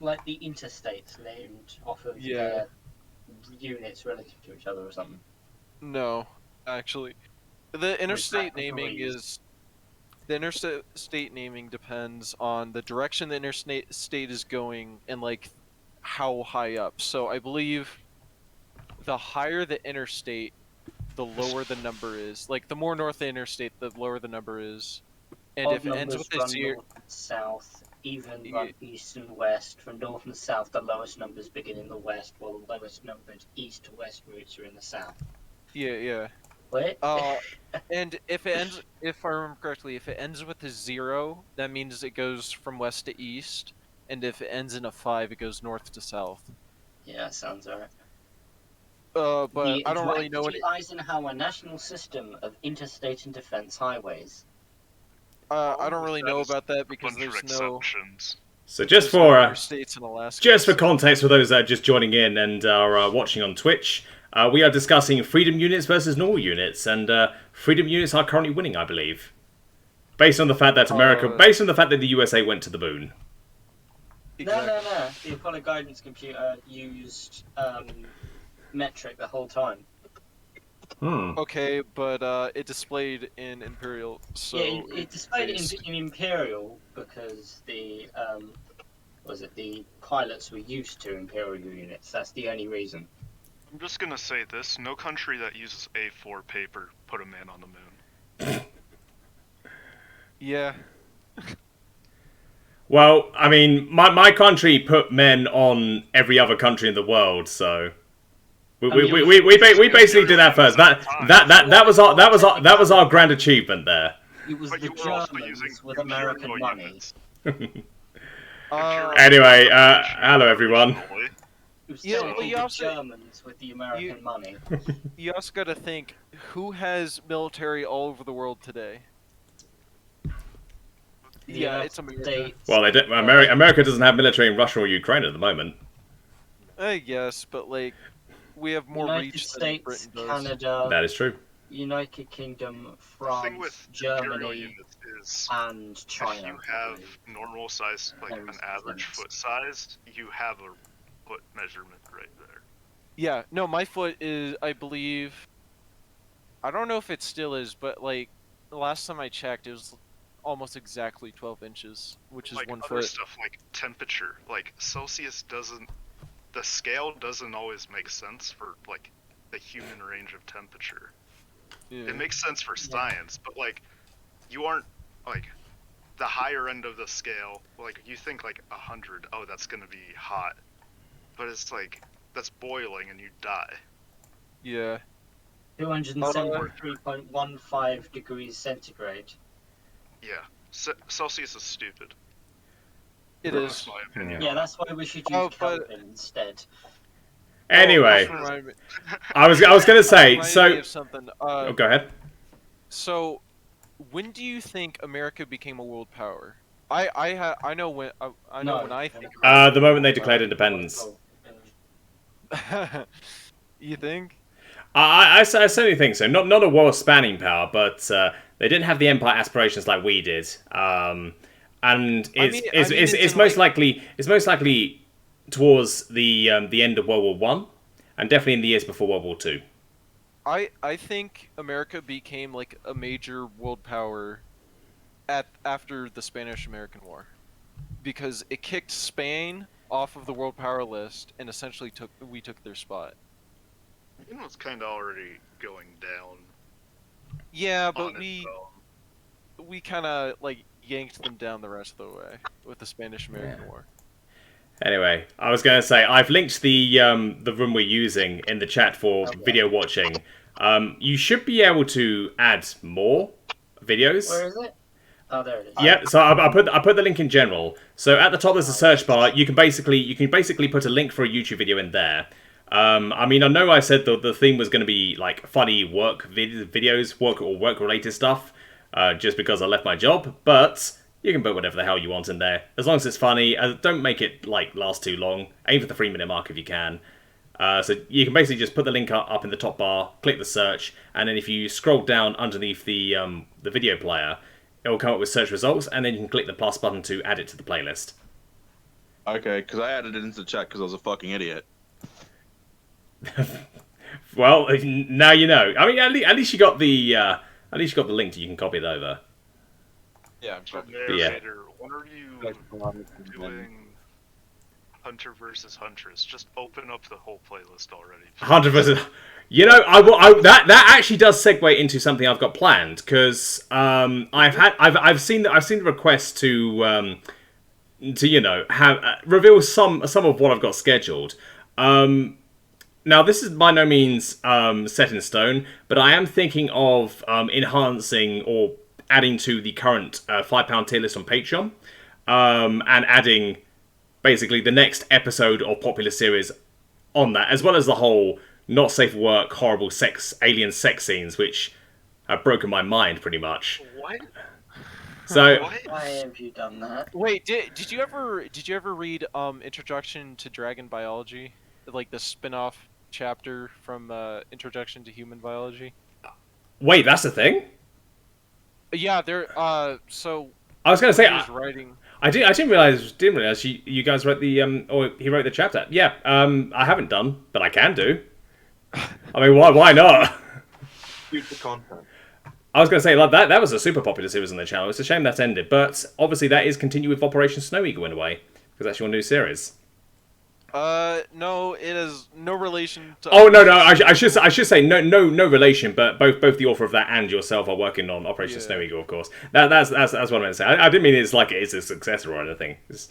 like the interstates named off of Yeah. their units relative to each other or something? No, actually, the Or is that interstate a naming breeze? is the interstate naming depends on the direction the interstate state is going and like how high up. So I believe the higher the interstate, the lower the number is. Like the more north the interstate, the lower the number is. And Odd if it ends with numbers a run zero, north and south, even yeah, run east and west. From north and south, the lowest numbers begin in the west, while the lowest numbers east to west routes are in the south. yeah. Wait? Uh, and if I remember correctly, if it ends with a zero, that means it goes from west to east. And if it ends in a five, it goes north to south. Yeah, sounds alright. But The I don't really Dwight know D. Eisenhower National System of Interstate and Defense Highways. I All don't of really that know is about that a because bunch of exceptions. So there's no interstates in Alaska. just for So. context for those that are just joining in and are watching on Twitch, we are discussing freedom units versus normal units, and freedom units are currently winning, I believe, based on the fact that based on the fact that the USA went to the moon. Exactly. No. The Apollo guidance computer used metric the whole time. Okay, but it displayed in Imperial, so Yeah, it displayed it based. in Imperial because the the pilots were used to Imperial units. That's the only reason. I'm just gonna say this: no country that uses A4 paper put a man on the moon. Yeah. Well, I mean, my country put men on every other country in the world, so we basically did that first. That was our grand achievement there. It was But the you were also Germans using with American Imperial money. units. Anyway, hello everyone. It was Yeah, technically you the also- Germans with the American money. You also got to think who has military all over the world today. The Yeah, United it's America. States, Well, America doesn't have military in Russia or Ukraine at the moment. Yes, but like we have more United reach States, than Britain does. Canada, That is true. United Kingdom, The thing France, with Imperial Germany, units is and China. if you have normal size, like an average foot size, you have a foot measurement right there. Yeah, no, my foot is, I believe, I don't know if it still is, but like the last time I checked, it was almost exactly 12 inches, which is Like 1 other foot. stuff, like temperature, like Celsius doesn't. The scale doesn't always make sense for like the human range of temperature. Yeah. It makes sense for science, but like you aren't like the higher end of the scale. Like you think like 100, oh that's gonna be hot, but it's like that's boiling and you die. Yeah. 273.15 degrees centigrade. Yeah, Celsius is stupid. It That's is. my opinion. Yeah, that's why we should use Oh, but- Kelvin instead. Anyway, Oh, remind me- I was gonna say reminded me so. of something. Oh, go ahead. So, when do you think America became a world power? I know when when I think. The moment they declared independence. You think? I certainly think so. Not a world-spanning power, but they didn't have the empire aspirations like we did. And it's most likely towards the end of World War One, and definitely in the years before World War Two. I think America became like a major world power after the Spanish-American War, because it kicked Spain off of the world power list and essentially took their spot. It was kind of already going down. Yeah, but on its own. we kind of like yanked them down the rest of the way with the Spanish-American War. Anyway, I was going to say I've linked the room we're using in the chat for video watching. You should be able to add more videos. Where is it? Oh, there it is. Yeah, so I put the link in general. So at the top there's a search bar. You can basically put a link for a YouTube video in there. I mean, I know I said the theme was going to be like funny work videos, work related stuff, just because I left my job. But you can put whatever the hell you want in there, as long as it's funny. Don't make it like last too long. Aim for the 3-minute mark if you can. So you can basically just put the link up in the top bar, click the search, and then if you scroll down underneath the video player, it will come up with search results, and then you can click the plus button to add it to the playlist. Okay, because I added it into the chat because I was a fucking idiot. Well, now you know. I mean, at least you got the link. You can copy it over. Yeah, I'm So sorry. Yeah. narrator, when are you doing Hunter versus Huntress? Just open up the whole playlist already. 100%. You know, that actually does segue into something I've got planned because I've seen the request to you know have reveal some of what I've got scheduled. Now this is by no means set in stone, but I am thinking of enhancing or adding to the current £5 tier list on Patreon, and adding basically the next episode of popular series on that, as well as the whole not safe for work, horrible alien sex scenes, which have broken my mind pretty much. What? So Why have you done that? Wait, did you ever read Introduction to Dragon Biology, like the spin-off chapter from Introduction to Human Biology? wait, that's the thing. Yeah, there. So I was going to say he was writing. I didn't realize you guys wrote the or he wrote the chapter. Yeah, I haven't done, but I can do. I mean, why not? Future content. I was going to say like that was a super popular series on the channel. It's a shame that's ended, but obviously that is continued with Operation Snow Eagle in a way because that's your new series. No, it has no relation to. Oh no, I should say no relation, but both the author of that and yourself are working on Operation Snow Eagle, of course. That's what I meant to say. I didn't mean it's like it's a successor or anything. It's,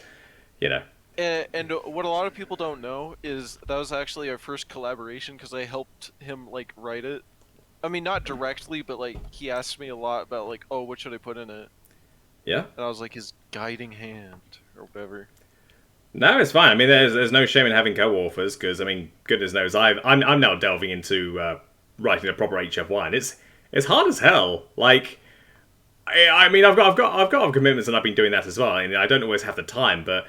you know. And what a lot of people don't know is that was actually our first collaboration because I helped him like write it. I mean, not directly, but like he asked me a lot about like, oh, what should I put in it? Yeah. And I was like his guiding hand or whatever. No, it's fine. I mean, there's no shame in having co-authors because I mean, goodness knows, I'm now delving into writing a proper HFY, and it's hard as hell. Like, I mean, I've got commitments, and I've been doing that as well. I mean, I don't always have the time, but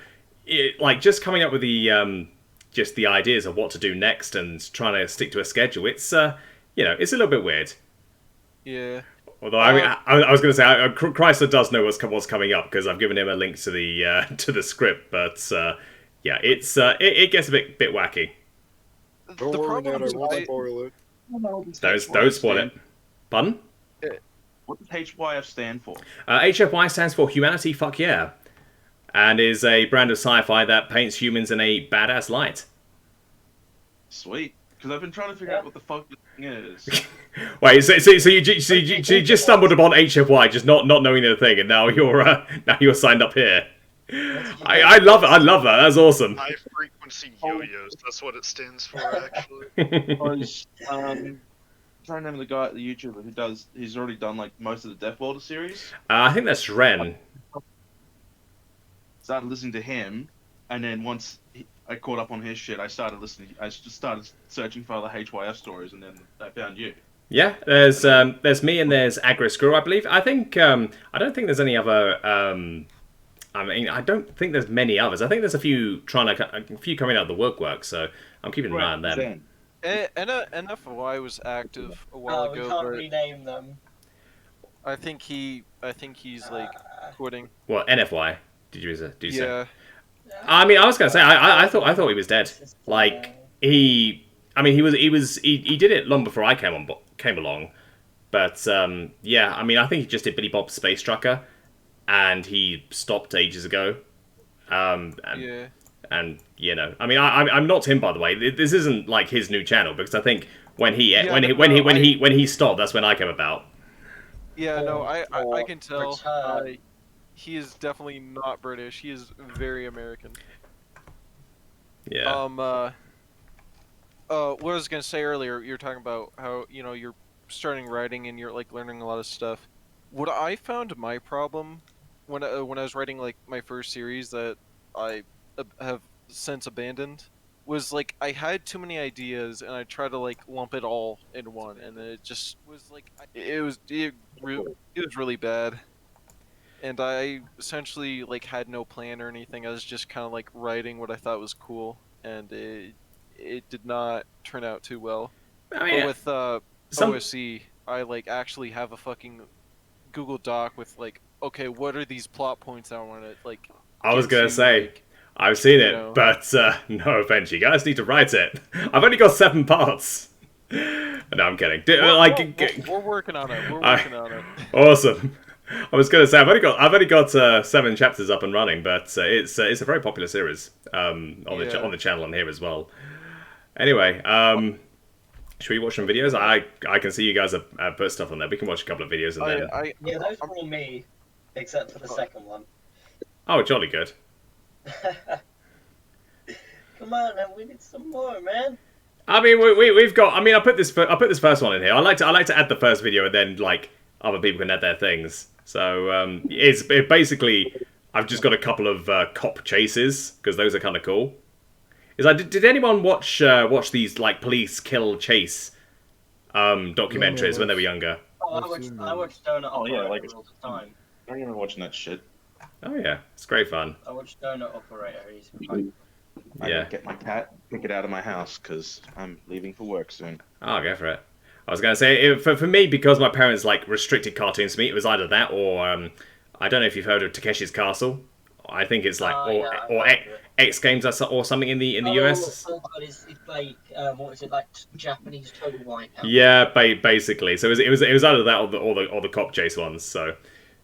like just coming up with the just the ideas of what to do next and trying to stick to a schedule, it's you know, it's a little bit weird. Yeah. Although I mean, I was going to say Chrysler does know what's coming up because I've given him a link to the script, but yeah, it gets a bit wacky. Don't worry, Ned, I is won't spoil it. Don't spoil it. Pardon? What does HYF stand for? HFY stands for Humanity Fuck Yeah, and is a brand of sci-fi that paints humans in a badass light. Sweet. Because I've been trying to figure out what the fuck the thing is. Wait, so you just stumbled upon HFY, just not knowing the thing, and now you're signed up here. I love it. I love that. That's awesome. High frequency yo-yos. That's what it stands for, actually. Because, trying to remember the guy, the YouTuber he's already done like most of the Death Welder series. I think that's Ren. Started listening to him, and then once I caught up on his shit, I started listening. I just started searching for other HYF stories, and then I found you. Yeah, there's me and there's Agro Screw, I believe. I think I don't think there's any other. I mean, I don't think there's many others. I think there's a few coming out of the work. So I'm keeping an eye on them. NFY was active a while We ago. can't but rename them. I think he's like quitting. What NFY? Did you say? Yeah. I mean, I was gonna say I thought he was dead. Like he did it long before I came along. But yeah, I mean, I think he just did Billy Bob's Space Trucker, and he stopped ages ago. Yeah. And you know, I mean, I'm not him, by the way. This isn't like his new channel because I think when he stopped, that's when I came about. Yeah, no, I Or can tell. return. He is definitely not British. He is very American. Yeah. What I was gonna say earlier, you were talking about how you're starting writing and you're like learning a lot of stuff. What I found my problem when I was writing like my first series that I have since abandoned was like I had too many ideas and I tried to like lump it all in one, and then it just was like it was really bad. And I essentially like had no plan or anything. I was just kind of like writing what I thought was cool, and it did not turn out too well. I mean, But with OSE, I like actually have a fucking Google Doc with like, okay, what are these plot points I want to like? I was gonna say, I've seen it, know. but no offense, you guys need to write it. I've only got 7 parts. No, I'm kidding. We're working on it. We're working on it. Awesome. I was gonna say I've only got 7 chapters up and running, but it's a very popular series on the channel and here as well. Anyway, should we watch some videos? I can see you guys have put stuff on there. We can watch a couple of videos and then. Yeah, those were all me, except for the second one. Oh, jolly good. Come on, man, we need some more, man. I mean, we've got. I mean, I put this first one in here. I like to add the first video and then like other people can add their things. So it basically I've just got a couple of cop chases because those are kind of cool. Is like, did anyone watch these like police kill chase documentaries when they were younger? Oh, I watched Donut Operator all the time. I remember watching that shit. Oh yeah, it's great fun. I watched Donut Operator. He's fun. I Yeah. gotta get my cat, pick it out of my house because I'm leaving for work soon. Oh, go for it. I was going to say, for me, because my parents like restricted cartoons to me, it was either that or I don't know if you've heard of Takeshi's Castle. I think it's like or X Games or something in the US. Oh, God, it's like what is it, like Japanese Total Wipeout? Yeah, basically. So it was either that or the cop chase ones. So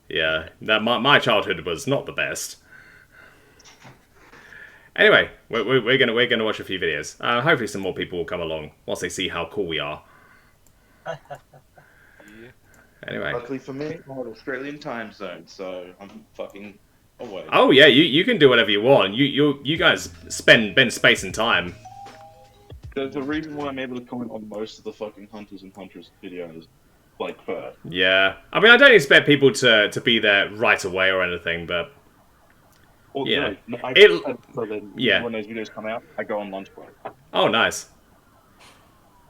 yeah, my childhood was not the best. Anyway, we're gonna watch a few videos. Hopefully, some more people will come along once they see how cool we are. Anyway. Luckily for me, I'm on Australian time zone, so I'm fucking away. Oh yeah, you can do whatever you want. You guys spend space and time. There's a reason why I'm able to comment on most of the fucking Hunters and Hunters videos, like first. Yeah, I mean I don't expect people to be there right away or anything, but Or, yeah, no, I, so then yeah. when those videos come out, I go on lunch break. Oh nice.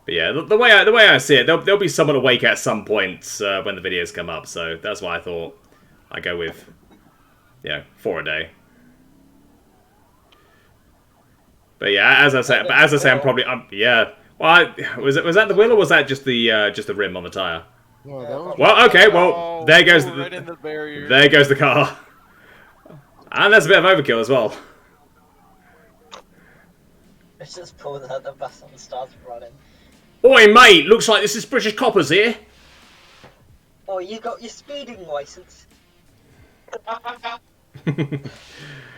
But yeah, the way I see it, there'll be someone awake at some point when the videos come up. So that's why I thought I go with 4 a day. But yeah, as I say, I'm probably yeah. Well, was that the wheel or was that just the rim on the tire? No, that was Well, okay, well there goes right in the barrier. there goes the car, and that's a bit of overkill as well. It's just pulled out the bus and starts running. Oi, mate! Looks like this is British coppers here. Oh, you got your speeding license?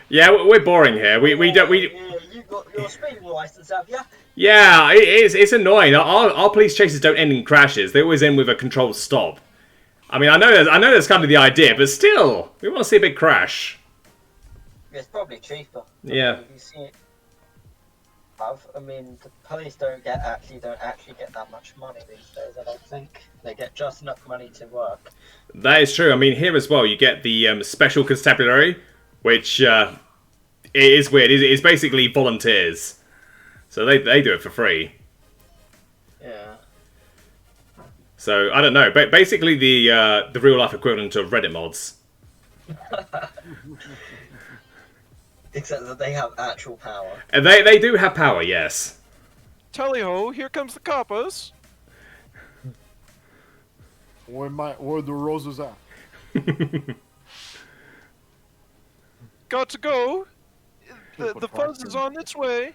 Yeah, we're boring here. We don't. Yeah, you got your speeding license, have you? Yeah, it's annoying. Our police chases don't end in crashes. They always end with a controlled stop. I mean, I know that's kind of the idea, but still, we want to see a big crash. It's probably cheaper. Yeah. You see it. I mean, the police don't actually get that much money these days. I don't think they get just enough money to work. That is true. I mean, here as well, you get the special constabulary, which it is weird. It's basically volunteers, so they do it for free. Yeah. So I don't know, but basically the real life equivalent of Reddit mods. Except that they have actual power. And they do have power, yes. Tally-ho, here comes the coppers. where the roses at? Got to go. The fuzz is on its way.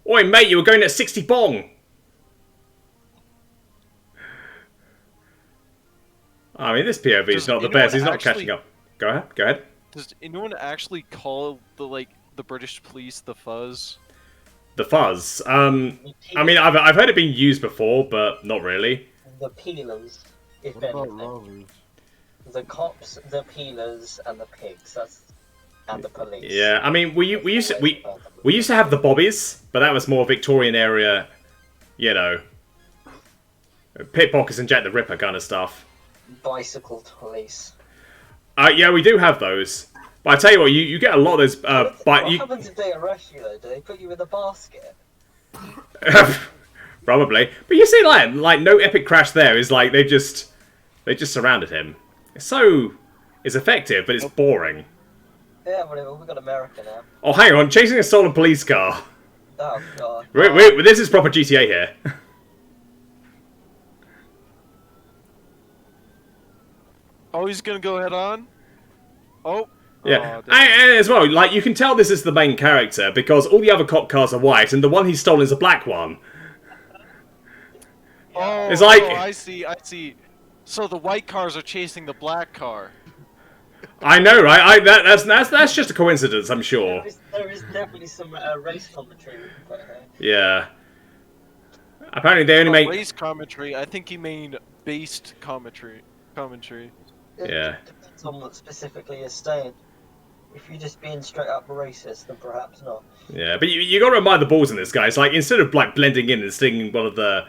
Oi, mate, you were going at 60 bong. I mean, this POV is not the best. He's not catching up. Go ahead. Does anyone actually call the British police the fuzz? The fuzz. I mean, I've heard it being used before, but not really. The peelers, if What about anything. lovers? The cops, the peelers, and the pigs. And the police. Yeah, I mean, we used to have the bobbies, but that was more Victorian area, you know, pickpockets and Jack the Ripper kind of stuff. Bicycle police. Yeah, we do have those. But I tell you what, you get a lot of those. What happens if they arrest you though? Do they put you in a basket? Probably. But you see, like no epic crash there is like they just surrounded him. It's effective, but it's boring. Yeah, whatever. We got America now. Oh, hang on, chasing a stolen police car. Oh god. This is proper GTA here. Oh, he's gonna go head on. Oh, Yeah, Oh, damn. and as well, like you can tell this is the main character because all the other cop cars are white, and the one he's stolen is a black one. Oh, It's like- I see. So the white cars are chasing the black car. I know, right? That's just a coincidence, I'm sure. There is definitely some race commentary we can put here. Yeah. Apparently, they only make. Race commentary. I think you mean based commentary. It Yeah. depends on what specifically is staying. If you're just being straight up racist, then perhaps not. Yeah, but you got to remind the balls in this guy. It's like instead of like blending in and stinging one of the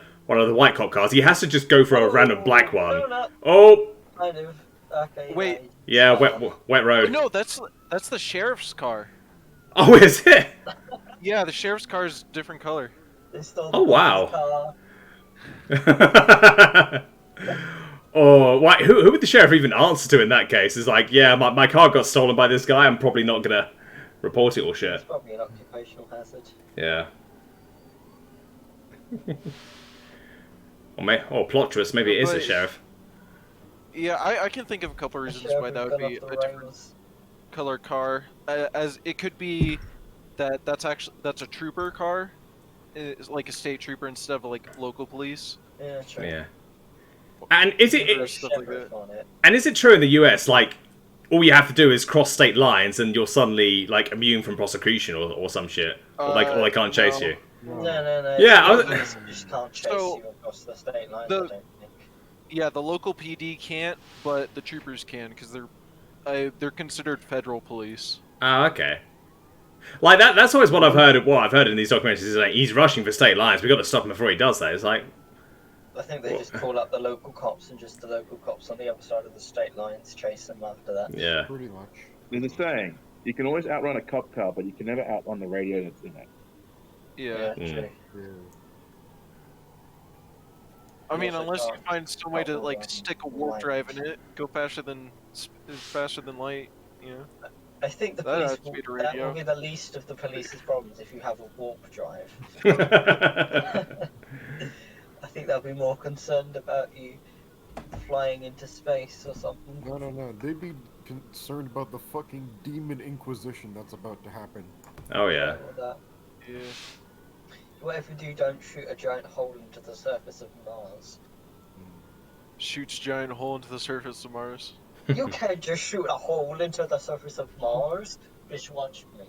white cop cars, he has to just go for a random black one. Donut, Oh, kind of. Okay. Wait. yeah, wet Oh, road. no, that's the sheriff's car. Oh, is it? Yeah, the sheriff's car is different color. They stole the Oh, wow. car. Oh, why? Who would the sheriff even answer to in that case? It's like, yeah, my car got stolen by this guy. I'm probably not gonna report it or shit. It's probably an occupational hazard. Yeah. or plot twist. Maybe it is the But- sheriff. Yeah, I can think of a couple reasons why that would be a different color car. As it could be that's a trooper car, it's like a state trooper instead of like local police. Yeah, true. Yeah. And is it, Or stuff like that. On it. and is it true in the US? Like, all you have to do is cross state lines, and you're suddenly like immune from prosecution or some shit, or they can't chase no. you. No. Yeah, I You was- just can't chase So, you across the state lines. the- I don't think. Yeah, the local PD can't, but the troopers can because they're considered federal police. Oh, okay. Like that's always what I've heard. What I've heard in these documentaries is like he's rushing for state lines. We got to stop him before he does that. It's like, I think they just call up the local cops and just the local cops on the other side of the state lines chase them after that. yeah, Pretty much. There's a saying: you can always outrun a cop car, but you can never outrun the radio that's in it. Yeah. Mm. True. Yeah. I mean, Also unless you can't find some way to outrun like stick a warp light. drive in it, go faster than light. You know. I think the That police ought to be the that radio. will be the least of the police's problems if you have a warp drive. I think they'll be more concerned about you flying into space or something. No. They'd be concerned about the fucking demon inquisition that's about to happen. oh yeah. Or that. Yeah. Whatever you do, don't shoot a giant hole into the surface of Mars. Shoots giant hole into the surface of Mars. You can't just shoot a hole into the surface of Mars. Just watch me.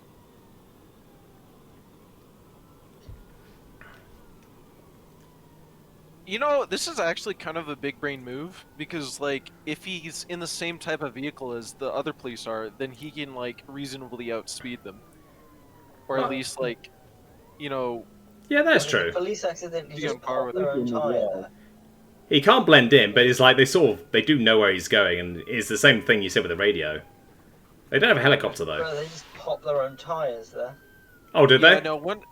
You know, this is actually kind of a big brain move because, like, if he's in the same type of vehicle as the other police are, then he can like reasonably outspeed them, or at Well- least like, you know, Yeah, that's I mean, true. the police accidentally Be just on par pop with their own them. tire there. He can't blend in, but it's like they do know where he's going, and it's the same thing you said with the radio. They don't have a helicopter though. Bro, they just pop their own tires there. Oh, did yeah, they? no, once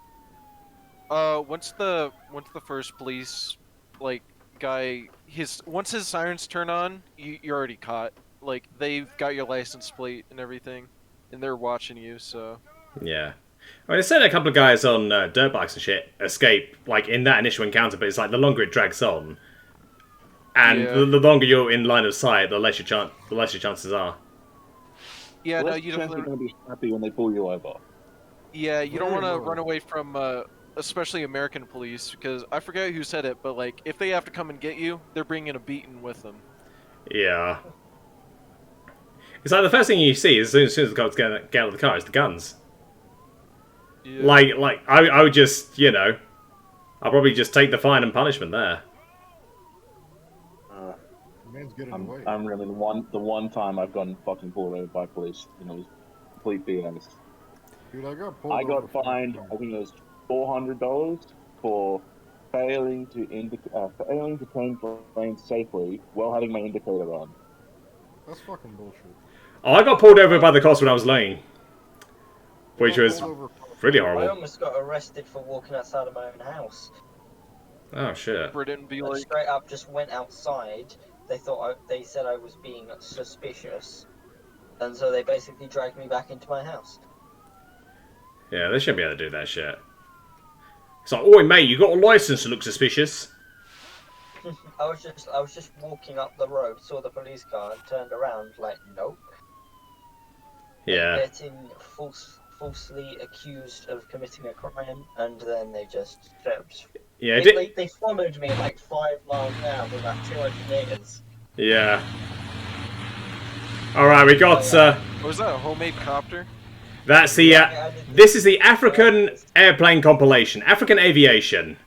the first police like guy once his sirens turn on, you're already caught. Like they've got your license plate and everything, and they're watching you. So Yeah. I mean, they said a couple of guys on dirt bikes and shit escape, like in that initial encounter, but it's like the longer it drags on, and Yeah. the longer you're in line of sight, the less your chances are. yeah, Well, no, you they're don't. going to be happy when they pull you over. Yeah, you don't Very want to low. run away from, especially American police, because I forget who said it, but like if they have to come and get you, they're bringing a beating with them. Yeah. It's like the first thing you see as soon as the cops get out of the car is the guns. Yeah. Like I would just, I'll probably just take the fine and punishment there. Uh, The man's getting away. I'm really the one time I've gotten fucking pulled over by police. You know, it was complete BS. Dude, I got pulled I over got for fined. I think it was $400 for failing to turn lanes safely while having my indicator on. That's fucking bullshit. Oh, I got pulled over by the cops when I was lane, which I got was pulled over for- really I horrible. almost got arrested for walking outside of my own house. Oh shit. For it didn't be I like, straight up just went outside. They said I was being suspicious, and so they basically dragged me back into my house. Yeah, they shouldn't be able to do that shit. It's like, oi mate, you got a license to look suspicious. I was just walking up the road, saw the police car, and turned around like, nope. Yeah. getting falsely accused of committing a crime, and then they just Yeah. It did. they followed me at like 5 miles an hour for about 200 meters. Yeah. All right, we got. Oh, yeah. Was that a homemade copter? That's the. Yeah, I did This is the African airplane compilation. African aviation.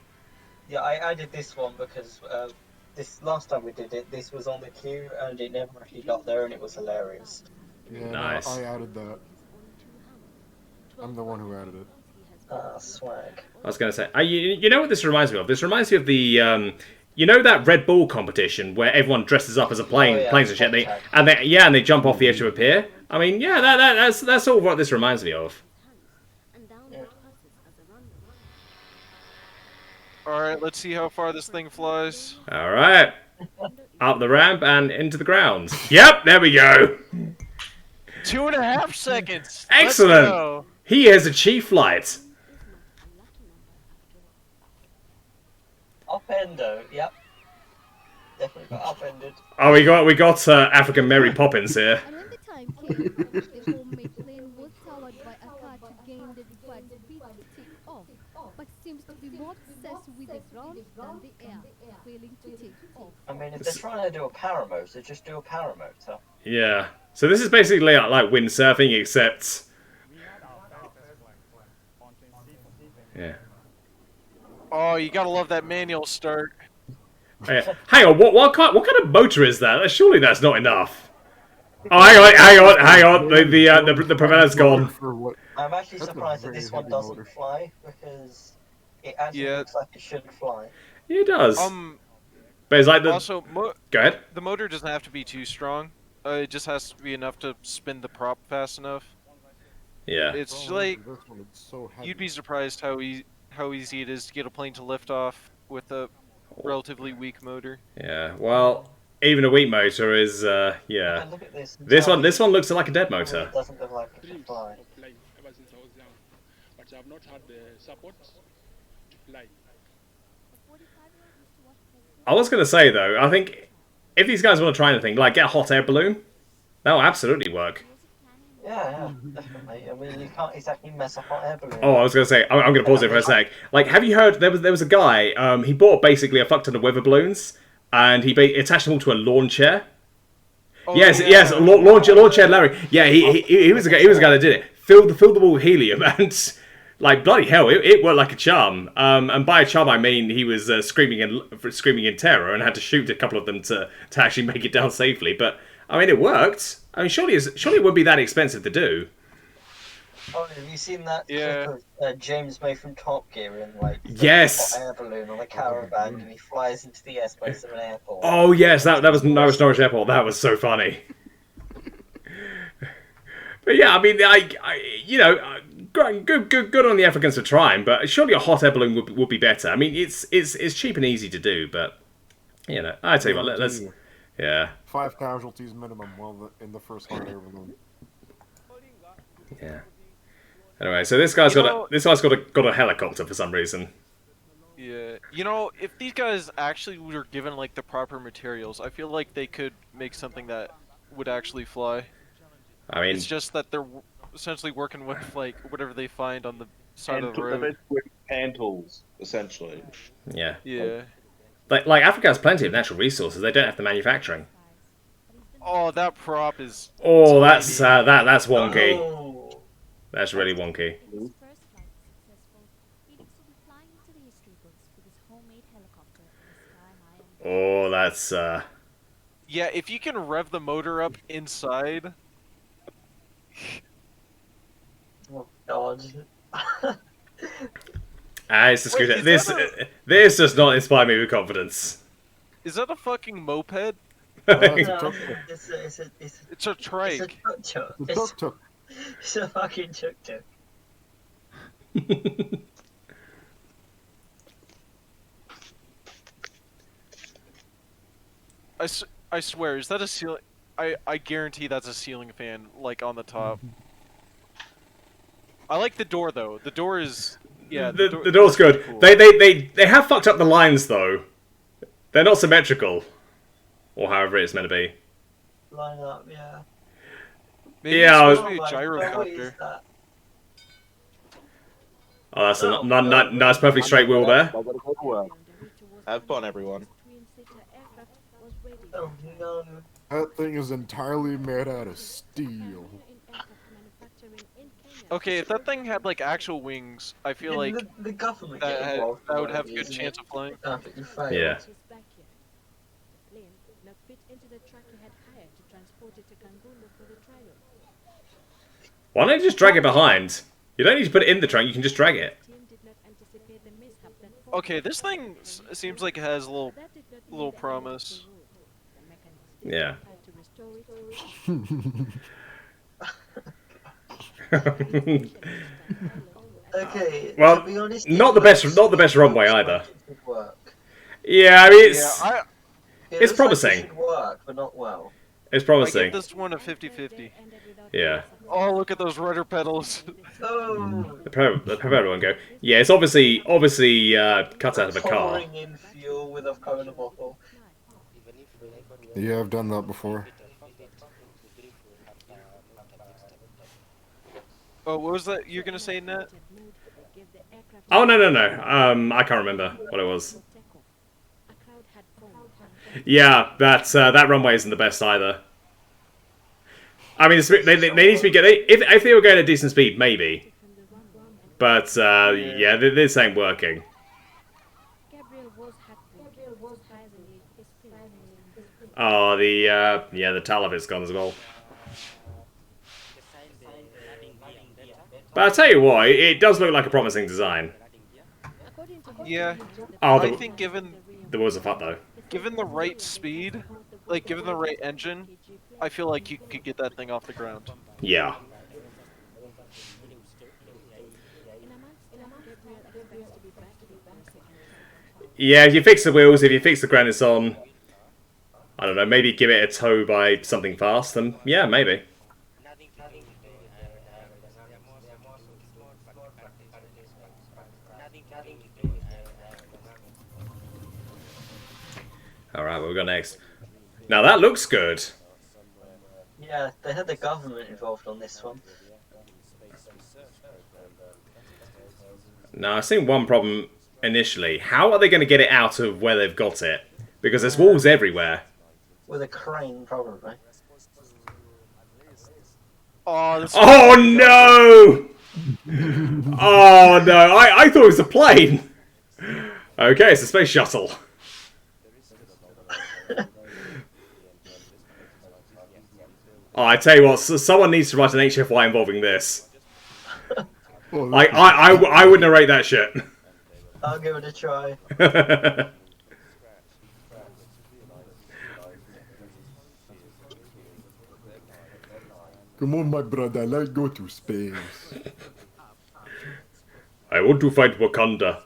Yeah, I did this one because this last time we did it, this was on the queue and it never actually got there, and it was hilarious. Yeah, Nice. no, I added that. I'm the one who added it. Swag. I was going to say, you know what this reminds me of? This reminds me of the, you know that Red Bull competition where everyone dresses up as a plane, Oh, yeah, planes and shit, tag. and they jump off the edge of a pier. I mean, yeah, that's sort of what this reminds me of. All right, let's see how far this thing flies. All right, up the ramp and into the ground. Yep, there we go. 2.5 seconds. Excellent. Let's go. He has achieved flight. Upendo, yep. Definitely got upended. Oh, we got African Mary Poppins here. And when the time came, the homemade plane was towered by a car to gain the required speed to take off, but seems to be more obsessed with the ground than the air, failing to take off. I mean, if they're trying to do a paramotor, just do a paramotor. Yeah. So this is basically like windsurfing, except. Yeah. Oh, you gotta love that manual start. Yeah. Hang on, what kind of motor is that? Surely that's not enough. Oh, hang on. The propeller's gone. For what? I'm actually That's a surprised that very this one heavy doesn't motor. fly, because it actually Yeah. looks like it should fly. Yeah, it does. But it's like the. Also, Go ahead. the motor doesn't have to be too strong. It just has to be enough to spin the prop fast enough. Yeah. It's Oh, like this one is so heavy. you'd be surprised how easy it is to get a plane to lift off with a relatively weak motor. Yeah. Well, even a weak motor is. Yeah. And look at this. This one looks like a dead It motor. doesn't look like it should fly. fly ever since I was young, but I've not had the support to fly. I was gonna say though, I think if these guys want to try anything, like get a hot air balloon, that'll absolutely work. Yeah, definitely. I mean, you can't exactly mess up hot air balloon. Oh, I was gonna say, I'm gonna pause it for a sec. Like, have you heard? There was a guy. He bought basically a fuck ton of weather balloons, and he attached them all to a lawn chair. Oh, Yes, yeah. yes, lawn chair Larry. Yeah, he was a guy that did it. Filled them all with helium, and like bloody hell, it worked like a charm. And by a charm I mean he was screaming in terror and had to shoot a couple of them to actually make it down safely. But I mean, it worked. I mean, surely it wouldn't be that expensive to do. Oh, have you seen that Yeah. clip of James May from Top Gear in like the Yes. hot air balloon on a caravan, and he flies into the airspace of an airport? Oh yes, that was Norwich Airport. That was so funny. But yeah, I mean, good on the Africans for trying, but surely a hot air balloon would be better. I mean, it's cheap and easy to do, but you know, I tell you what, let's yeah. 5 casualties minimum in the first hot air balloon. Yeah. Anyway, so this guy's got a helicopter for some reason. Yeah, if these guys actually were given like the proper materials, I feel like they could make something that would actually fly. I mean, It's just that they're essentially working with like whatever they find on the side of the road. With hand tools, essentially. yeah. Yeah. Like Africa has plenty of natural resources. They don't have the manufacturing. Oh, that prop is. Oh, tiny. that's wonky. Oh, That's really wonky. His first flight successful, leading to be flying into the history books with his homemade helicopter in the sky high. Oh, that's Yeah, if you can rev the motor up inside. oh God. it's the scooter. Wait, is This does not inspire me with confidence. Is that a fucking moped? No, It's a tuk-tuk. it's a, it's a, it's a, It's a it's a trike. tuk-tuk. The tuk-tuk. It's a fucking tuk-tuk. I swear, is that a ceiling? I guarantee that's a ceiling fan, like on the top. I like the door though. The door is yeah. The door's good. cool. They have fucked up the lines though. They're not symmetrical, or however it's meant to be. Line up, yeah. Maybe Yeah, it's I supposed was- to be a What is gyrocopter. that? Oh, that's a Oh, nice, perfectly straight wheel there. I gotta go to work. Have fun, everyone. Oh no. That thing is entirely made out of steel. Okay, if that thing had like actual wings, I feel like the government that get had, involved. that in would one have of a good these, chance of flying. Absolutely failed. Yeah. Why don't you just drag it behind? You don't need to put it in the trunk, you can just drag it. Okay, this thing seems like it has a little promise. Yeah. Okay. Well, to be honest, not it the best- looks- not the best it runway looks like either. it should work. Yeah, I mean, it's, Yeah, It It's looks promising. Like it should work, but not well. it's I promising. give this one a 50-50. Yeah. Oh, look at those rudder pedals. Oh. The propeller won't go. Yeah, it's obviously cut out of a car. Pouring in fuel with a Cola bottle. Yeah, I've done that before. Oh, what was that you're gonna say, Nat? Oh, no. I can't remember what it was. Yeah, that runway isn't the best either. I mean, they need to be getting... If they were going at decent speed, maybe. But, yeah, this ain't working. Oh, the tail of it's gone as well. But I'll tell you what, it does look like a promising design. Yeah, Oh, I think given there was a fat though. given the right speed, like given the right engine, I feel like you could get that thing off the ground. Yeah. Yeah, if you fix the wheels, if you fix the ground it's on, I don't know, maybe give it a tow by something fast, then yeah, maybe. Alright, what we got next? Now that looks good. Yeah, they had the government involved on this one. Now, I've seen one problem initially. How are they going to get it out of where they've got it? Because there's walls everywhere. With a crane, probably. Oh, this Oh no! Oh no, I thought it was a plane! Okay, it's a space shuttle. Oh, I tell you what, someone needs to write an HFY involving this. Oh, Like, I would narrate that shit. I'll give it a try. come on, my brother, let's go to space. I want to fight Wakanda.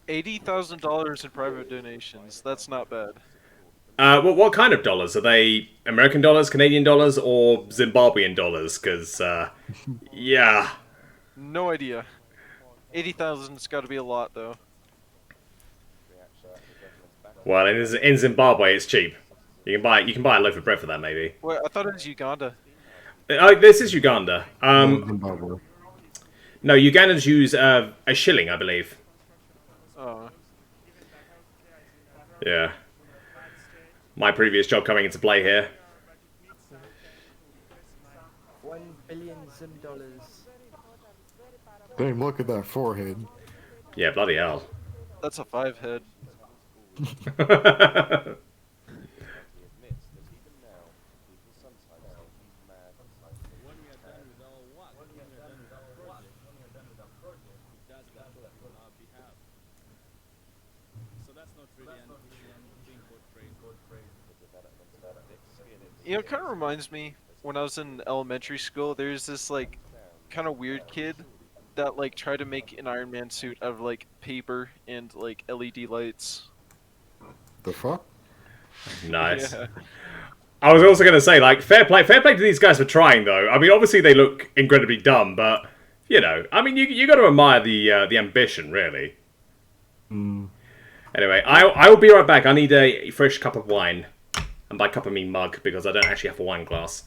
$80,000 in private donations. That's not bad. What kind of dollars? Are they American dollars, Canadian dollars, or Zimbabwean dollars? Because, yeah. No idea. 80,000's got to be a lot, though. Well, in Zimbabwe, it's cheap. You can buy a loaf of bread for that, maybe. Wait, I thought it was Uganda. This is Uganda. Zimbabwe. No, Ugandans use a shilling, I believe. Oh. Yeah. My previous job coming into play here. 1 billion Zim dollars. Damn, look at that forehead. Yeah, bloody hell. That's a 5 head. You know, it kind of reminds me when I was in elementary school. There's this like kind of weird kid that like tried to make an Iron Man suit out of like paper and like LED lights. The fuck? Nice. Yeah. I was also going to say, like, fair play to these guys for trying, though. I mean, obviously they look incredibly dumb, but, you know, I mean, you got to admire the ambition, really. Anyway, I will be right back. I need a fresh cup of wine. And by cup I mean mug, because I don't actually have a wine glass.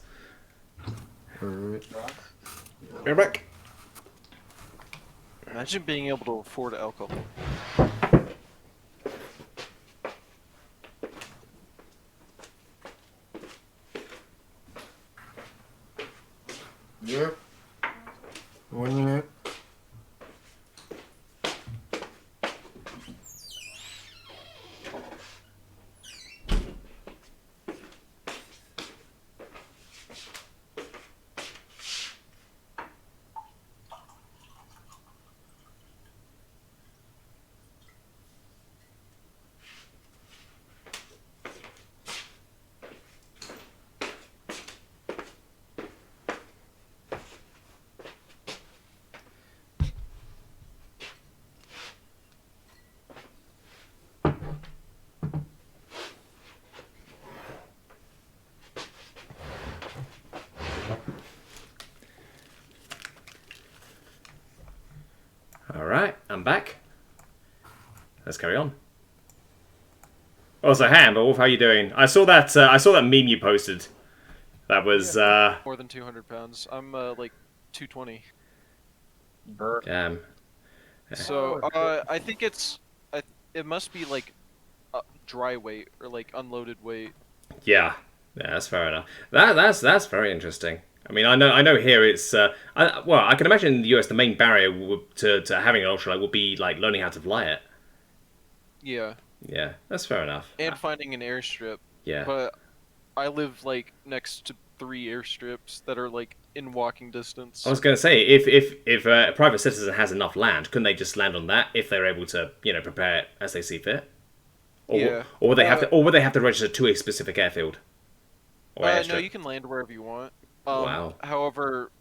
Alright. Be right back. Imagine being able to afford alcohol. Yep. 1 minute. Alright, I'm back. Let's carry on. Also, Ham, Wolf, how you doing? I saw that meme you posted. That was More than 200 pounds. I'm like 220. damn. So I think it must be like dry weight or like unloaded weight. Yeah, that's fair enough. That's very interesting. I mean, I know here it's I can imagine in the US the main barrier to having an ultralight would be like learning how to fly it. Yeah. Yeah, that's fair enough. And finding an airstrip. Yeah. But I live like next to 3 airstrips that are like in walking distance. I was going to say, if a private citizen has enough land, couldn't they just land on that if they're able to, prepare it as they see fit? Or, Yeah. Or would they have to register to a specific airfield? Or airstrip? No, you can land wherever you want. Wow. However,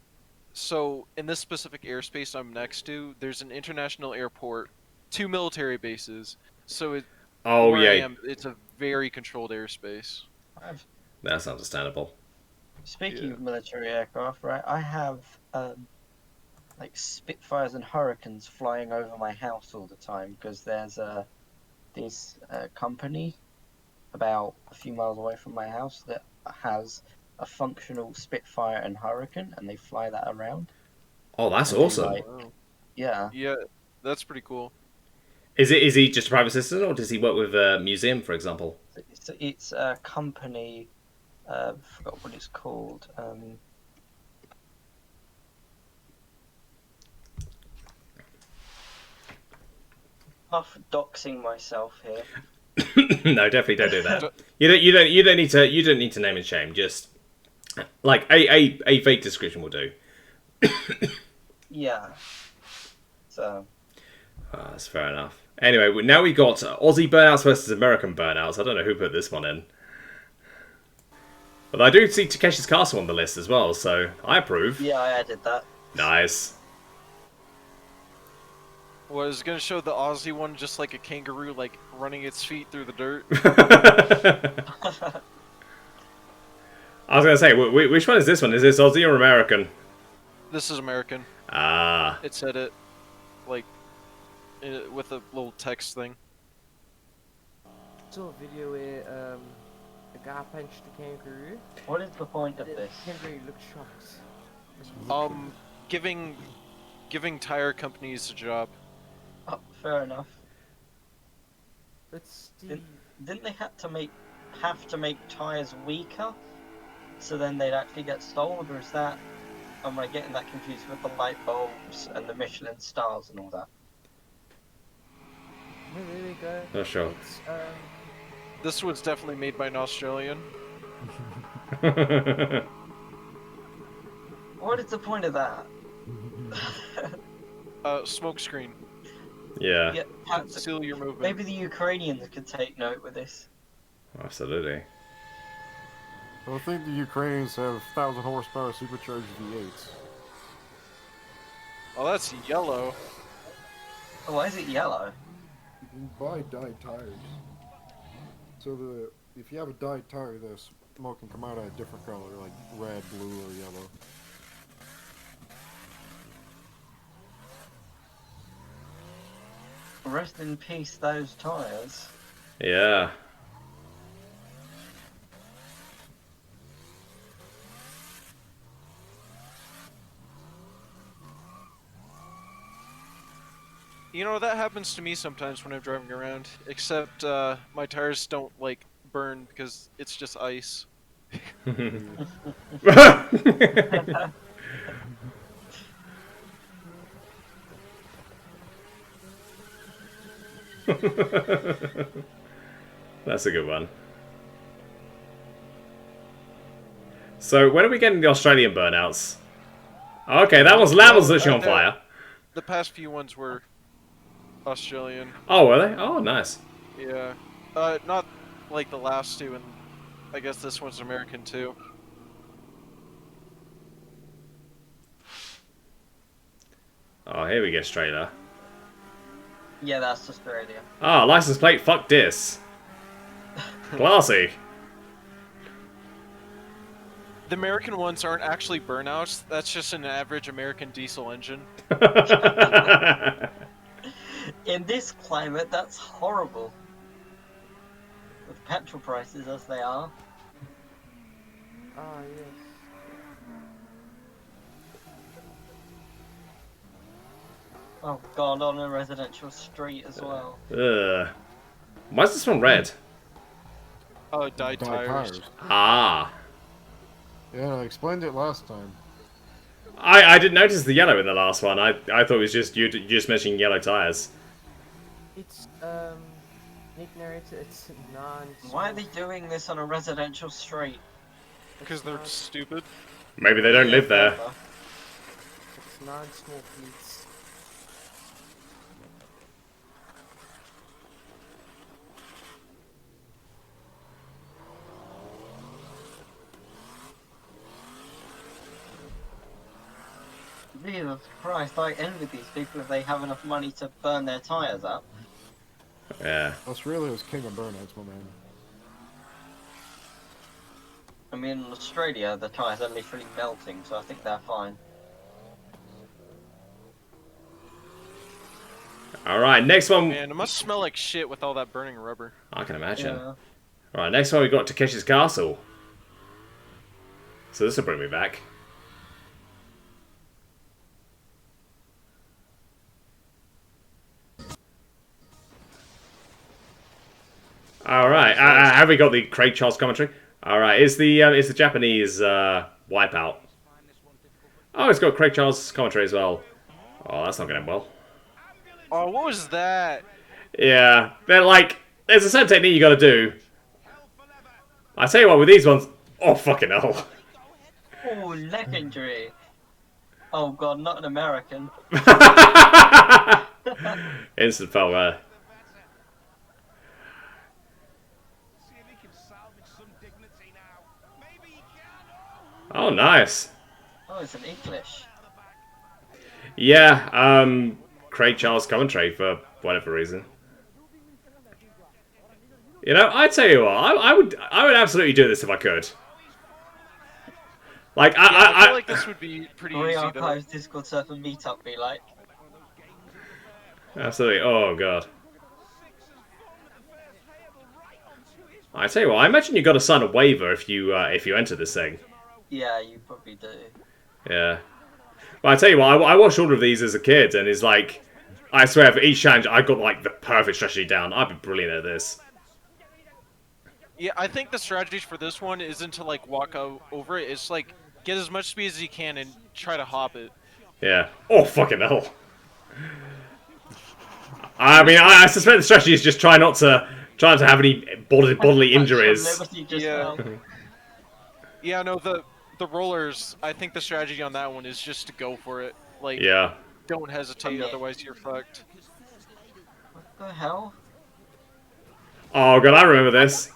so in this specific airspace I'm next to, there's an international airport, 2 military bases. So where I am, it's a very controlled airspace. That's understandable. Speaking of military aircraft, right? I have like Spitfires and Hurricanes flying over my house all the time because there's this company about a few miles away from my house that has a functional Spitfire and Hurricane, and they fly that around. Oh, that's And they, awesome. like, yeah. Yeah, that's pretty cool. Is he just a private citizen, or does he work with a museum, for example? It's a company. I forgot what it's called. Off doxing myself here. No, definitely don't do that. You don't need to name and shame. Just like a vague description will do. Yeah. So. That's fair enough. Anyway, now we got Aussie burnouts versus American burnouts. I don't know who put this one in. But I do see Takeshi's Castle on the list as well, so I approve. Yeah, I added that. Nice. Was gonna show the Aussie one just like a kangaroo, like running its feet through the dirt. I was gonna say, which one is this one? Is this Aussie or American? This is American. Ah. It said it, like, with a little text thing. Saw a video where a guy punched a kangaroo. What is the point of The this? kangaroo looked shocked. Giving tire companies a job. Oh, fair enough. Let's see. Didn't they have to make tires weaker, so then they'd actually get stolen, or is that? Am I getting that confused with the light bulbs and the Michelin stars and all that? Oh, there we go. Not sure. It's, This was definitely made by an Australian. What is the point of that? Smoke screen. Yeah. Yeah, Seal your movement. maybe the Ukrainians could take note with this. Absolutely. I think the Ukrainians have 1,000 horsepower supercharged V8s. Oh, that's yellow. Oh, why is it yellow? You can buy dyed tires. So if you have a dyed tire, the smoke can come out at a different color, like red, blue, or yellow. Rest in peace, those tires. Yeah. You know, that happens to me sometimes when I'm driving around, except my tires don't, like, burn because it's just ice. That's a good one. So, when are we getting the Australian burnouts? Okay, that was literally on fire. The past few ones were Australian. Oh, were they? Oh, nice. Yeah. Not like the last two, and I guess this one's American too. Oh, here we go, trailer. Yeah, that's Australia. Ah, license plate, fuck this. Classy. The American ones aren't actually burnouts, that's just an average American diesel engine. In this climate, that's horrible. With petrol prices as they are. Ah, yes. Oh god, on a residential street as well. Ugh. Why is this one red? Oh, dyed tires. Ah. Yeah, I explained it last time. I didn't notice the yellow in the last one. I thought it was just you just mentioning yellow tires. It's, Net Narrator, it's non... Why are they doing this on a residential street? Because they're stupid. Maybe they don't live there. It's non-small fleets. Jesus Christ, I envy these people if they have enough money to burn their tyres up. Yeah. Australia's king of burnouts, my man. I mean, in Australia, the tyres are literally melting, so I think they're fine. Alright, next one. Man, it must smell like shit with all that burning rubber. I can imagine. Yeah. Alright, next one we've got Takeshi's Castle. So this will bring me back. Alright, have we got the Craig Charles commentary? Alright, is the Japanese Wipeout. Oh, it's got Craig Charles commentary as well. Oh, that's not going to end well. Oh, what was that? Yeah, they're like, there's a certain technique you got to do. I tell you what, with these ones, oh fucking hell. Oh, legendary. Oh god, not an American. Instant fell there. Oh, nice. Oh, it's an English. Yeah, Craig Charles commentary for whatever reason. You know, I tell you what, I would absolutely do this if I could. Like, I feel like this would be pretty easy though. Re-archives Discord server meetup be like. Absolutely. Oh god. I tell you what, I imagine you got to sign a waiver if you enter this thing. Yeah, you probably do. Yeah. But I tell you what, I watched all of these as a kid, and it's like, I swear, for each challenge, I got like the perfect strategy down. I'd be brilliant at this. Yeah, I think the strategy for this one isn't to like walk over it. It's like get as much speed as you can and try to hop it. Yeah. Oh fucking hell. I mean, I suspect the strategy is just try not to have any bodily injuries. Yeah. Yeah. No, the rollers. I think the strategy on that one is just to go for it. Like, yeah. Don't hesitate, otherwise you're fucked. What the hell? Oh god, I remember this.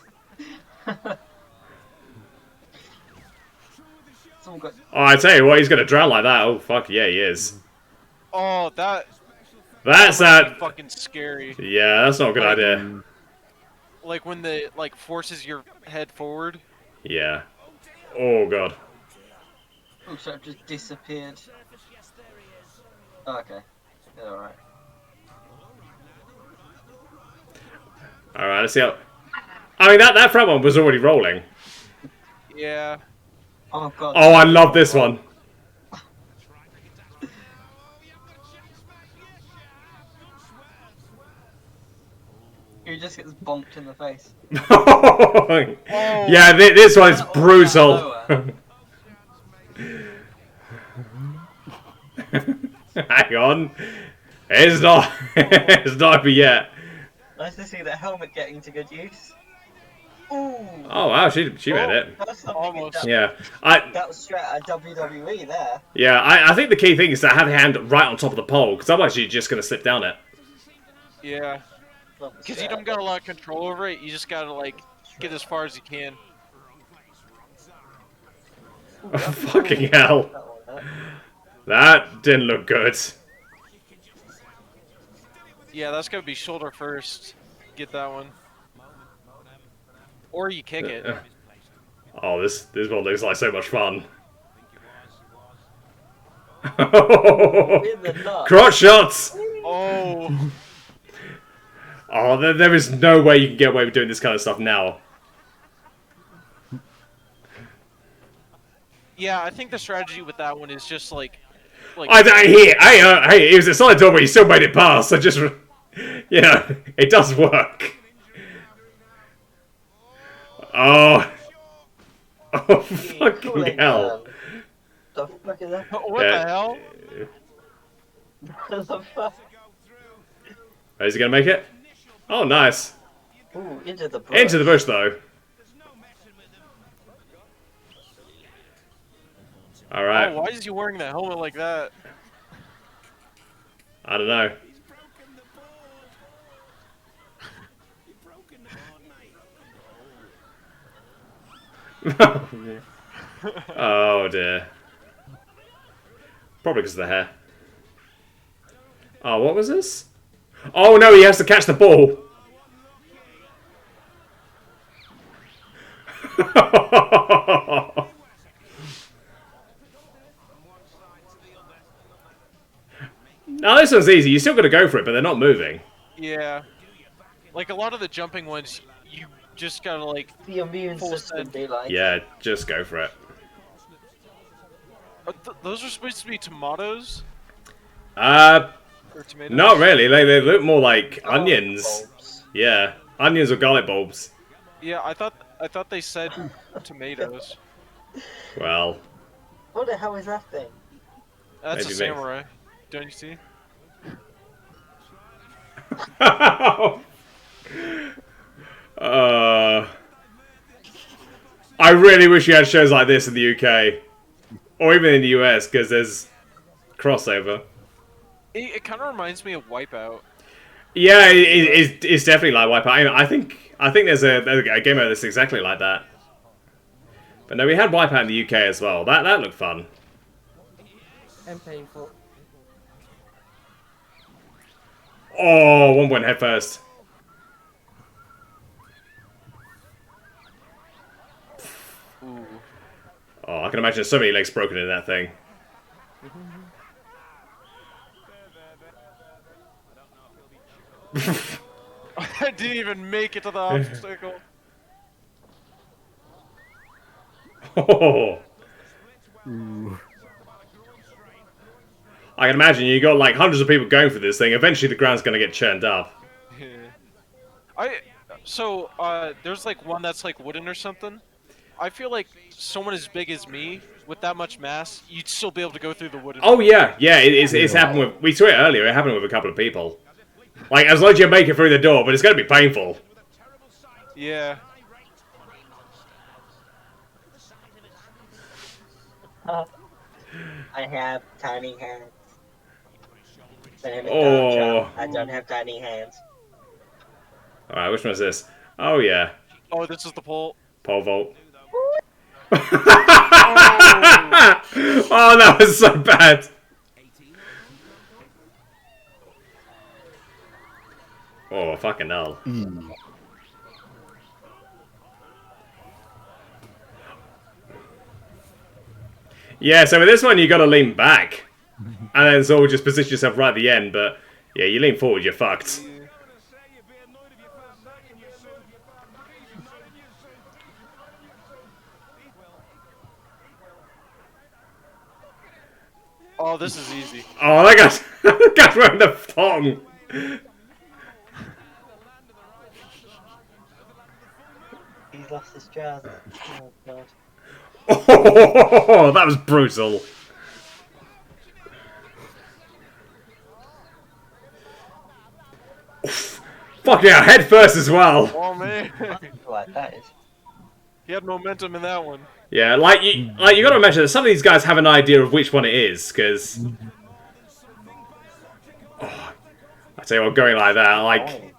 Oh, I tell you what, he's gonna drown like that. Oh fuck, yeah, he is. Oh, that's fucking scary. Yeah, that's not a good idea. Like when the forces your head forward. Yeah. Oh god. Oh, so it just disappeared. Oh, okay. Yeah, alright. Alright, let's see how... I mean, that front one was already rolling. Yeah. Oh god. Oh, I love this one. He just gets bonked in the face. Yeah, this one is brutal. Hang on. It's not. It's not over yet. Nice to see the helmet getting to good use. Ooh. Oh wow, she made it. That's Almost. Yeah, that was straight out of WWE there. yeah. I think the key thing is to have your hand right on top of the pole, because otherwise you're just gonna slip down it. Yeah. Because you don't got a lot of control over it. You just gotta like get as far as you can. Oh, fucking hell. That didn't look good. Yeah, that's gonna be shoulder first. Get that one. Or you kick it. Oh, this one looks like so much fun. Crotch shots! Oh. Oh, there is no way you can get away with doing this kind of stuff now. Yeah, I think the strategy with that one is just like Hey, it was a side door, but you still made it past. So just, yeah, it does work. Oh, fucking hell! The fuck is that? What the hell? What the fuck? Is he gonna make it? Oh, nice. Ooh, into the bush. Into the bush, though. All right. Oh, why is he wearing that helmet like that? I don't know. Oh dear. Probably because of the hair. Oh, what was this? Oh no, he has to catch the ball. Now this one's easy. You still got to go for it, but they're not moving. Yeah. Like a lot of the jumping ones, you just gotta like. The immune system they like. Yeah, just go for it. Those are supposed to be tomatoes? Or tomatoes? Not really. They look more like onions. Bulbs. Yeah, onions or garlic bulbs. Yeah, I thought they said tomatoes. Well. What the hell is that thing? That's Maybe a samurai. Don't you see? I really wish you had shows like this in the UK. Or even in the US, because there's crossover. It kind of reminds me of Wipeout. Yeah, it's definitely like Wipeout. I think there's a game that's exactly like that. But no, we had Wipeout in the UK as well. That looked fun. And painful. Oh, one went head first. Ooh. Oh, I can imagine so many legs broken in that thing. I didn't even make it to the obstacle. Oh. I can imagine you got like hundreds of people going for this thing. Eventually, the ground's gonna get churned up. Yeah. There's like one that's like wooden or something. I feel like someone as big as me with that much mass, you'd still be able to go through the wooden. Oh yeah, it's happened with. We saw it earlier. It happened with a couple of people. Like as long as you make it through the door, but it's gonna be painful. Yeah. I have tiny hands. Oh. I don't have tiny hands. Alright, which one is this? Oh yeah. Oh, this is the pole. Pole vault. Oh, that was so bad. Oh, fucking hell. Yeah, so with this one you gotta lean back. And then sort of just position yourself right at the end, but yeah, you lean forward, you're fucked. Oh, this is easy. Oh, that guy's, that guy's wearing the thong. He's lost his trousers. Oh god. Oh, that was brutal. Fuck yeah, head first as well. Oh man, Like that is. he had momentum in that one. Yeah, like you gotta imagine that some of these guys have an idea of which one it is, because I tell you what, going like that, like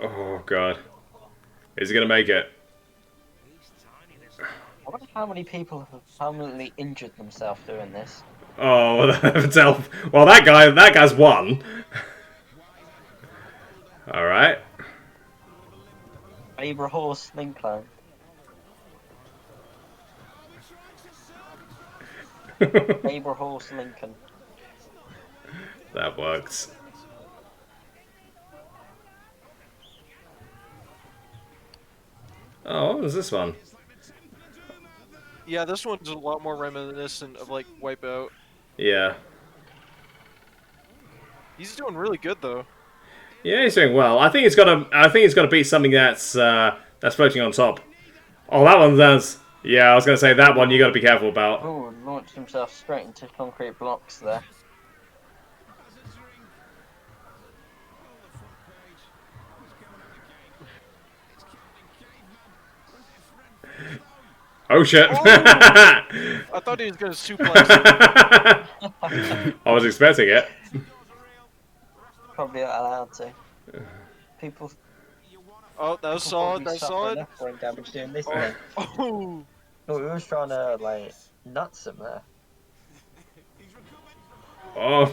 oh god, is he gonna make it? I wonder how many people have permanently injured themselves doing this. Oh, well, that guy's won. All right. Abra horse Linkline. Abra horse Lincoln. That works. Oh, what was this one? Yeah, this one's a lot more reminiscent of like Wipeout. Yeah. He's doing really good though. Yeah, he's doing well. I think he's got to beat something that's floating on top. Oh, that one does. Yeah, I was gonna say that one you got to be careful about. Oh, launched himself straight into concrete blocks there. Oh shit! Oh! I thought he was gonna suplex him. I was expecting it. Probably not allowed to. People. Oh, that was solid. That was solid. Brain damage doing this Oh. thing. Oh. Oh, he was trying to like nuts him there. Oh.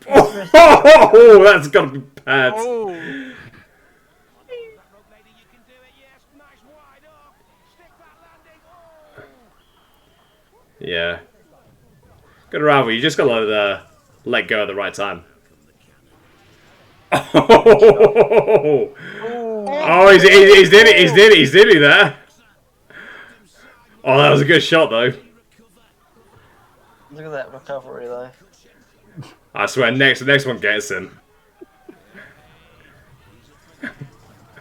Oh, that's got to be bad. Oh. Yeah. Good rival. You just got to let go at the right time. Oh, oh, he's nearly there. Oh, that was a good shot though. Look at that recovery though. I swear, the next one gets him.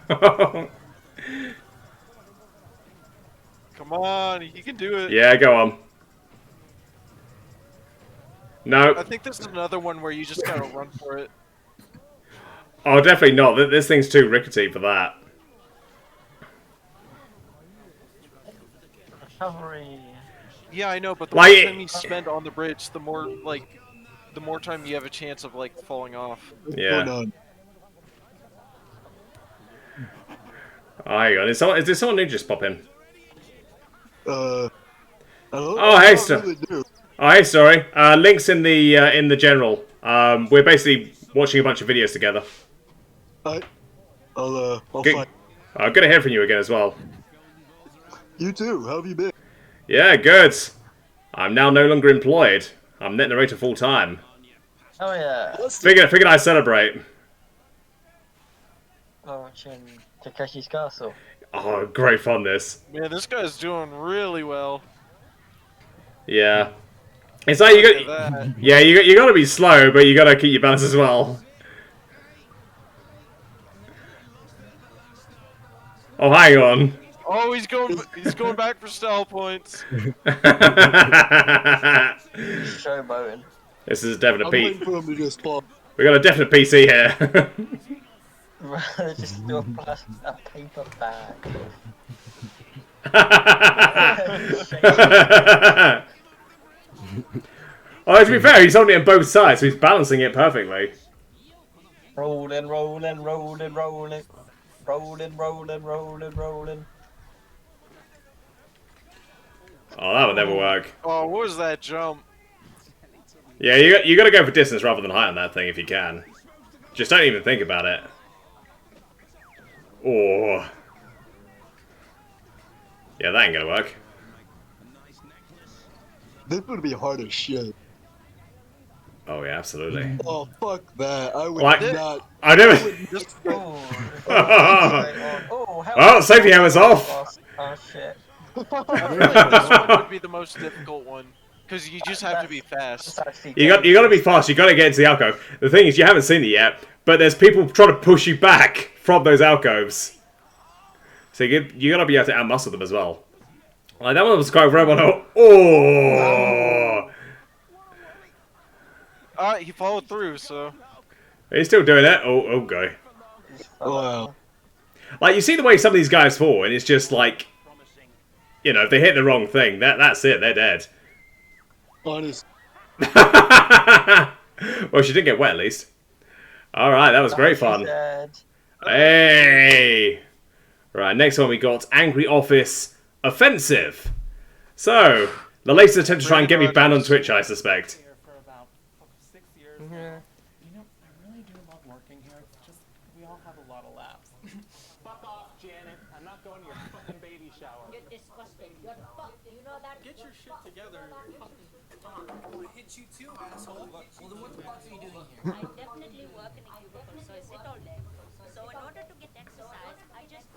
Come on, he can do it. Yeah, go on. No. I think this is another one where you just gotta run for it. Oh, definitely not. This thing's too rickety for that. Recovery. Yeah, I know, but the Like, more time you spend on the bridge, the more time you have a chance of like falling off. Yeah. Oh, hang on. Is there someone new just pop in? Hello? Oh, hey, hey, sorry. Links in the general. We're basically watching a bunch of videos together. I'll Good, find. good to hear from you again as well. You too. How have you been? Yeah, good. I'm now no longer employed. I'm Net Narrator full time. Oh yeah. Figured I'd celebrate. Oh, watching Takeshi's Castle. Oh, great fun this. Man, this guy's doing really well. Yeah. It's like you got. Yeah, you got to be slow, but you got to keep your balance as well. Oh, hang on. Oh, he's going back for style points. Showboating. This is a definite I'm P. waiting for him to just pop. We got a definite PC here. Just do a paper bag. Oh, to be fair, he's holding it on both sides, so he's balancing it perfectly. Rolling, rolling, rolling, rolling. Rolling, rolling, rolling, rolling. Oh, that would never work. Oh, what was that jump? Yeah, you got to go for distance rather than height on that thing if you can. Just don't even think about it. Oh. Yeah, that ain't gonna work. This would be hard as shit. Oh yeah, absolutely. Oh fuck that! I would Like, not. I never. Just Oh, Oh, safety hammer's off. Oh shit. I feel like this one would be the most difficult one because you just have to be fast. You got to be fast. You got to get into the alcove. The thing is, you haven't seen it yet, but there's people trying to push you back from those alcoves. So you got to be able to outmuscle them as well. Like that one was quite rare. Oh. He followed through, so. He's still doing it. Oh, guy. Wow. Like, you see the way some of these guys fall, and it's just like, you know, if they hit the wrong thing, that's it. They're dead. Honest. Well, she didn't get wet, at least. Alright, that was great fun. Dead. Hey! Right, next one we got Angry Office Offensive. So, the latest attempt to try and get me banned on Twitch, I suspect. For about 6 years now. You know, I really do love working here. It's just, we all have a lot of laughs. Fuck off, Janet. I'm not going to your fucking baby shower. You're disgusting. You're fuck. You know that? Get your shit together. I hit you too, asshole. Well, then what the fuck are you doing here? I definitely work in a cubicle, so I sit all day. So in order to get exercise, I just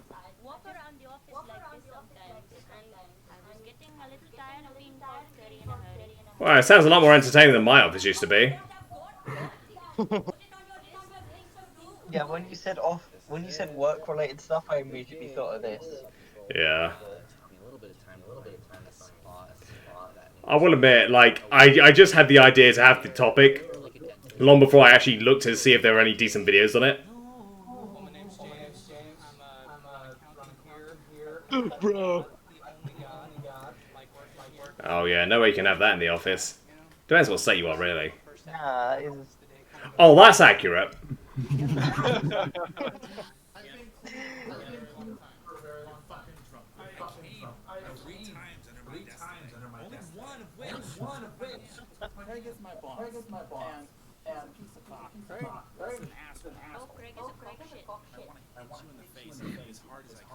walk around the office like this sometimes. And I was getting a little tired of being called Curry in a hurry. Well, it sounds a lot more entertaining than my office used to be. Yeah, when you said work-related stuff, I immediately thought of this. Yeah. I will admit, like, I just had the idea to have the topic long before I actually looked to see if there were any decent videos on it. Bro. Oh yeah, no way you can have that in the office. Depends what state you are, really. Nah, Oh, that's accurate. Craig is my boss. And a piece of cock. Craig is an ass. Oh, Craig is a crock shit. I want you in the face as hard as I can.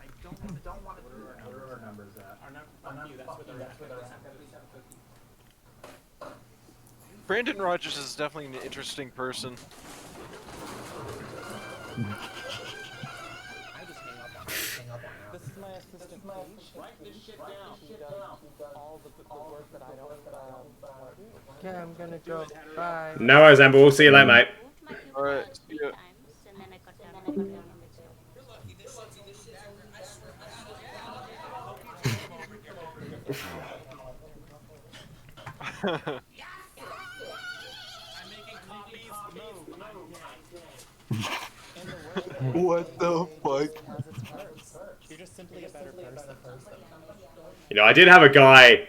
I don't want to do our numbers at. Fuck you, that's where they're at. Brandon Rogers is definitely an interesting person. This is my assistant. Write this shit down. She does all the work that I don't Okay, I'm gonna go. Bye. No worries, Amber. We'll see you later, mate. Alright, see ya. And then I cut down What the fuck? You're just simply a better person. You know, I did have a guy,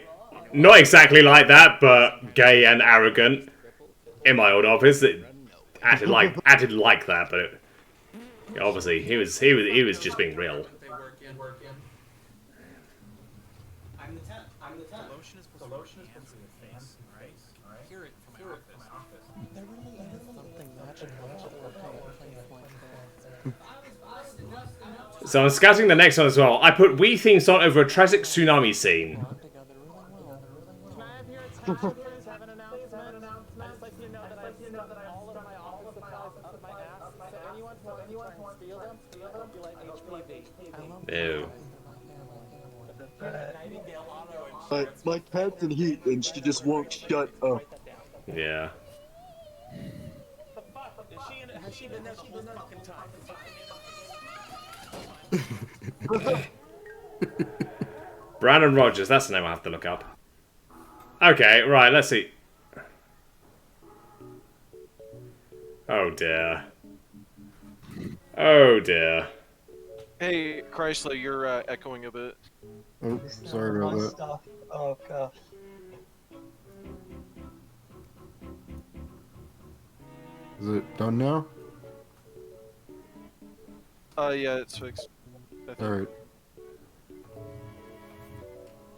not exactly like that, but gay and arrogant, in my old office that acted like that, but obviously he was just being real. I'm the temp. The lotion is supposed to be hands in your face, right? Hear it from my office. There really is something magical about working at a place like this. So I'm scouting the next one as well. I put Wii theme song over a tragic tsunami scene. Ew. My cat's in heat and she just won't shut up. Yeah. Has she been there the whole fucking time? Brandon Rogers, that's the name I have to look up. Okay, right, let's see. Oh dear. Oh dear. Hey, Chrysler, you're echoing a bit. Oh, sorry about that. Stuff. Oh gosh. Is it done now? Yeah, it's fixed. Alright.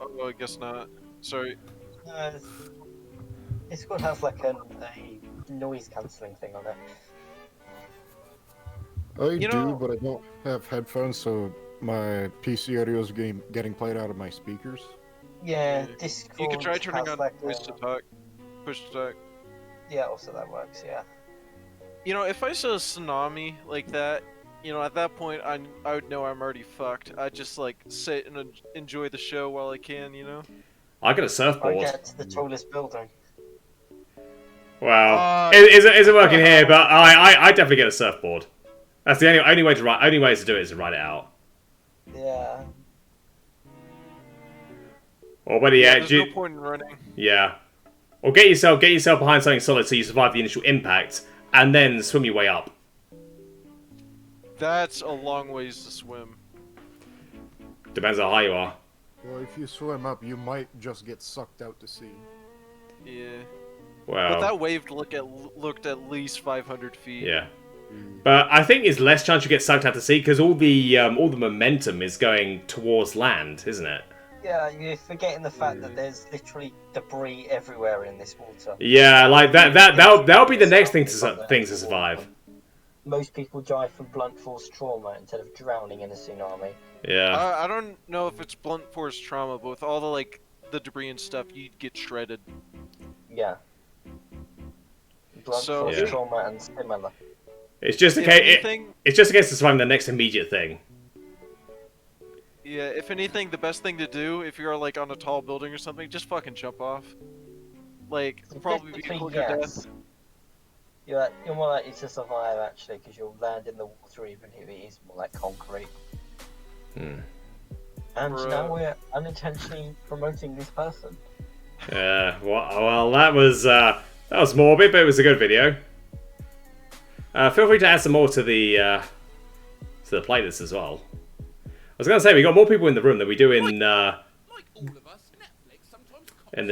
Oh, I guess not. Sorry. No, this one has like a noise cancelling thing on it. I You do, know- but I don't have headphones, so my PC audio is getting played out of my speakers. Yeah, You Discord could try turning has on like voice to talk, push to talk. yeah, also that works. Yeah. You know, if I saw a tsunami like that, you know, at that point I would know I'm already fucked. I'd just like sit and enjoy the show while I can, you know. I got a I surfboard. get to the tallest building. Well, it isn't working here, but I definitely get a surfboard. That's the only way to write. Only way to do it is to write it out. Yeah. Or whether There's no point in running. Yeah. Or get yourself behind something solid so you survive the initial impact, and then swim your way up. That's a long ways to swim. Depends on how high you are. Well, if you swim up, you might just get sucked out to sea. Yeah. Well. But that wave looked at least 500 feet. Yeah. But I think it's less chance you get sucked out to sea because all the momentum is going towards land, isn't it? Yeah, you're forgetting the fact that there's literally debris everywhere in this water. Yeah, like that'll be the next thing to survive. Most people die from blunt force trauma instead of drowning in a tsunami. Yeah. I don't know if it's blunt force trauma, but with all the debris and stuff, you'd get shredded. Yeah. Blunt force trauma and similar. It's just a case. It's just a case of surviving the next immediate thing. Yeah, if anything, the best thing to do if you're like on a tall building or something, just fucking jump off. Like, probably be quicker death. You're more likely to survive actually because you'll land in the water even if it is more like concrete. Hmm. And now we're unintentionally promoting this person. Yeah. Well, that was morbid, but it was a good video. Feel free to add some more to the playlist as well. I was gonna say we got more people in the room than we do in the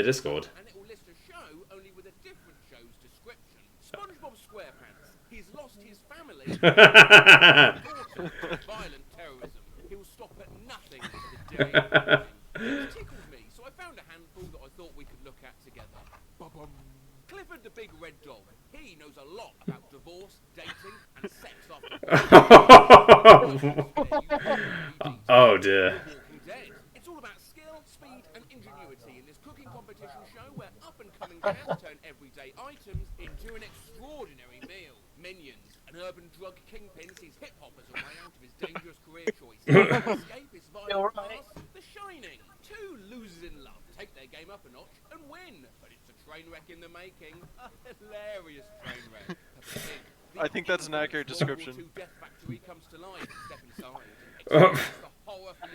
Discord. And it will list a show only with a different show's description. SpongeBob SquarePants. He's lost his family. Violent terrorism. He'll stop at nothing for the day. It tickled me, so I found a handful that I thought we could look at together. Ba-bum. Clifford the Big Red Dog. He knows a lot about divorce, dating, and sex after. Oh dear. It's all about skill, speed, and ingenuity in this cooking competition show where up-and-coming cats turn everyday items into an extraordinary meal. Minions, an urban drug kingpin, sees hip-hop as a way out of his dangerous career choice. Escape his violent past. The Shining. Two losers in love take their game up a notch and win, but it's a train wreck in the making. A hilarious train wreck. I think that's an accurate description. Death Factory comes to life. Step inside.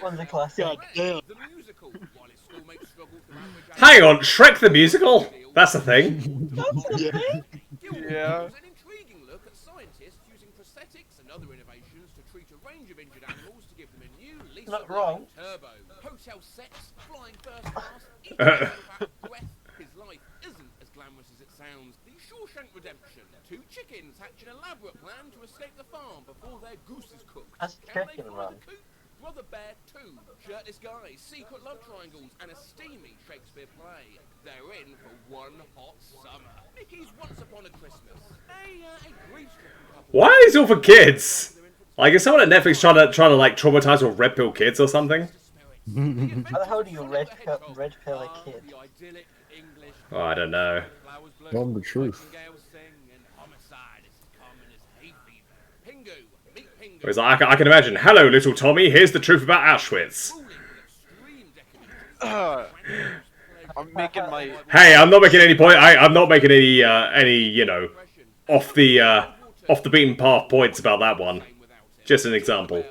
One's a classic. God damn. The musical, while its schoolmates struggle through average. Hang on, Shrek the musical? That's a thing. Yeah. An intriguing look at scientists using prosthetics and other innovations to treat a range of injured animals to give them a new lease Not of wrong. life. Turbo, hotel sex, flying first class, eating out of breath. His life isn't as glamorous as it sounds. The Shawshank Redemption. Two chickens hatch an elaborate plan to escape the farm before their goose is cooked. That's Can they chicken fly run. the coop? Brother Bear 2, shirtless guys, secret love triangles, and a steamy Shakespeare play. They're in for one hot summer. Mickey's Once Upon a Christmas. A grief-stricken couple. Why is it all for kids? Like, is someone at Netflix trying to like traumatize or red pill kids or something? How the hell do you red pill a kid? Oh, I don't know. Tell them the truth. Whereas I can imagine. Hello, little Tommy. Here's the truth about Auschwitz. I'm making my. Hey, I'm not making any point. I'm not making any off the beaten path points about that one. Just an example.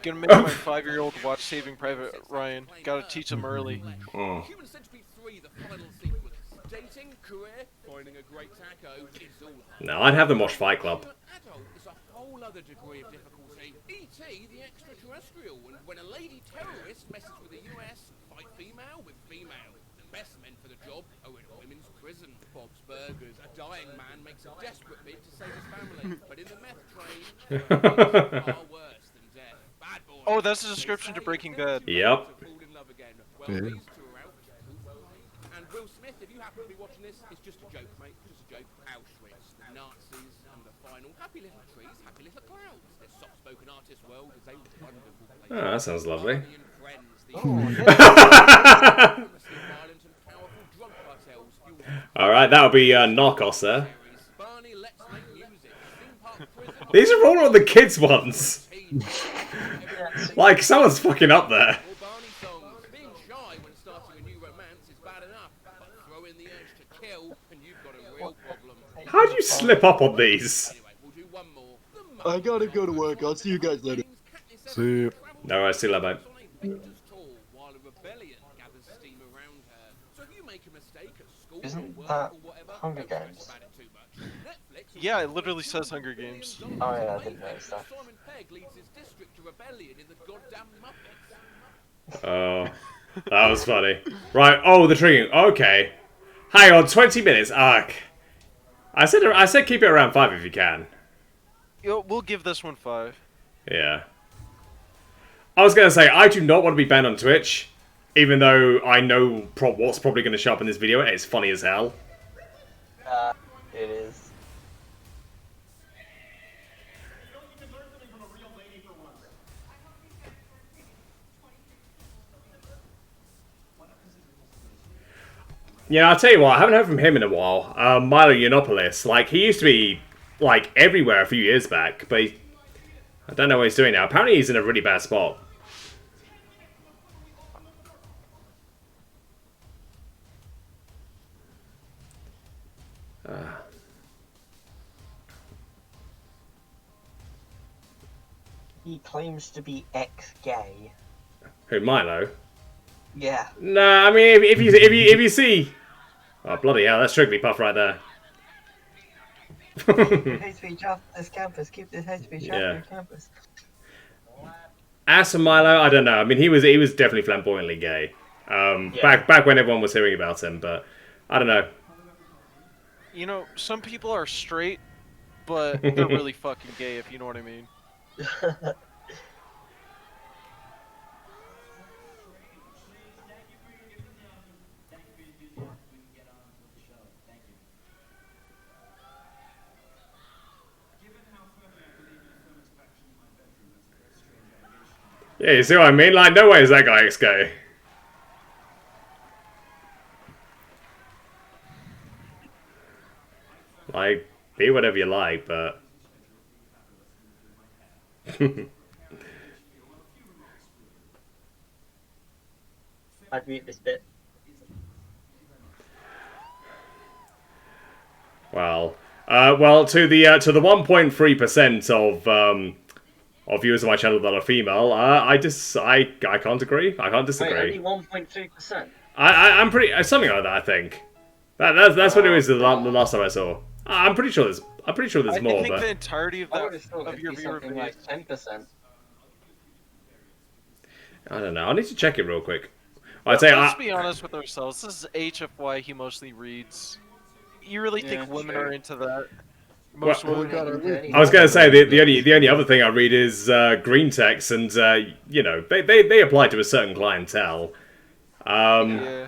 Gonna make my 5-year-old watch Saving Private Ryan. Gotta teach him early. Oh. Human Centipede 3, the final sequence. Dating, career, finding a great taco, it's all hard. No, I'd have them watch Fight Club. Adult is a whole other degree of difficulty. E.T. the extraterrestrial, and when a lady terrorist messes with the US, fight female with female. The best men for the job are in a women's prison. Bob's Burgers, a dying man makes a desperate bid to save his family, but in the meth train, far worse than death. Bad boy. Oh, that's the description to Breaking Bad. Yep. And Will Smith, if you happen to be watching this, it's just a joke, mate. Just a joke. Auschwitz, the Nazis, and the final. Happy little trees, happy little clouds. This soft-spoken artist world is a wonderful place. Oh, that sounds lovely. Friends, the All right, that'll be Narcos there. These are all the kids' ones. Like, someone's fucking up there. How'd you slip up on these? I gotta go to work. I'll see you guys later. See you. No, I still have mate. Isn't that Hunger Games? Yeah, it literally says Hunger Games. Oh yeah, I didn't notice that. Oh, that was funny. Right, oh, the triggering. Okay. Hang on, 20 minutes. Arc. I said keep it around 5 if you can. We'll give this one 5. Yeah. I was going to say, I do not want to be banned on Twitch, even though I know what's probably going to show up in this video. It's funny as hell. It is. Yeah, I'll tell you what, I haven't heard from him in a while. Milo Yiannopoulos. Like, he used to be, like, everywhere a few years back, but I don't know what he's doing now. Apparently he's in a really bad spot. He claims to be ex-gay. Who, Milo? Yeah. Nah, I mean, if you see... Oh, bloody hell, that's Strictly Puff right there. Hate speech off this campus. Keep this hate speech off your campus. As for Milo, I don't know. I mean, he was definitely flamboyantly gay. Back when everyone was hearing about him, but I don't know. You know, some people are straight, but they're really fucking gay, if you know what I mean. Yeah, you see what I mean? Like, no way is that guy ex-gay. Like, be whatever you like, but... I'd mute this bit. Well, to the 1.3% of viewers on my channel that are female, I can't agree. I can't disagree. Wait, only 1.3%. I'm pretty something like that. I think that's what it was the last time I saw. I'm pretty sure there's more. I think but the entirety of your viewer base. Like 10%. I don't know. I need to check it real quick. I'd say Let's be honest with ourselves. This is HFY he mostly reads. You really think women are into that? Most women. I was going to say the only other thing I read is green text, and you know they apply to a certain clientele. Yeah.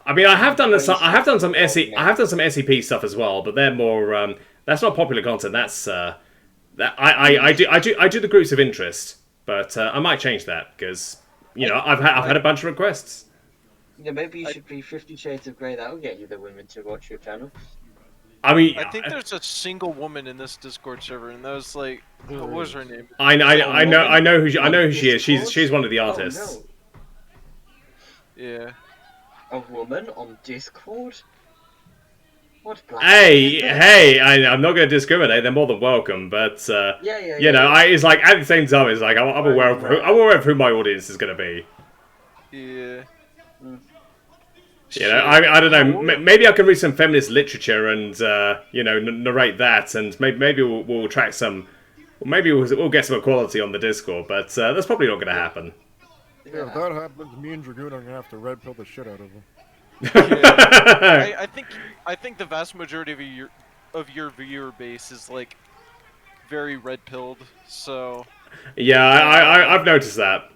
I mean, I have done some SCP stuff as well, but they're more that's not popular content. That's I do the groups of interest, but I might change that because you know I've had a bunch of requests. Yeah, maybe you should be 50 Shades of Grey. That'll get you the women to watch your channel. I mean, I think there's a single woman in this Discord server, and that was like, what was her name? I know who she is. She's one of the artists. Oh, no. Yeah. A woman on Discord? What? Hey! I'm not going to discriminate. They're more than welcome, but you know, it's like at the same time, it's like I'm aware of who my audience is going to be. Yeah. You know, I don't know. Maybe I can read some feminist literature and you know narrate that, and maybe we'll attract some. Maybe we'll get some equality on the Discord, but that's probably not going to happen. Yeah, if that happens, me and Dragoon are gonna have to red pill the shit out of him. Yeah. I think the vast majority of your viewer base is like very red pilled. So. Yeah, I've noticed that.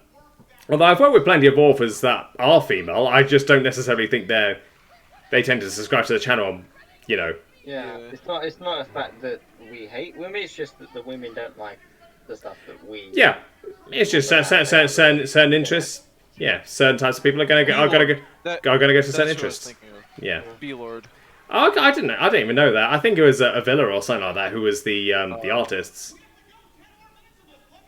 Although I've worked with plenty of authors that are female, I just don't necessarily think they tend to subscribe to the channel, you know. Yeah, it's not a fact that we hate women, it's just that the women don't like the stuff that we... Yeah, it's just certain interests. Yeah, certain types of people are gonna go to certain interests. Yeah. B-Lord. Oh, I didn't even know that. I think it was a Villa or something like that who was the artists.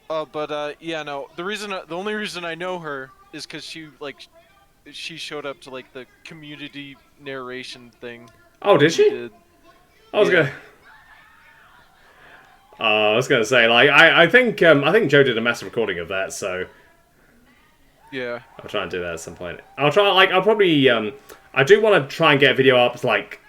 Yeah, no. The only reason I know her is because she showed up to like the community narration thing. Oh, did she? Did. I was gonna say, like, I think Joe did a massive recording of that, so yeah, I'll try and do that at some point. I'll probably I do want to try and get a video up, like,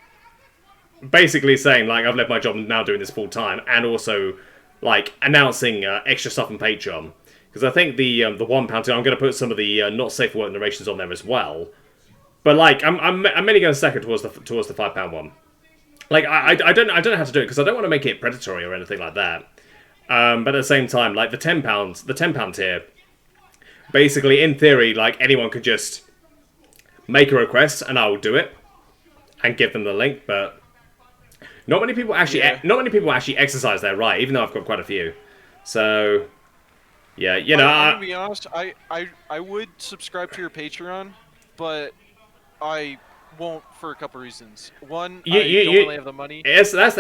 basically saying like I've left my job and now doing this full time, and also like announcing extra stuff on Patreon, because I think the £1 thing, I'm going to put some of the not safe for work narrations on there as well. But like I'm mainly going to stack it towards the £5 one. Like I don't know how to do it because I don't want to make it predatory or anything like that. But at the same time, like the £10 tier, basically in theory, like anyone could just make a request and I will do it and give them the link, but not many people actually exercise their right, even though I've got quite a few. So yeah, you know, I'm gonna be honest, I would subscribe to your Patreon, but I won't for a couple reasons. One, I don't really have the money. Yes, that's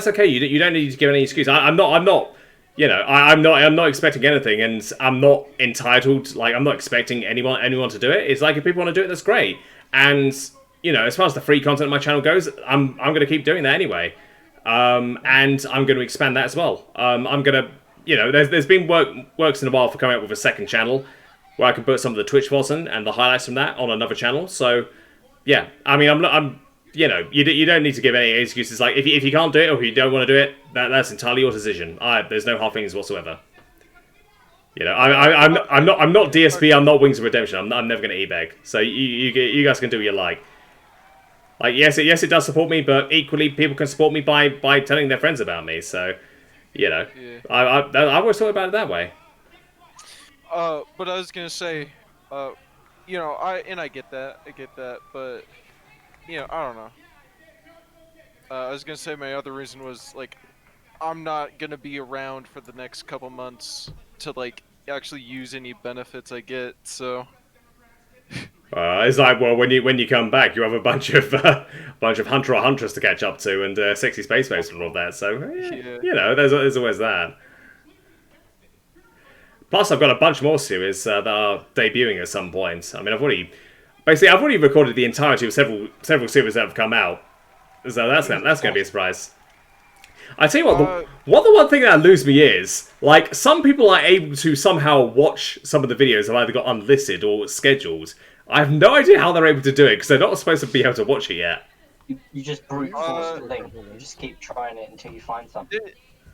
okay. You don't need to give any excuse. I'm not. You know, I'm not expecting anything, and I'm not entitled. Like, I'm not expecting anyone to do it. It's like if people want to do it, that's great. And you know, as far as the free content on my channel goes, I'm going to keep doing that anyway. And I'm going to expand that as well. I'm going to, you know, there's been works in a while for coming up with a second channel where I can put some of the Twitch VODs and the highlights from that on another channel. So yeah, I mean, I'm you know, you don't need to give any excuses. Like if you can't do it or if you don't want to do it, that's entirely your decision. There's no hard feelings whatsoever. You know, I'm not DSP. I'm not Wings of Redemption. I'm never going to e-beg. So you guys can do what you like. Like yes, it does support me, but equally people can support me by telling their friends about me. So, you know, yeah. I always thought about it that way. But I was gonna say, you know, I get that, but you know, I don't know. I was gonna say my other reason was like, I'm not gonna be around for the next couple months to like actually use any benefits I get, so. It's like, well, when you come back, you have a bunch of hunter or huntress to catch up to, and sexy space base and all that. So yeah. You know, there's always that. Plus, I've got a bunch more series that are debuting at some point. I mean, I've already recorded the entirety of several series that have come out. So that's going to be a surprise. I tell you what, the one thing that lose me is, like, some people are able to somehow watch some of the videos I've either got unlisted or scheduled. I have no idea how they're able to do it, because they're not supposed to be able to watch it yet. You just brute force the link. You just keep trying it until you find something.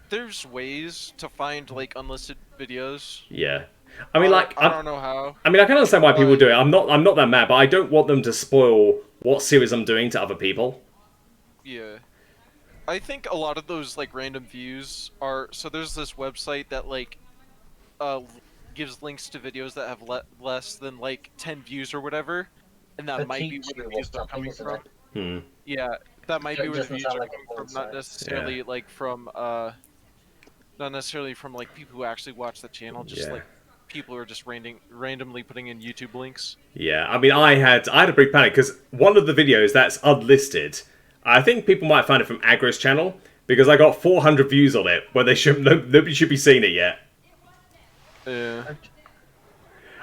There's ways to find, like, unlisted videos. Yeah. I mean, like... I don't know how. I mean, I can understand why people do it. I'm not that mad, but I don't want them to spoil what series I'm doing to other people. Yeah. I think a lot of those, like, random views are... So there's this website that, like, gives links to videos that have less than, like, 10 views or whatever. And that might be where the views are coming from. Yeah, that might be where the views are coming from. Not necessarily, like, from, not necessarily from, like, people who actually watch the channel. Just, like, people who are just randomly putting in YouTube links. Yeah, I mean, I had a big panic, because one of the videos that's unlisted... I think people might find it from Agro's channel, because I got 400 views on it, where nobody should be seeing it yet. Yeah.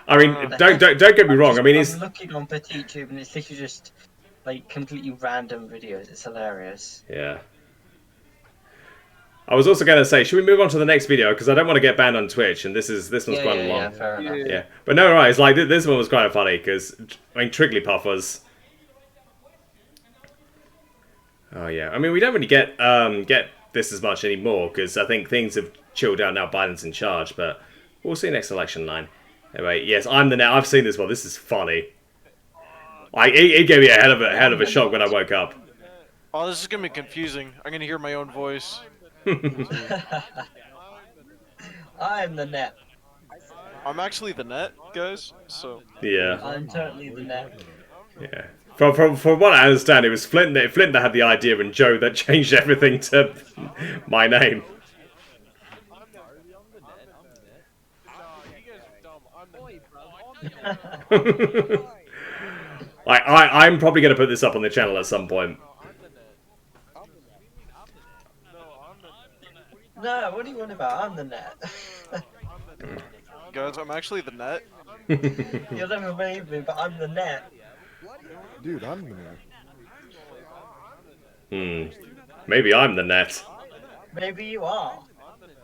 I mean, don't get me wrong. I mean, I'm looking on PetitTube, and it's literally just like completely random videos. It's hilarious. Yeah. I was also going to say, should we move on to the next video, because I don't want to get banned on Twitch, and this one's quite long. Yeah, fair enough. Yeah, but no, right. It's like this one was quite funny because I mean, Trigglypuff was. Oh yeah, I mean we don't really get this as much anymore because I think things have chilled out now. Biden's in charge, but we'll see next election line. Anyway, yes, I'm the net. I've seen this one. This is funny. Like it gave me a hell of a shock when I woke up. Oh, this is gonna be confusing. I'm gonna hear my own voice. I'm the net. I'm actually the net, guys. So yeah. I'm totally the net. Yeah. From what I understand, it was Flint that had the idea, and Joe that changed everything to my name. Like, I'm probably going to put this up on the channel at some point. No, what are you on about? I'm the net. Guys, I'm actually the net. You'll never believe me, but I'm the net. Dude, I'm the net. Maybe I'm the net. Maybe you are.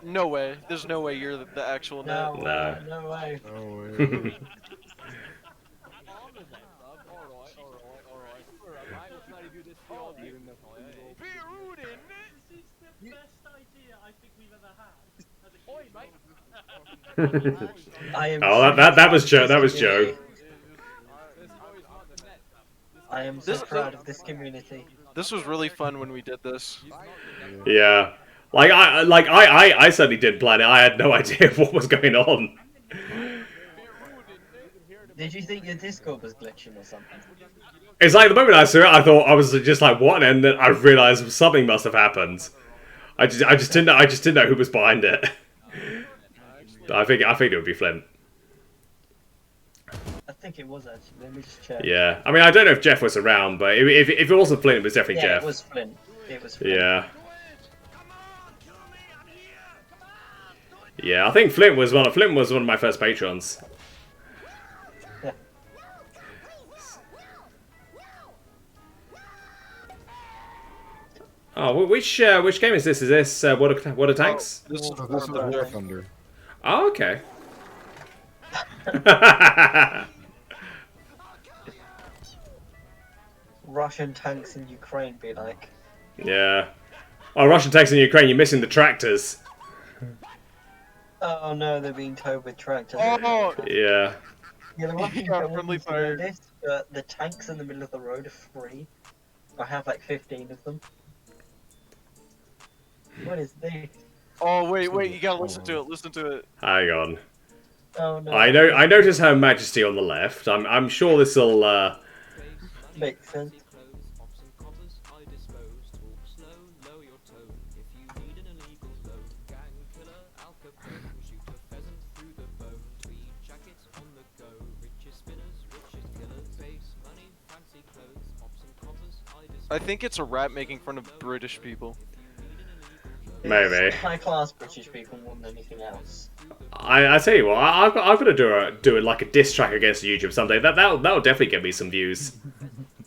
No way. There's no way you're the actual net. No. No way. No way. Oh, that was Joe. That was Joe. I am so proud of this community. This was really fun when we did this. Yeah. I certainly didn't plan it. I had no idea what was going on. Did you think your Discord was glitching or something? It's like the moment I saw it, I thought I was just like, what? And then I realized something must have happened. I just didn't know who was behind it. I think it would be Flint. I think it was actually. Let me just check. Yeah. I mean, I don't know if Jeff was around, but if it wasn't Flint, it was definitely Jeff. It was Flint. It was Flint. Yeah. Yeah, I think Flint was one of my first patrons. Yeah. Oh, which game is this? Is this What Are Tanks? This is War Thunder. Oh, okay. Russian tanks in Ukraine be like. Yeah. Oh, Russian tanks in Ukraine, you're missing the tractors. Oh no, they're being towed with tractors. Oh! Yeah. You're lucky Yeah, no friendly one's fire. noticed, but the tanks in the middle of the road are free. I have like 15 of them. What is this? Oh wait, you gotta listen to it. Listen to it. Hang on. Oh no. I noticed Her Majesty on the left. I'm sure this'll Makes sense. I think it's a rap making fun of British people. Maybe. It's high class British people more than anything else. I tell you what, I've got to do it like a diss track against YouTube someday. That'll definitely get me some views.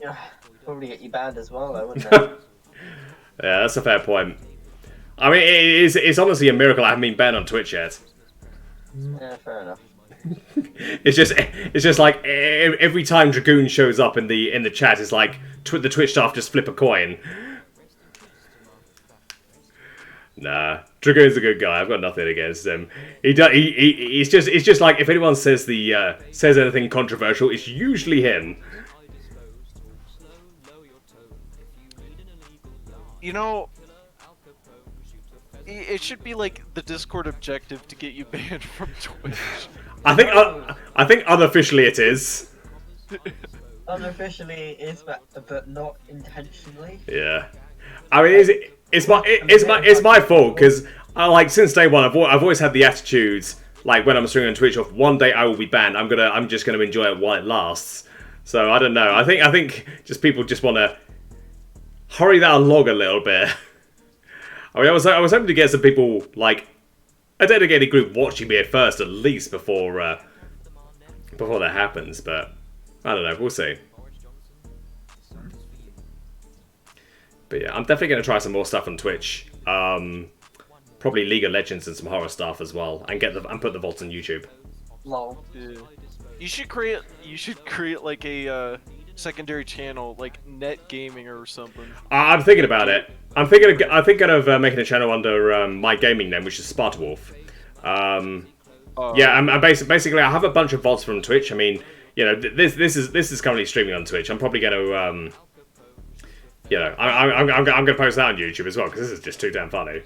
Yeah, probably get you banned as well, though, wouldn't it? Yeah, that's a fair point. I mean, it's honestly a miracle I haven't been banned on Twitch yet. Yeah, fair enough. It's just like every time Dragoon shows up in the chat, it's like the Twitch staff just flip a coin. Nah, Dragoon's a good guy. I've got nothing against him. It's just like if anyone says says anything controversial, it's usually him. You know, it should be like the Discord objective to get you banned from Twitch. I think unofficially it is. Unofficially it is, but not intentionally. Yeah, I mean it's my fault because since day one I've always had the attitude like when I'm streaming on Twitch of one day I will be banned. I'm just gonna enjoy it while it lasts. So I don't know. I think just people just want to hurry that along a little bit. I mean, I was hoping to get some people like a dedicated group watching me at first, at least before that happens. But I don't know. We'll see. But yeah, I'm definitely going to try some more stuff on Twitch. Probably League of Legends and some horror stuff as well, and put the vaults on YouTube. Lol. Yeah. You should create like a secondary channel, like Net Gaming or something. I'm thinking about it. I'm thinking of making a channel under my gaming name, which is Sparta Wolf. Yeah, I'm basically I have a bunch of VODs from Twitch. I mean, you know, this is currently streaming on Twitch. I'm probably going to, you know, I'm going to post that on YouTube as well because this is just too damn funny.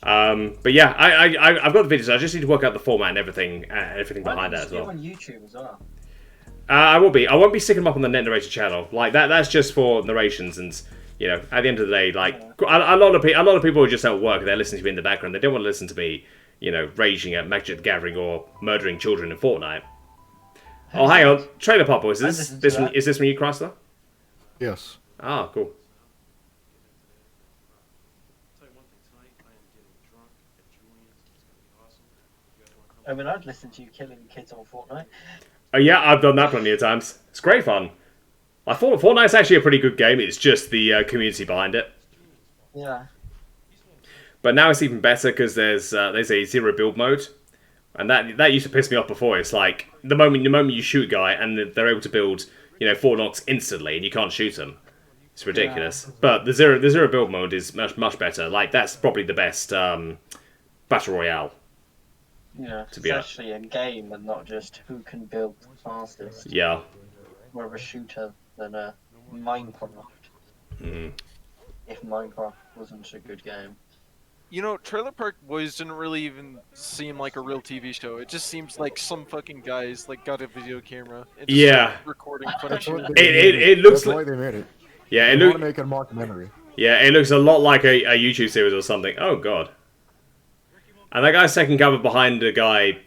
But yeah, I've got the videos. I just need to work out the format and everything behind that as well. On YouTube as well. I will be. I won't be sticking them up on the Net Narrator channel. Like that's just for narrations, and you know, at the end of the day, like a lot of people are just at work. They're listening to me in the background. They don't want to listen to me, you know, raging at Magic the Gathering or murdering children in Fortnite. Oh, hang on. Trailer Park Boys. I Is listened this to from, that. is this from you, Chrysler? Yes. Ah, cool. I mean, I'd listen to you killing kids on Fortnite. Oh, yeah, I've done that plenty of times. It's great fun. I thought Fortnite's actually a pretty good game. It's just the community behind it. Yeah. But now it's even better because there's a zero build mode, and that used to piss me off before. It's like the moment you shoot a guy and they're able to build 4 knocks instantly, and you can't shoot them. It's ridiculous. Yeah. But the zero build mode is much better. Like that's probably the best battle royale. Yeah, it's actually a game and not just who can build fastest. Yeah. More of a shooter than a Minecraft. Mm. If Minecraft wasn't a good game. Trailer Park Boys didn't really even seem like a real TV show. It just seems like some fucking guys got a video camera and just started recording footage. It looks like they made it. Yeah, they want to make a mockumentary. Yeah, it looks a lot like a YouTube series or something. Oh god. And that guy's taking cover behind a guy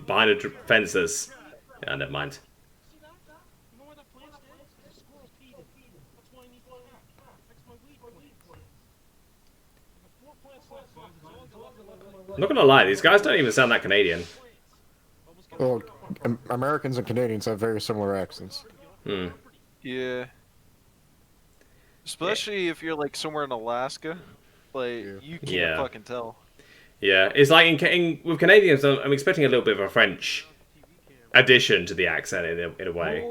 behind a fence that's... Yeah, never mind. I'm not gonna lie, these guys don't even sound that Canadian. Well, Americans and Canadians have very similar accents. Hmm. Yeah. Especially if you're like somewhere in Alaska, like you can't fucking tell. Yeah, it's like with Canadians, I'm expecting a little bit of a French addition to the accent in a way.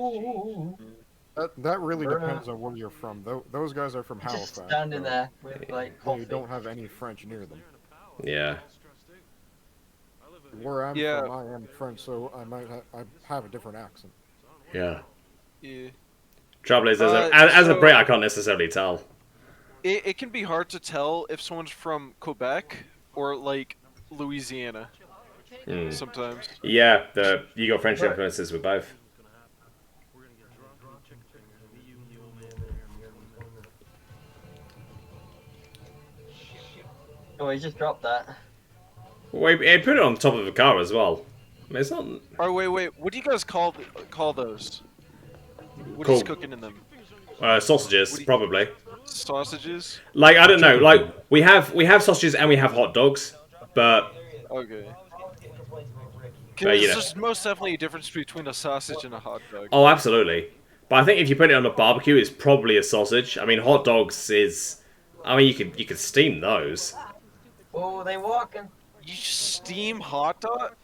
That really depends on where you're from. Those guys are from Halifax. Just standing there with like coffee. They don't have any French near them. Yeah. Where I'm from, I am French, so I have a different accent. Yeah. Yeah. Trouble is, as a Brit, I can't necessarily tell. It can be hard to tell if someone's from Quebec or like Louisiana. Sometimes. Yeah, you got French influences with both. Oh, he just dropped that. Wait, it put it on top of the car as well. I mean, it's not... Oh, wait. What do you guys call those? What is cooking in them? Sausages, probably. Sausages? Like, I don't know. Like, we have sausages and we have hot dogs, but... Okay. There's just most definitely a difference between a sausage and a hot dog. Oh, absolutely. But I think if you put it on a barbecue, it's probably a sausage. I mean, hot dogs is... I mean, you could steam those. Oh, they walking. You steam hot dog?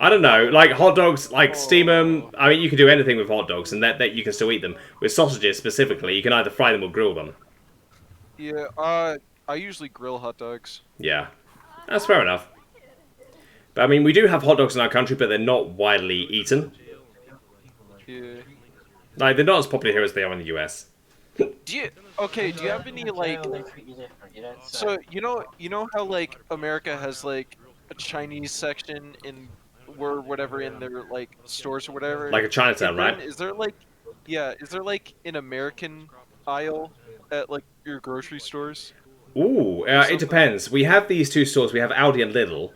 I don't know, like hot dogs, like steam them. I mean, you can do anything with hot dogs, and that you can still eat them. With sausages specifically, you can either fry them or grill them. Yeah, I usually grill hot dogs. Yeah, that's fair enough. But I mean, we do have hot dogs in our country, but they're not widely eaten. Yeah. Like, they're not as popular here as they are in the US. Do you have any like? So you know how like America has like a Chinese section in whatever in their like stores or whatever. Like a Chinatown, right? Is there like an American aisle at like your grocery stores? Ooh, it depends. We have these two stores. We have Aldi and Lidl.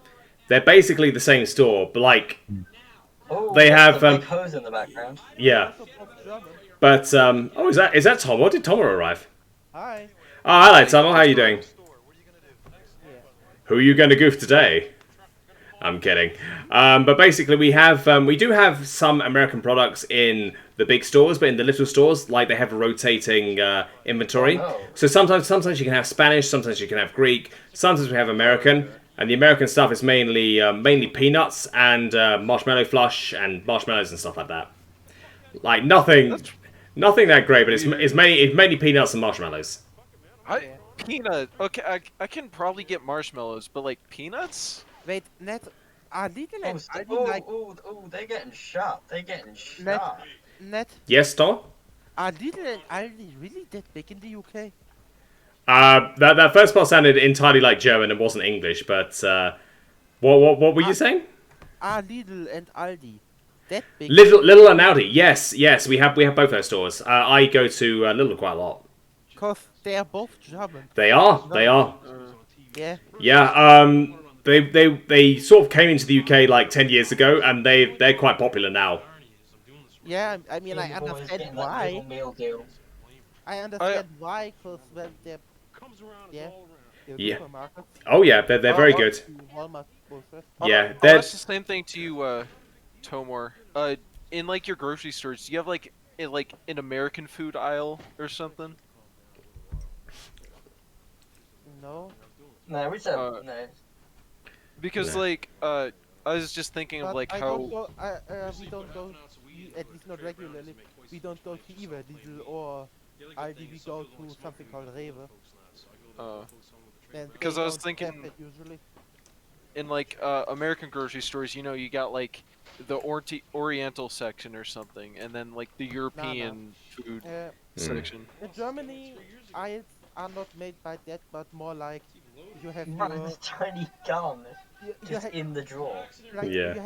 They're basically the same store, but like they have big hose in the background. Yeah. But oh, is that Tom? Or did Tomo arrive? Hi. Oh, hello, Tomo. How are you doing? Who are you going to goof today? I'm kidding. But basically, we do have some American products in the big stores, but in the little stores, like they have a rotating inventory. Oh, no. So sometimes you can have Spanish, sometimes you can have Greek, sometimes we have American, and the American stuff is mainly peanuts and marshmallow flush and marshmallows and stuff like that. Like nothing that great, but it's mainly peanuts and marshmallows. Peanut. Okay, I can probably get marshmallows, but like peanuts? Wait, Net, Lidl and Oh, Aldi like... they're getting shot. They're getting shot. Net. Yes, Tom? Are Lidl and Aldi really that big in the UK? That first part sounded entirely like German and wasn't English, but what were you saying? Are Lidl and Aldi that big? Lidl and Aldi, yes, we have both those stores. I go to Lidl quite a lot. Cause they are both German. They are. Yeah. Yeah. They sort of came into the UK like 10 years ago, and they're quite popular now. Yeah, I mean, I Junior boy is understand getting that little why. meal deal. I understand why, because when they're, yeah, the Yeah. supermarkets. Oh yeah, they're very good. Walmart bullshit. Yeah, I'll they're ask the same thing to you, Tomor. In like your grocery stores, do you have like an American food aisle or something? No. No, we don't. No. Because No. like I was just thinking of But like I how. don't go, we don't go, at least not regularly, we don't go to either Lidl or Aldi, we go to something called Rewe. And Because they I was don't thinking have it usually. in like American grocery stores, you got like the Oriental section or something, and then like the European food section. In Germany, aisles are not made by that, but more like you have Right, your this tiny gun just ha- in the drawer. like Yeah. you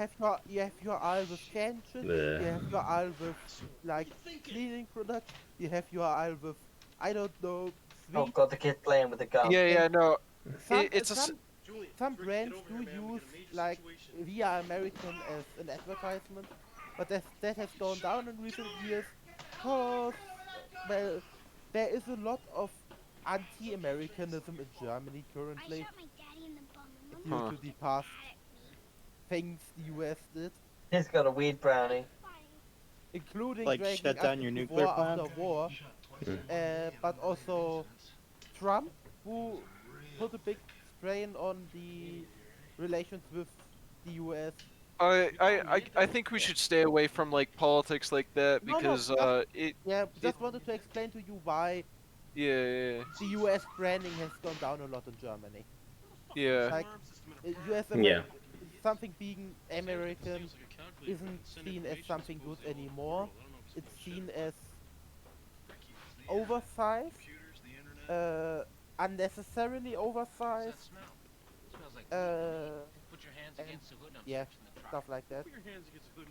have your aisle with canned shit, Yeah. you have your aisle with like cleaning products, you have your aisle with I don't know Oh sweets. god, the kid playing with the gun. Yeah, no. Some brands do use like via American as an advertisement, but that has gone down in recent years because well there is a lot of anti-Americanism in Germany currently due to the past things the US did, He's got a weed brownie. including Like dragging shut us down your into nuclear war plant? after war, but also Trump, who put a big strain on the relations with the US. I think we should stay away from like politics like that because just wanted to explain to you why yeah. the US branding has gone down a lot in Germany. Yeah. Like US Yeah. something being American isn't seen as something good anymore. It's seen as oversized, unnecessarily oversized, yeah, stuff like that.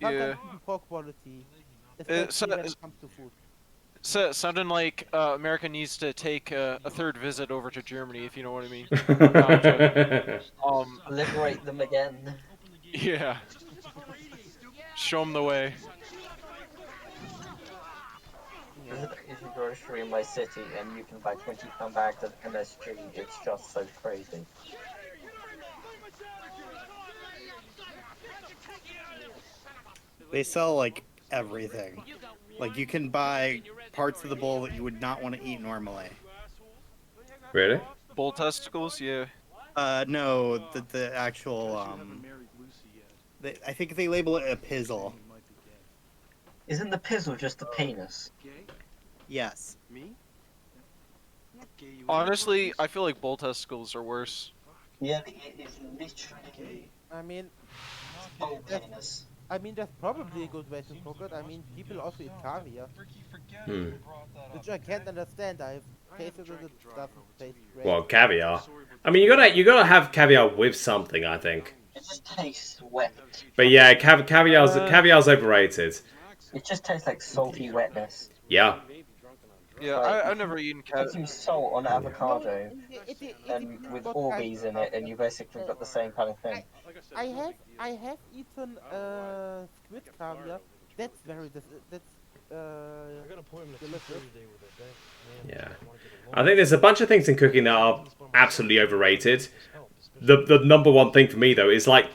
Yeah. Poor quality, So- especially when it comes to food. So, sounding like America needs to take a third visit over to Germany, if you know what I mean. Liberate them again. Yeah. Show them the way. If you grocery in my city and you can buy £20 bags of MSG, it's just so crazy. They sell like everything. Like you can buy parts of the bull that you would not want to eat normally. Really? Bull testicles, yeah. No, the actual I think they label it a pizzle. Isn't the pizzle just the penis? Yes. Honestly, I feel like bull testicles are worse. Yeah, it is literally. I mean, oh, penis. I mean, that's probably a good way to cook it. I mean, people also eat caviar, which I can't understand. I've tasted it; it doesn't taste great. Well, caviar. I mean, you gotta have caviar with something, I think. It just tastes wet. But yeah, caviar's overrated. It just tastes like salty wetness. Yeah. Yeah, Like, I've never eaten put some caviar. salt on avocado and with Orbeez in it, and you basically got the same kind of thing. I have eaten squid caviar. That's very delicious. Yeah. I think there's a bunch of things in cooking that are absolutely overrated. The number one thing for me though is like,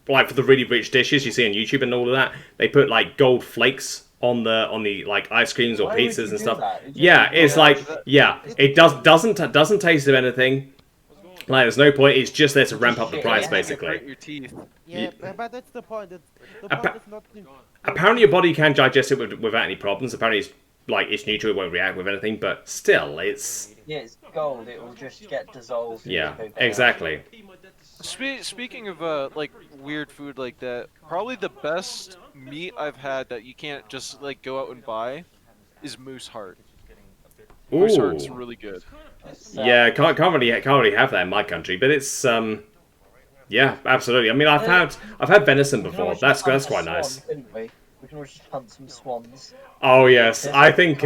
like for the really rich dishes you see on YouTube and all of that, they put like gold flakes on the like ice creams or pizzas and stuff. Yeah, it's like it doesn't taste of anything. Like there's no point. It's just there to ramp up the price basically. Your teeth. Yeah, but that's the point. The point is not. Apparently your body can digest it without any problems. Apparently it's like it's neutral, it won't react with anything, but still it's. Yeah, it's gold. It will just get dissolved. Yeah, exactly. Speaking of like weird food like that, probably the best meat I've had that you can't just like go out and buy is moose heart. Moose heart's really good. Yeah, can't really have that in my country, but it's yeah, absolutely. I mean, I've had venison before. That's quite nice. We can just hunt some swans. Oh yes, I think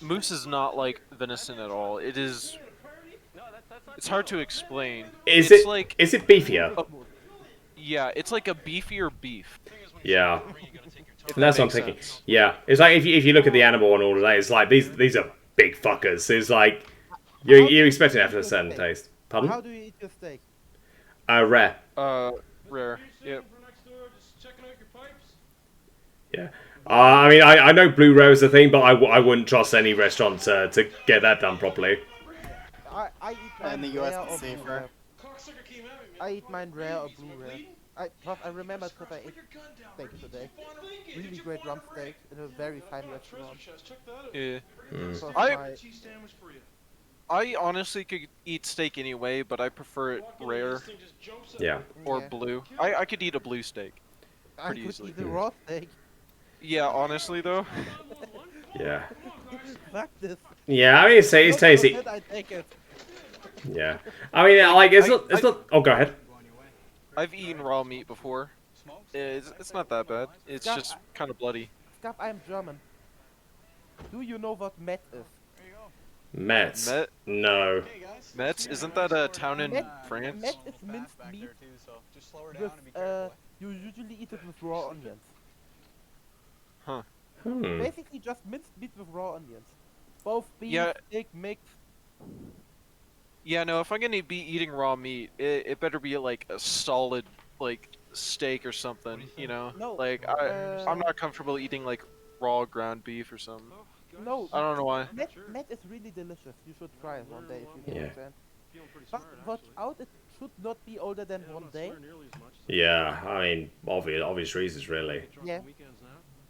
moose is not like venison at all. It's hard to explain. Is it beefier? Yeah, it's like a beefier beef. Yeah. If And that's that what I'm makes thinking. sense. Yeah, it's like if you look at the animal and all of that, it's like these are big fuckers. It's like you expect it to have a certain taste. Pardon? How do you eat your steak? Rare. Rare. Yep. Yeah. I mean, I know blue rare is a thing, but I wouldn't trust any restaurant to get that done properly. I eat mine In the rare US, or it's blue safer. rare. I eat mine rare or blue rare. I remember because I ate steak today. Really great rump steak in a very fine restaurant. Yeah. Because I my- I honestly could eat steak anyway, but I prefer it rare. Yeah. Or Yeah. blue. I could eat a blue steak. I Pretty could easily. eat a raw steak. Yeah, honestly though. Yeah. Fuck this. Yeah, I mean, it's tasty. I take it. Yeah. I mean, like, it's not... Oh, go ahead. I've eaten raw meat before. It's not that bad. It's Scott, just kind of bloody. Scott, I'm German. Do you know what Met is? Metz. Met? No. Metz? Isn't that a town in Met France? is minced meat. With, you usually eat it with raw onions. Huh. Basically just minced meat with raw onions. Both beef, Yeah. steak, mixed. Yeah, no, if I'm gonna be eating raw meat, it better be like a solid, like, steak or something, you know? No, Like, I'm not comfortable eating, like, raw ground beef or something. No. I don't know why. Met is really delicious. You should try it one day if you get Yeah. a chance. But watch out, it should not be older than 1 day. Yeah, I mean, obvious reasons, really. Yeah.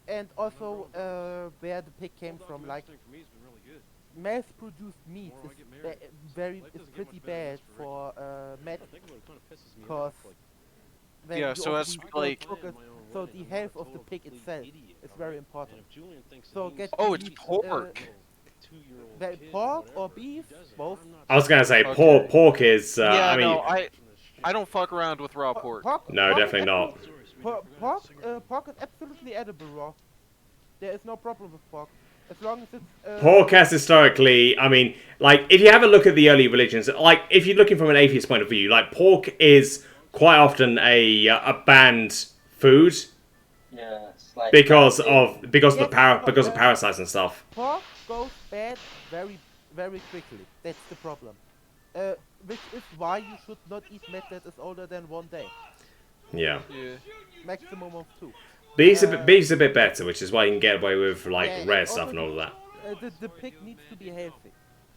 And also, where the pig came from, like, mass-produced meat is pretty bad for meat, because Yeah, so that's like- so the health of the pig itself is very important. So get Oh, it's meat, pork. pork or beef, both. I was gonna say, Okay. pork is... Yeah, I mean... no, I don't fuck around with raw pork. No, definitely not. Pork is absolutely edible raw. There is no problem with pork. As long as it's... Pork has historically, I mean, like, if you have a look at the early religions, like, if you're looking from an atheist point of view, like, pork is quite often a banned food Yeah, it's like because of the parasites and stuff. Pork goes bad very quickly. That's the problem. Which is why you should not eat meat that is older than 1 day. Yeah. Maximum of 2. Beef's a bit better, which is why you can get away with, like, Yeah, rare and stuff also and all of that. The pig needs to be healthy.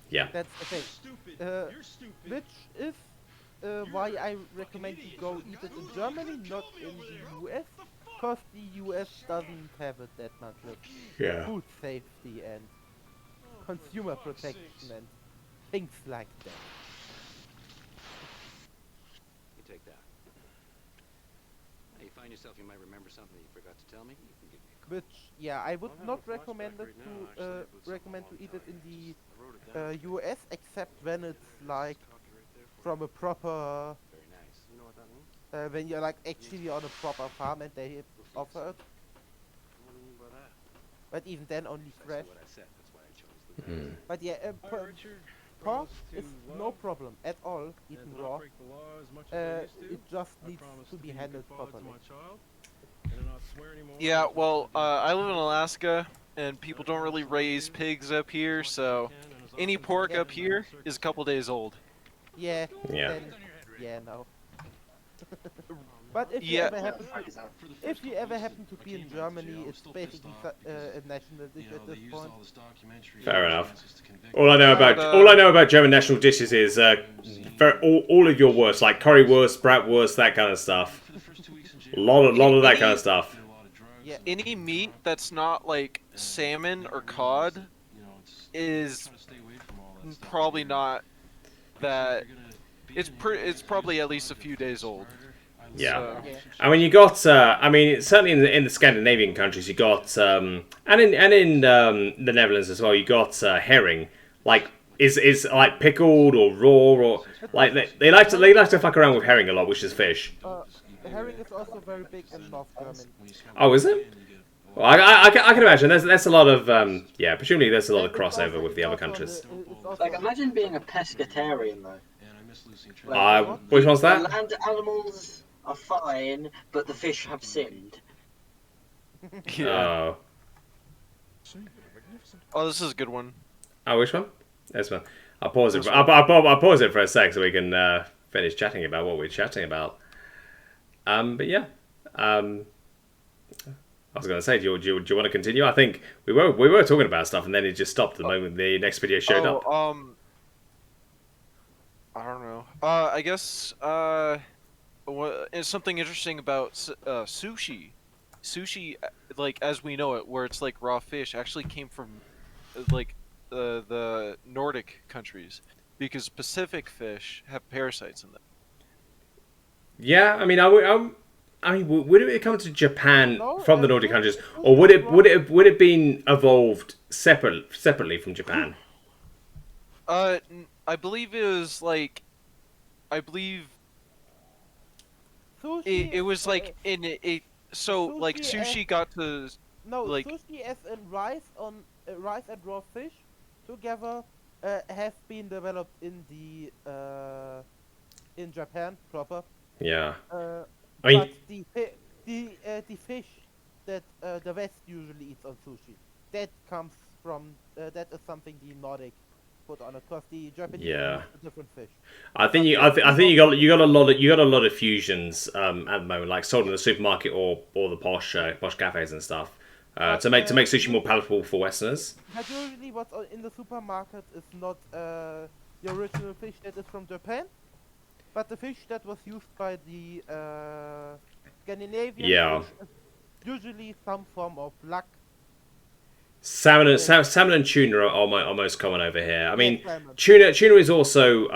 Yeah. That's the thing. Which is why I recommend you go eat it in Germany, not in the US, because the US doesn't have it that much with Yeah. food safety and consumer protection and things like that. You take that. Hey, you find yourself, you might remember something that you forgot to tell me. You can give me a call. Which, yeah, I would not recommend it to recommend to eat it in the US, except when it's like from a proper. Very nice. You know what that means? When you're like actually on a proper farm and they offer it. What do you mean by that? But even then, only fresh. That's what I said. That's why I chose the. But yeah, pork is no problem at all eaten raw. It just needs to be handled properly. Yeah, well, I live in Alaska, and people don't really raise pigs up here, so any pork up here is a couple days old. Yeah. Yeah. Then, yeah, no. But if Yeah. you ever happen to be in Germany, it's basically a national dish at this point. Fair enough. All I know about German national dishes is all of your worst, like currywurst, bratwurst, that kind of stuff. A lot of that kind of stuff. Yeah. Any meat that's not like salmon or cod is probably not that. It's probably at least a few days old. Yeah. So. I mean, you got. I mean, certainly in the Scandinavian countries, you got, and in the Netherlands as well, you got herring. Like, is like pickled or raw or like they like to fuck around with herring a lot, which is fish. Herring is also very big in North Germany. Oh, is it? Well, I can imagine. There's a lot of yeah. Presumably, there's a lot of crossover with the other countries. Like, imagine being a pescatarian though. Which one's that? The land animals are fine, but the fish have sinned. Yeah. Oh. Oh, this is a good one. Oh, which one? This one. I'll pause it. I'll pause it for a sec so we can finish chatting about what we're chatting about. But yeah. I was going to say, do you want to continue? I think we were talking about stuff, and then it just stopped the moment the next video showed up. I don't know. I guess it's something interesting about sushi. Sushi, like as we know it, where it's like raw fish, actually came from like the Nordic countries, because Pacific fish have parasites in them. Yeah, I mean, would it come to Japan from the Nordic countries, or would it been evolved separately from Japan? I believe it was like, it was like in a so like sushi got to like sushi as in rice and raw fish together have been developed in the in Japan proper. Yeah. I mean, but the fish that the West usually eats on sushi, that comes from that is something the Nordic put on it, because the Japanese use a different fish. I think you got a lot of fusions at the moment, like sold in the supermarket or the posh cafes and stuff, to make sushi more palatable for Westerners. But usually, what's in the supermarket is not the original fish that is from Japan, but the fish that was used by the Scandinavian fish is usually some form of luck. Salmon and tuna are most common over here. I mean, tuna is also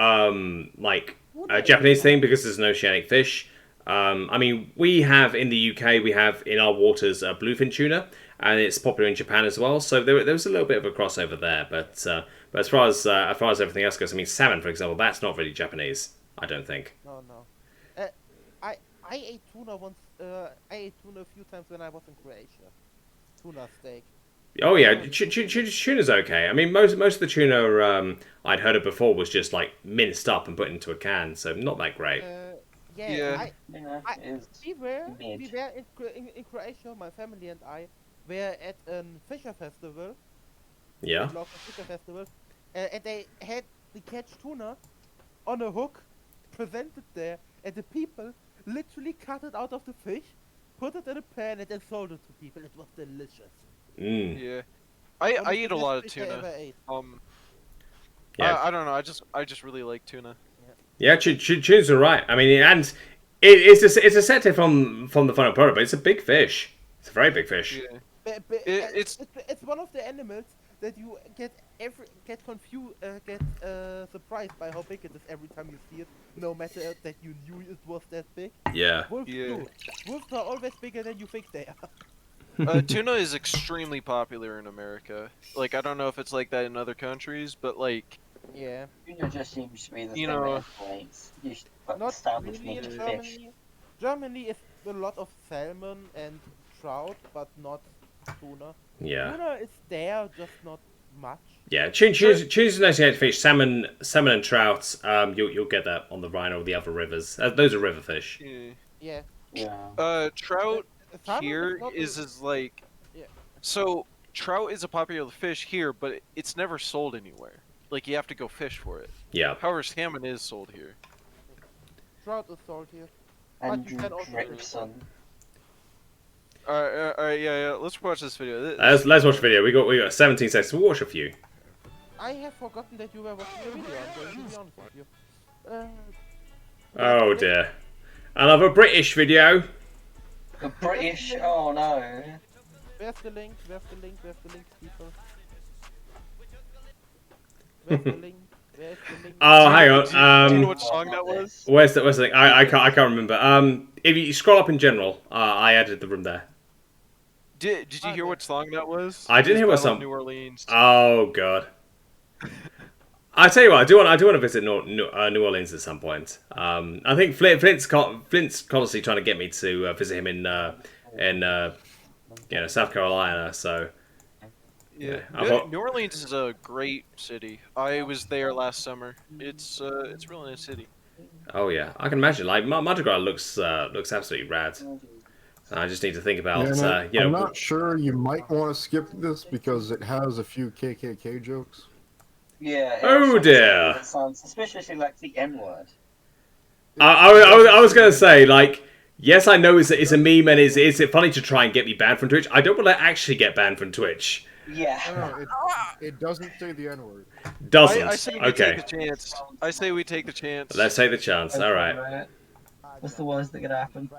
like a Japanese thing because there's an oceanic fish. I mean, we have in the UK, we have in our waters bluefin tuna, and it's popular in Japan as well. So there was a little bit of a crossover there. But as far as everything else goes, I mean, salmon, for example, that's not really Japanese. I don't think. No. I ate tuna once. I ate tuna a few times when I was in Croatia. Tuna steak. Oh yeah, tuna's okay. I mean, most of the tuna I'd heard of before was just like minced up and put into a can, so not that great. We were in Croatia. My family and I were at a Fisher festival. Yeah. Local Fisher festival, and they had the catch tuna on a hook, presented there, and the people literally cut it out of the fish, put it in a pan, and then sold it to people. It was delicious. Yeah, I eat a lot of tuna. I don't know. I just really like tuna. Yeah, tuna's alright. I mean, and it's a set from the final product, but it's a big fish. It's a very big fish. Yeah. It's one of the animals that you get confused, surprised by how big it is every time you see it, no matter that you knew it was that big. Yeah. Wolves are always bigger than you think they are. Tuna is extremely popular in America. Like, I don't know if it's like that in other countries, but like... Yeah. Tuna just seems to be the thing not really in Germany. Germany is a lot of salmon and trout, but not tuna. Yeah. Tuna is there, just not much. Yeah, tuna's an oceanic fish. Salmon and trout. You'll get that on the Rhine or the other rivers. Those are river fish. Yeah. Trout here is like, so trout is a popular fish here, but it's never sold anywhere. Like, you have to go fish for it. Yeah. However, salmon is sold here. Trout is sold here. And Dripson. Alright, yeah. Let's watch this video. Let's watch the video. We got 17 seconds. We'll watch a few. I have forgotten that you were watching the video. I'm going to be honest with you. Oh dear. Another British video. A British? Oh no. Where's the link? People? Where's the link? Oh, hang on. Do you know what song that was? Where's the link? I can't remember. If you scroll up in general, I added the room there. Did you hear what song that was? I didn't hear what song. New Orleans. Oh god. I tell you what, I do want to visit New Orleans at some point. I think Flint's constantly trying to get me to visit him in South Carolina. So yeah, New Orleans is a great city. I was there last summer. It's a really nice city. Oh yeah, I can imagine. Like Mardi Gras looks absolutely rad. I just need to think about, Yeah, you I'm know. not sure. You might want to skip this because it has a few KKK jokes. Yeah, it Oh also has stuff dear. that sounds suspiciously like the N word. I was gonna say, like, yes, I know it's a meme and is it funny to try and get me banned from Twitch? I don't want to actually get banned from Twitch. Yeah. No, it doesn't say the N word. Doesn't. I say we Okay. take the chance. I say we take the chance. Let's take the chance. All right. Right. What's the worst that could happen?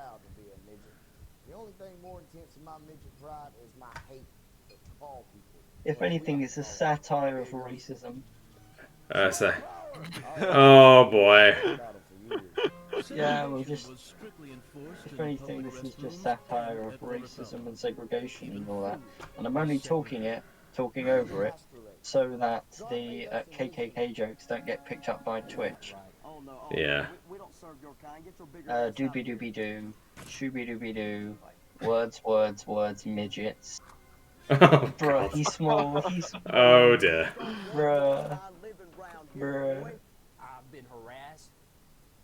The only thing more intense in my midget pride is my hate for tall people. If anything, it's a satire of racism. So. Oh boy. Yeah, well, just if anything, this is just satire of racism and segregation and all that. And I'm only talking over it, so that the KKK jokes don't get picked up by Twitch. Yeah. Doobie doobie doo, shooby doobie doo, words, midgets. Bruh, he's small, he's small. Oh dear. Bruh. I've been harassed,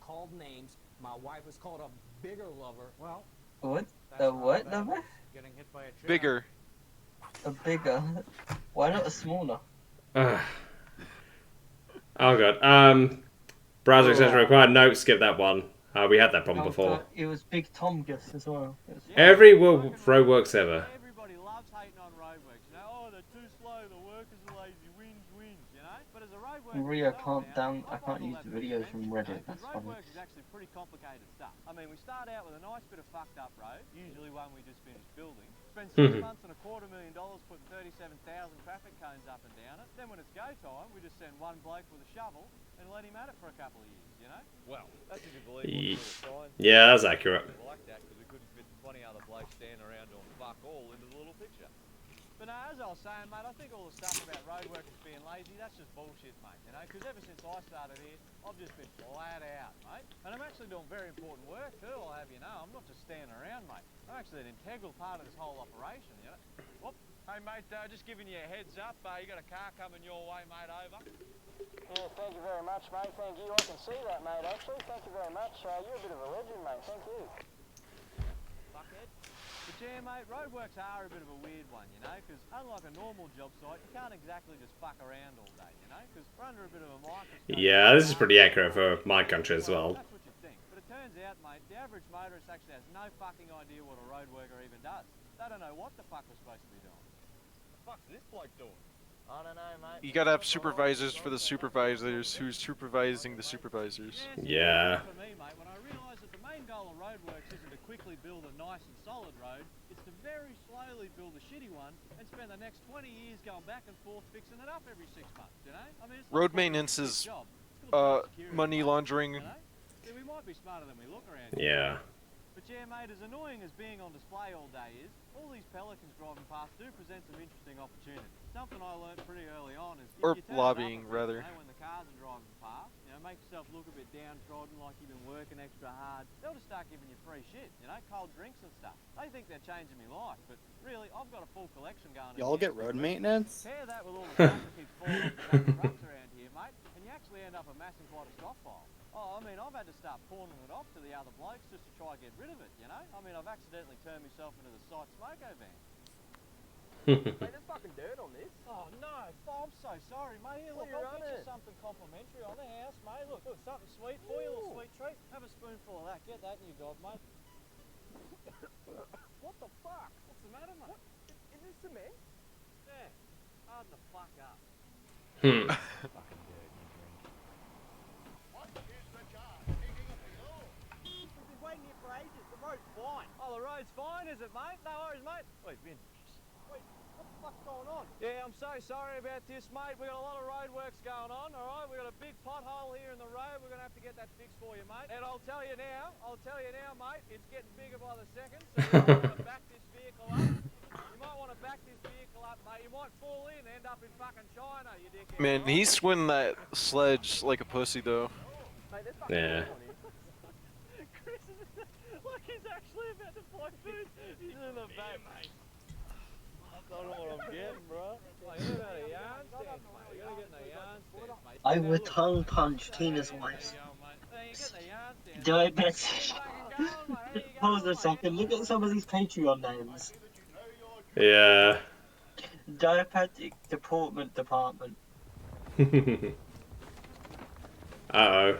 called names. My wife was called a bigger lover. Well, What? The what number? getting hit by a Bigger. A bigger. Why not a smaller? Oh god. Browser extension required. No, skip that one. We had that problem before. It was Big Tom Gus as well. Every roadworks ever. Everybody loves hating on roadworks. You know, oh, they're too slow, the workers are lazy, wins, you know? But as a roadwork... I can't use the videos from Reddit, that's funny. Roadwork is actually pretty complicated stuff. I mean, we start out with a nice bit of fucked up road, usually one we just finished building. Spend 6 months and $250,000 putting 37,000 traffic cones up and down it. Then when it's go time, we just send one bloke with a shovel and let him at it for a couple of years, you know? Well, that's if you believe what the Yeah, that's accurate. like that, because we couldn't fit 20 other blokes standing around doing fuck all into the little picture. But no, as I was saying, mate, I think all the stuff about roadworkers being lazy, that's just bullshit, mate, you know? Because ever since I started here, I've just been flat out, mate. And I'm actually doing very important work too, I'll have you know. I'm not just standing around, mate. I'm actually an integral part of this whole operation, you know? Whoop. Hey, mate, just giving you a heads up, you got a car coming your way, mate, over. Yeah, thank you very much, mate. Thank you. I can see that, mate, actually. Thank you very much. You're a bit of a legend, mate. Thank you. Fuckhead. But yeah, mate, roadworks are a bit of a weird one, you know, because unlike a normal job site, you can't exactly just fuck around all day, you know, because we're under a bit of a microscope. Yeah, this is pretty accurate for my country as well. That's what you think. But it turns out, mate, the average motorist actually has no fucking idea what a roadworker even does. They don't know what the fuck we're supposed to be doing. What the fuck's this bloke doing? I don't know, mate. You gotta have supervisors for the supervisors who's supervising the supervisors. Yeah. For me, mate, when I realised that the main goal of roadworks isn't to quickly build a nice and solid road, it's to very slowly build a shitty one and spend the next 20 years going back and forth fixing it up every 6 months, you know? I mean, it's Road maintenance is money laundering. Yeah, we might be smarter than we look around here. Yeah. But yeah, mate, as annoying as being on display all day is, all these pelicans driving past do present some interesting opportunities. Something I learned pretty early on is... Or lobbying, rather. You know, when the cars are driving past, you know, make yourself look a bit downtrodden, like you've been working extra hard. They'll just start giving you free shit, you know, cold drinks and stuff. They think they're changing me life, but really, I've got a full collection going. Y'all get road maintenance? Pair that with all the stuff that keeps falling off the back of trucks around here, mate, and you actually end up amassing quite a stockpile. Oh, I mean, I've had to start pawning it off to the other blokes just to try and get rid of it, you know? I mean, I've accidentally turned myself into the site smoko van. Mate, there's fucking dirt on this. Oh, no. Oh, I'm so sorry, mate. Here, look, I'll get you something complimentary on the house, mate. Look, something sweet for you, a little sweet treat. Have a spoonful of that. Get that in your gob, mate. What the fuck? What's the matter, mate? What? Is this cement? Yeah. Harden the fuck up. Fucking dirt. Waiting here for ages. The road's fine. Oh, the road's fine, is it, mate? No worries, mate. Wait, Vin. Wait, what the fuck's going on? Yeah, I'm so sorry about this, mate. We got a lot of road works going on, all right? We got a big pothole here in the road. We're gonna have to get that fixed for you, mate. And I'll tell you now, mate, it's getting bigger by the second. So you might want to back this vehicle up. You might want to back this vehicle up, mate. You might fall in and end up in fucking China, you dickhead. Man, he's swinging that sledge like a pussy, though. Mate, yeah. Chris is like he's actually about to buy food. He's in the back. I don't know what I'm getting, bro. Oh, you got a yarn stand, mate. You gotta get in the yarn stand, mate. I would tongue punch Tina's wife. Diabetes. Hold on a second. Look at some of these Patreon names. Yeah. Diabetic Deportment Department. Uh-oh.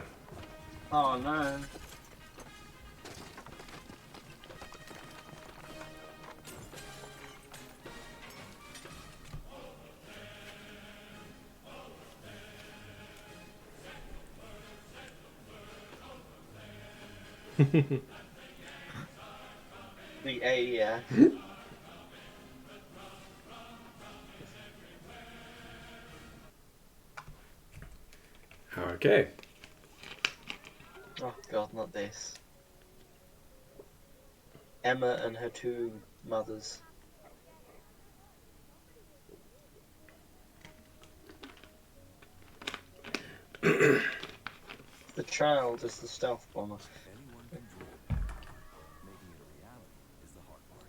Oh no. The AES. Okay. Oh god, not this. Emma and her two mothers. The child is the stealth bomber. Anyone can dream. Making it a reality is the hard part.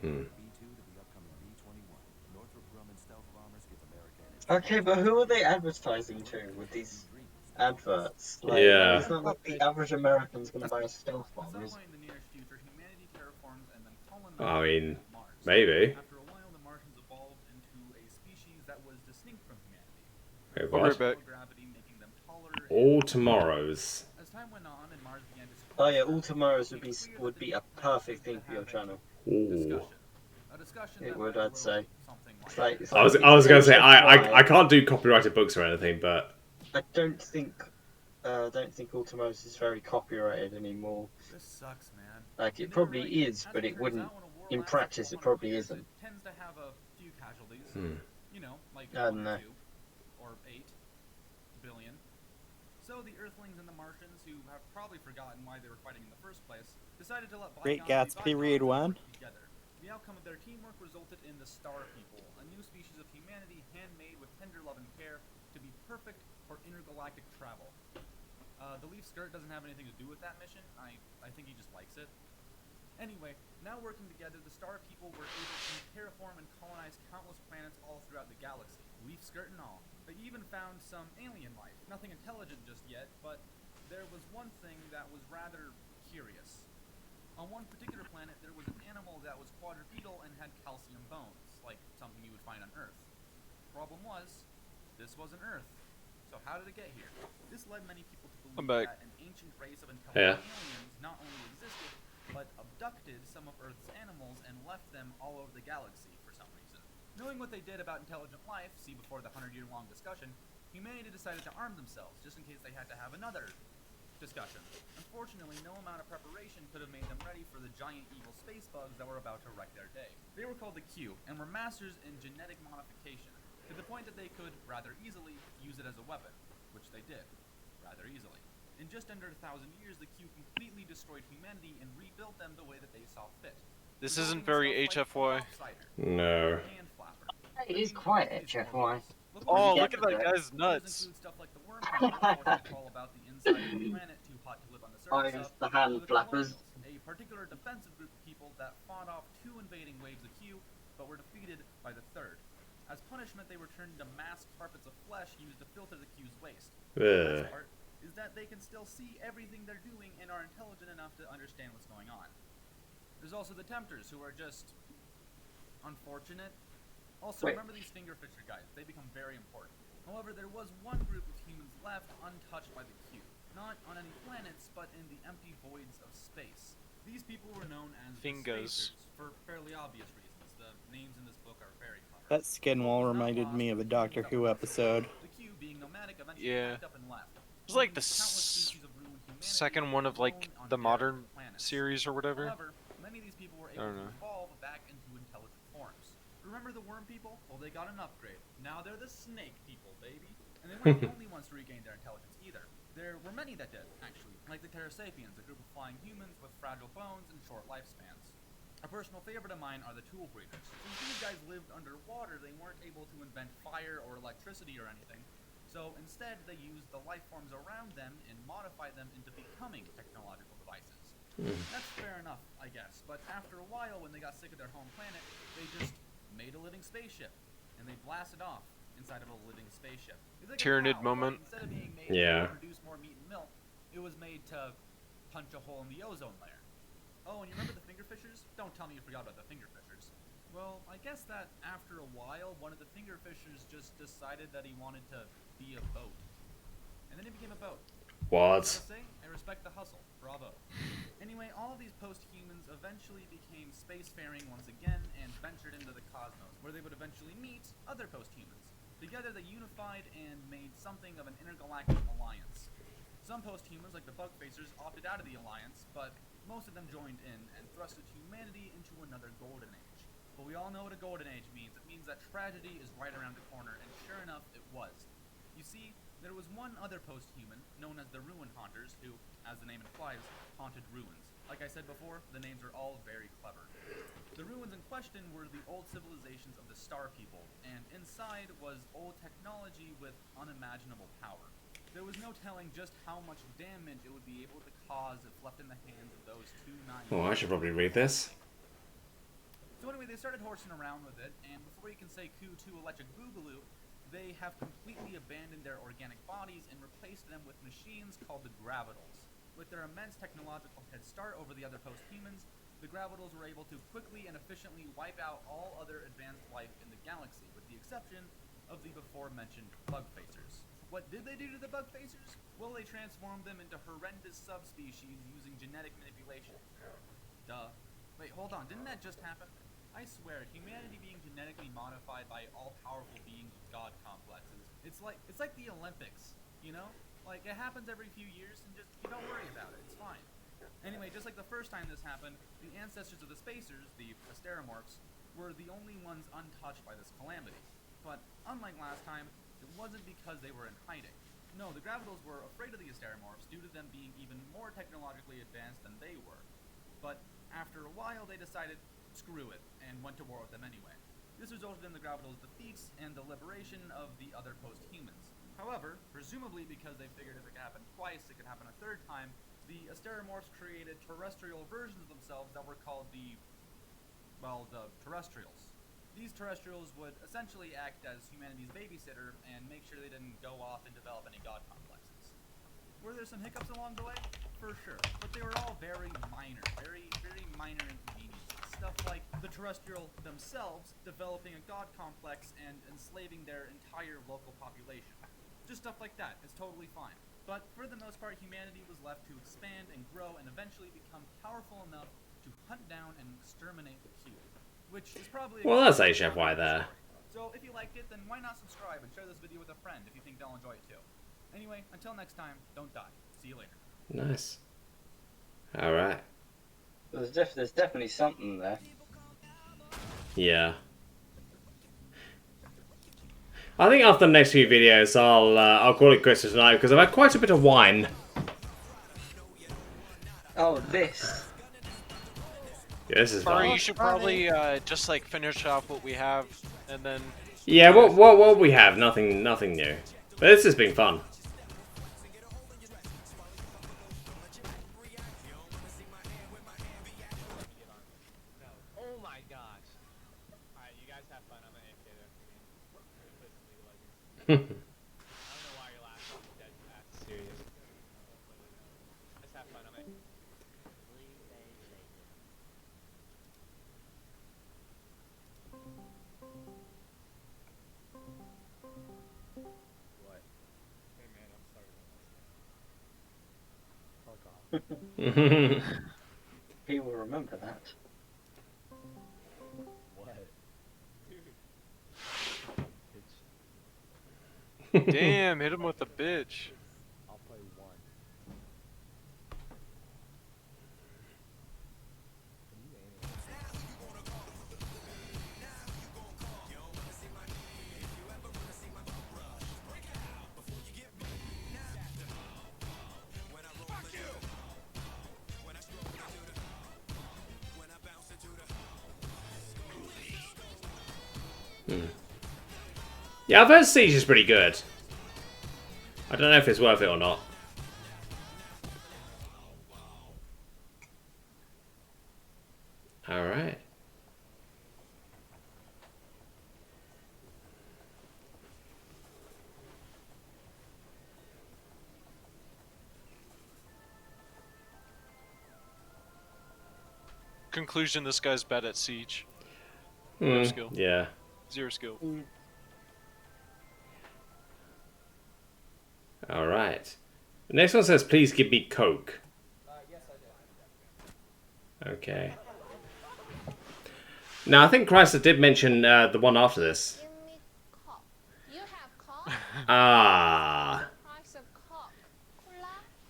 B2 to the upcoming B21. Northrop Grumman stealth bombers give America an edge. Okay, but who are they advertising to with these adverts? Like, Yeah. it's not like the average American's gonna buy a stealth bomber. Is... In the nearest future, humanity terraforms and then colonizes I mean, Mars. maybe. After a while, the Martians evolved into a species that was distinct from humanity. Wait, I'll be right what? back. Gravity making them taller. All tomorrows. As time went on and Mars began to Oh yeah, all tomorrows would be a perfect thing for your channel. Ooh. It would, I'd say. It's I was like gonna say HFY. I can't do copyrighted books or anything, but I don't think Ultimos is very copyrighted anymore. This sucks, man. Like it probably is, but it wouldn't. In practice, it probably isn't. Tends to have a few casualties. You know, like I don't know. 2 or 8 billion. So the Earthlings and the Martians, who have probably forgotten why they were fighting in the first place, decided to let Great bygones be Gatsby read bygones and one. work together. The outcome of their teamwork resulted in the Star People, a new species of humanity handmade with tender love and care to be perfect for intergalactic travel. The Leaf Skirt doesn't have anything to do with that mission. I think he just likes it. Anyway, now working together, the Star People were able to terraform and colonize countless planets all throughout the galaxy, Leaf Skirt and all. They even found some alien life. Nothing intelligent just yet, but there was one thing that was rather curious. On one particular planet, there was an animal that was quadrupedal and had calcium bones, like something you would find on Earth. Problem was, this wasn't Earth. So how did it get here? This led many people to believe that an ancient race of intelligent aliens not only existed, but abducted some of Earth's animals and left them all over the galaxy for some reason. Knowing what they did about intelligent life, see before the 100-year-long discussion, humanity decided to arm themselves, just in case they had to have another discussion. Unfortunately, no amount of preparation could have made them ready for the giant evil space bugs that were about to wreck their day. They were called the Q, and were masters in genetic modification, to the point that they could, rather easily, use it as a weapon, which they did, rather easily. In just under 1,000 years, the Q completely destroyed humanity and rebuilt them the way that they saw fit. This isn't very HFY. No. It is quite HFY. Oh, look at that guy's nuts. Oh, it's the hand flappers. A particular defensive group of people that fought off 2 invading waves of Q, but were defeated by the 3rd. As punishment, they were turned into mass carpets of flesh used to filter the Q's waste. The best part is that they can still see everything they're doing and are intelligent enough to understand what's going on. There's also the Tempters, who are just unfortunate. Also, remember these finger fisher guys. They become very important. However, there was one group of humans left untouched by the Q. Not on any planets, but in the empty voids of space. These people were known as Fingers. Spacers, for fairly obvious reasons. The names in this book are very clever. That skin wall reminded me of a Doctor Who episode. The Q, being nomadic, eventually Yeah. packed up and left. It was like the second one of like the modern series or whatever. However, many of these people were able to evolve back into intelligent forms. Remember the worm people? Well, they got an upgrade. Now they're the snake people, baby. And they weren't the only ones to regain their intelligence either. There were many that did, actually, like the Pterasapiens, a group of flying humans with fragile bones and short lifespans. A personal favorite of mine are the tool breeders. Since these guys lived underwater, they weren't able to invent fire or electricity or anything, so instead they used the life forms around them and modified them into becoming technological devices. That's fair enough, I guess, but after a while, when they got sick of their home planet, they just made a living spaceship, and they blasted off inside of a living spaceship. Like Tyrannid moment. Instead of being made Yeah. to produce more meat and milk, it was made to punch a hole in the ozone layer. Oh, and you remember the fingerfishers? Don't tell me you forgot about the fingerfishers. Well, I guess that after a while, one of the fingerfishers just decided that he wanted to be a boat. And then he became a boat. What? I say, I respect the hustle. Bravo. Anyway, all of these post-humans eventually became spacefaring once again and ventured into the cosmos, where they would eventually meet other post-humans. Together they unified and made something of an intergalactic alliance. Some post-humans, like the Bugfacers, opted out of the alliance, but most of them joined in and thrusted humanity into another golden age. But we all know what a golden age means. It means that tragedy is right around the corner, and sure enough, it was. You see, there was one other post-human, known as the Ruin Haunters, who, as the name implies, haunted ruins. Like I said before, the names are all very clever. The ruins in question were the old civilizations of the Star People, and inside was old technology with unimaginable power. There was no telling just how much damage it would be able to cause if left in the hands of those two naive. Oh, I should probably read this. So anyway, they started horsing around with it, and before you can say coo to Electric Boogaloo, they have completely abandoned their organic bodies and replaced them with machines called the Gravitals. With their immense technological head start over the other post-humans, the Gravitals were able to quickly and efficiently wipe out all other advanced life in the galaxy, with the exception of the before-mentioned Bugfacers. What did they do to the Bugfacers? Well, they transformed them into horrendous subspecies using genetic manipulation. Duh. Wait, hold on, didn't that just happen? I swear, humanity being genetically modified by all-powerful beings with god complexes. It's like the Olympics, you know? Like, it happens every few years, and just, you don't worry about it, it's fine. Anyway, just like the first time this happened, the ancestors of the Spacers, the Asteromorphs, were the only ones untouched by this calamity. But, unlike last time, it wasn't because they were in hiding. No, the Gravitals were afraid of the Asteromorphs due to them being even more technologically advanced than they were. But, after a while, they decided, screw it, and went to war with them anyway. This resulted in the Gravitals' defeats and the liberation of the other post-humans. However, presumably because they figured if it could happen twice, it could happen a third time, the Asteromorphs created terrestrial versions of themselves that were called the Terrestrials. These Terrestrials would essentially act as humanity's babysitter and make sure they didn't go off and develop any god complexes. Were there some hiccups along the way? For sure, but they were all very minor, very minor inconveniences. Stuff like the Terrestrial themselves developing a god complex and enslaving their entire local population. Just stuff like that, it's totally fine. But for the most part, humanity was left to expand and grow and eventually become powerful enough to hunt down and exterminate the cube. Which is probably Well, that's HFY there. So if you liked it, then why not subscribe and share this video with a friend if you think they'll enjoy it too. Anyway, until next time, don't die. See you later. Nice. Alright. There's definitely something there. Yeah. I think after the next few videos, I'll call it quits for tonight because I've had quite a bit of wine. Oh, this. Yeah, this is Or fun. you should probably just like finish off what we have, and then. Yeah, what we have, nothing new. But this has been fun. Oh my gosh. Alright, you guys have fun. I'm gonna AFK there. I don't know why you're laughing. I'm dead ass serious. Let's have fun. I'm gonna. What? Hey man, I'm sorry. Fuck off. He will remember that. What? Dude. Damn, hit him with a bitch. I'll play one. Yeah, I've heard Siege is pretty good. I don't know if it's worth it or not. Alright. Conclusion: this guy's bad at siege. No skill. Yeah. 0 skill. All right. The next one says, "Please give me Coke." Yes, I did. Okay. Now I think Chrysler did mention the one after this. Ah.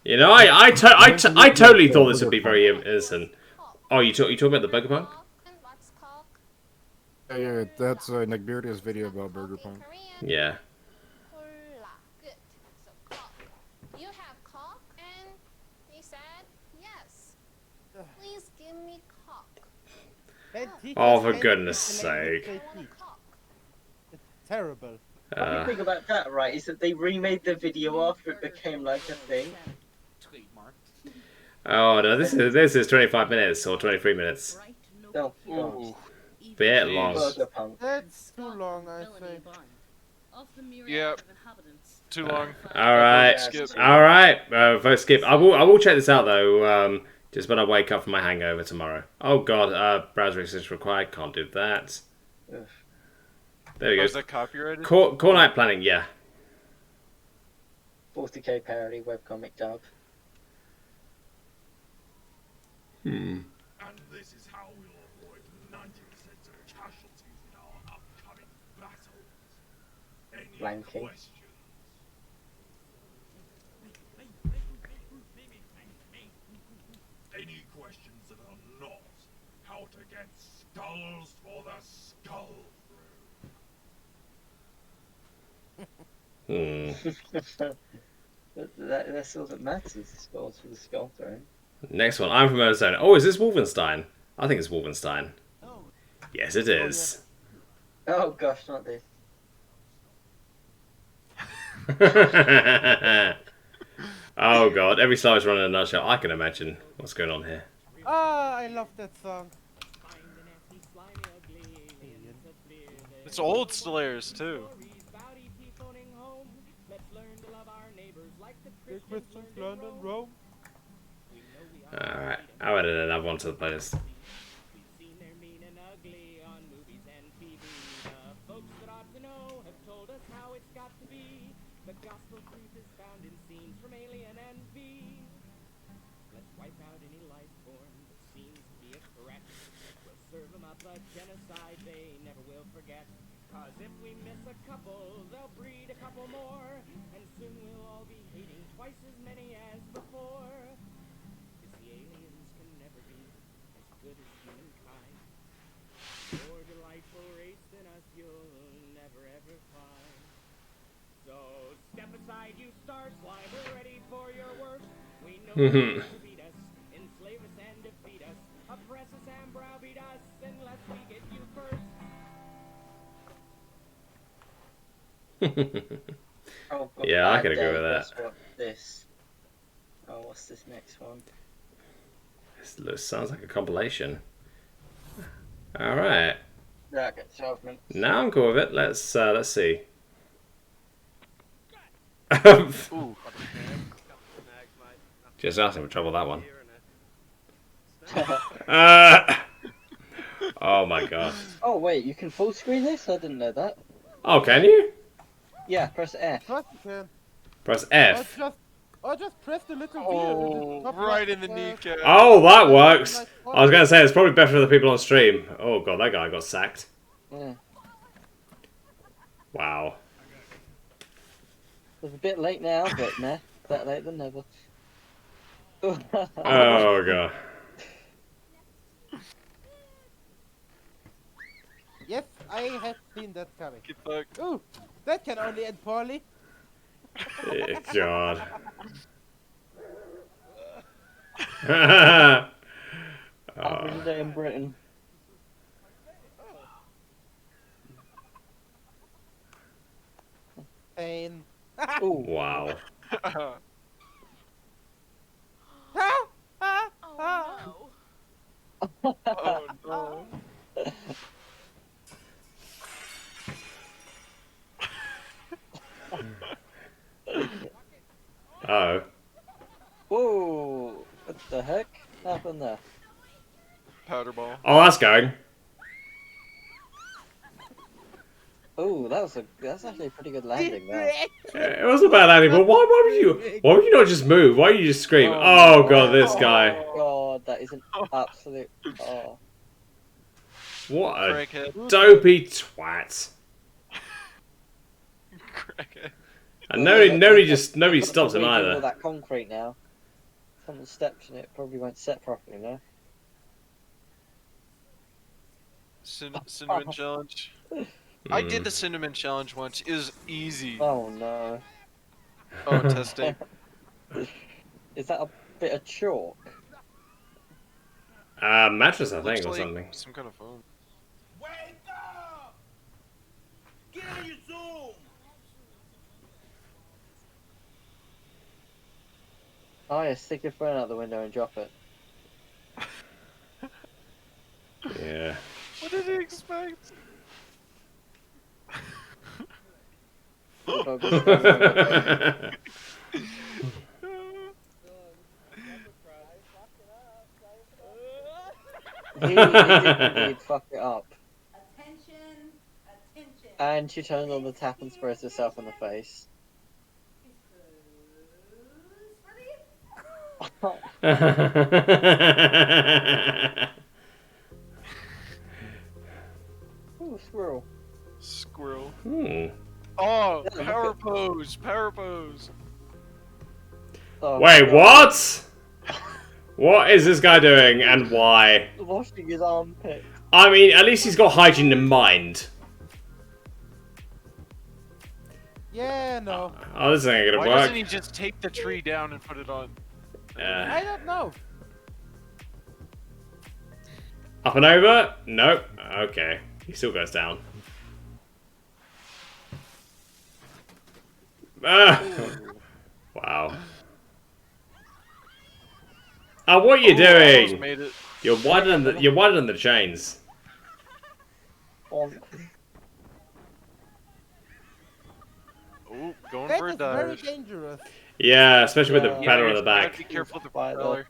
You know, I totally thought this would be very innocent. Oh, you talking about the Burger Punk? Yeah, that's Negbirdia's video about Burger Punk. Yeah. You have cock? And he said, yes. Please give me cock. Oh, for goodness sake. It's terrible. The thing about that, right, is that they remade the video after it became like a thing. Oh no, this is 25 minutes or 23 minutes. Oh, God. Bit long. That's too long, I think. Yeah. Too long. All right. Skip. All right. Vote skip. I will check this out though. Just when I wake up from my hangover tomorrow. Oh God. Browser access required. Can't do that. Ugh. There we go. Is that copyrighted? Core night planning. Yeah. 40k parody webcomic dub. Hmm. And this is how we'll avoid 90% of casualties in our upcoming battles. Any Blanking. questions? Any questions that are not how to get skulls for the skull That's all that matters. Scores for the skull throne. Next one. I'm from Arizona. Oh, is this Wolfenstein? I think it's Wolfenstein. Yes, it is. Oh gosh, not this. Oh God. Every slide is running in a nutshell. I can imagine what's going on here. Ah, I love that song. It's old Slayers too. Christians, London, Rome. Alright, I'll add another one to the playlist. Genocide they never will forget. Cause if we miss a couple, they'll breed a couple more. And soon we'll all be hating twice as many as before. Cause the aliens can never be as good as humankind. More delightful race than us you'll never ever find. So step aside, you star slime, we're ready for your work. We know you to beat us, enslave us and defeat us, oppress us and browbeat us unless we get you first. Oh, God, Yeah, I bad can agree day. with that. What's this? Oh, what's this next one? This sounds like a compilation. Alright. Yeah, I get 12 minutes. Now I'm cool with it. Let's see. Ooh. Just asking for trouble that one. Oh my God. Oh wait, you can full screen this? I didn't know that. Oh, can you? Yeah, press F. Press F. Or just press the little Oh, wheel. right in the kneecap. Oh, that works. I was gonna say it's probably better for the people on stream. Oh God, that guy got sacked. Yeah. Wow. It's a bit late now, but nah, better late than never. Oh God. Yes, I have seen that coming. Get fucked. Ooh, that can only end poorly. God. Average day in Britain. Pain. Ooh. Wow. Oh no. Oh. Whoa! What the heck happened there? powder ball. Oh, that's going. Oh, that's actually a pretty good landing there. It wasn't bad landing, but why would you not just move? Why would you just scream? Oh god, this guy. God, that is an absolute. Oh. What a Crackhead. dopey twat. Crackhead. And nobody stops him Redo all either. that concrete now. Someone steps in it, probably won't set properly now. Cinnamon challenge. I did the cinnamon challenge once. It was easy. Oh no. Oh, testing. Is that a bit of chalk? Mattress, I Looks think, or like something. some kind of foam. Get in your zone! Oh yeah, stick your phone out the window and drop it. Yeah. What did he expect? He did indeed fuck it up. Attention, attention. And she turns on the tap and sprays herself in the face. Ooh, squirrel. Squirrel. Oh, Oh, power pose, power pose. Oh, wait, God. what? What is this guy doing and why? Washing his armpit. I mean, at least he's got hygiene in mind. Yeah, no. Oh, this ain't gonna Why work. doesn't he just take the tree down and put it on? I don't know. Up and over? Nope. Okay. He still goes down. Ah. Wow. Oh, what are you doing? Made it. You're wider than the chains. Bonk. Oh, going That for a is very dive. dangerous. Yeah, especially with the Yeah. propeller on the You gotta back. be careful with the By the propeller.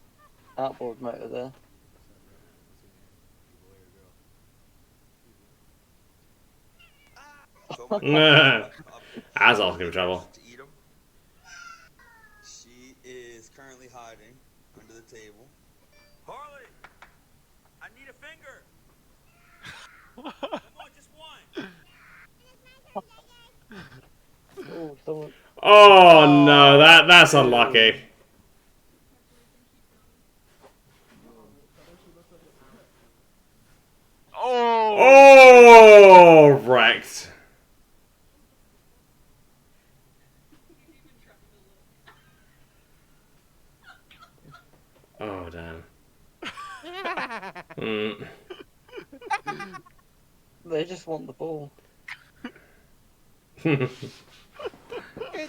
outboard motor there. That's asking for trouble. She is currently hiding under the table. Harley! I need a finger! Come on, just one! Oh, someone. Oh no, that's unlucky. Oh! Oh, wrecked. Oh damn. They just want the ball. Okay,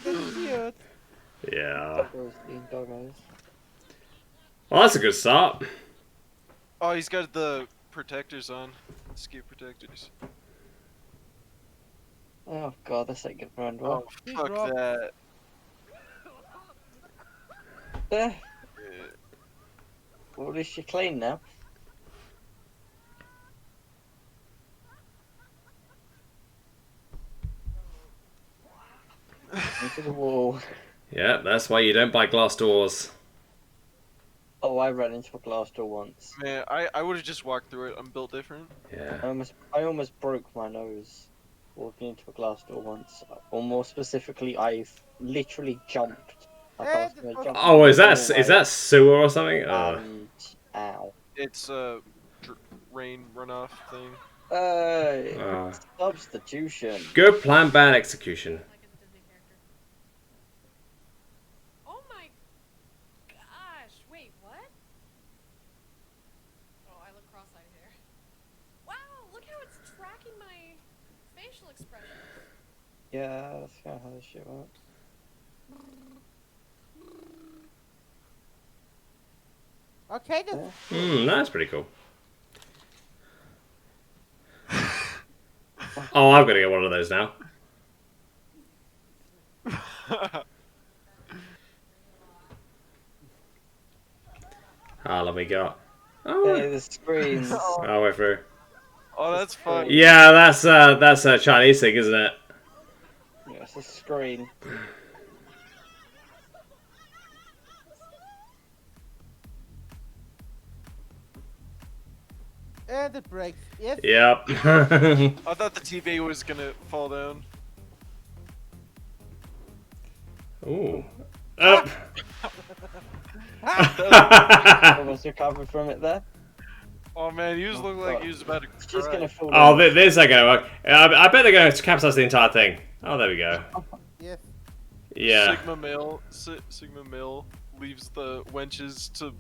that's cute. Yeah. Doggos. Well, that's a good start. Oh, he's got the protectors on. Ski protectors. Oh god, this ain't good round Oh, well. fuck that. Well, at least you're clean now. Into the wall. Yeah, that's why you don't buy glass doors. Oh, I ran into a glass door once. Man, I would have just walked through it. I'm built different. Yeah. I almost broke my nose walking into a glass door once. Or more specifically, I've literally jumped. Oh, is that sewer or something? Ow. It's a rain runoff thing. Substitution. Good plan, bad execution. Oh my gosh, wait, what? Oh, I look cross-eyed here. Wow, look how it's tracking my facial expressions. Yeah, that's kind of how this shit works. Okay, That's pretty cool. Oh, I've got to get one of those now. How long we got? Hey, the screens. Oh, wait through. Oh, that's fun. Yeah, that's a Chinese thing, isn't it? Yeah, it's a screen. And it breaks. Yes. Yep. I thought the TV was gonna fall down. Ooh. Up. Almost recovered from it there. Oh man, you just look like you was about to It's just cry. gonna fall Oh, down. this ain't gonna work. I bet they're gonna capsize the entire thing. Oh, there we go. Yes. Yeah. Sigma male leaves the wenches to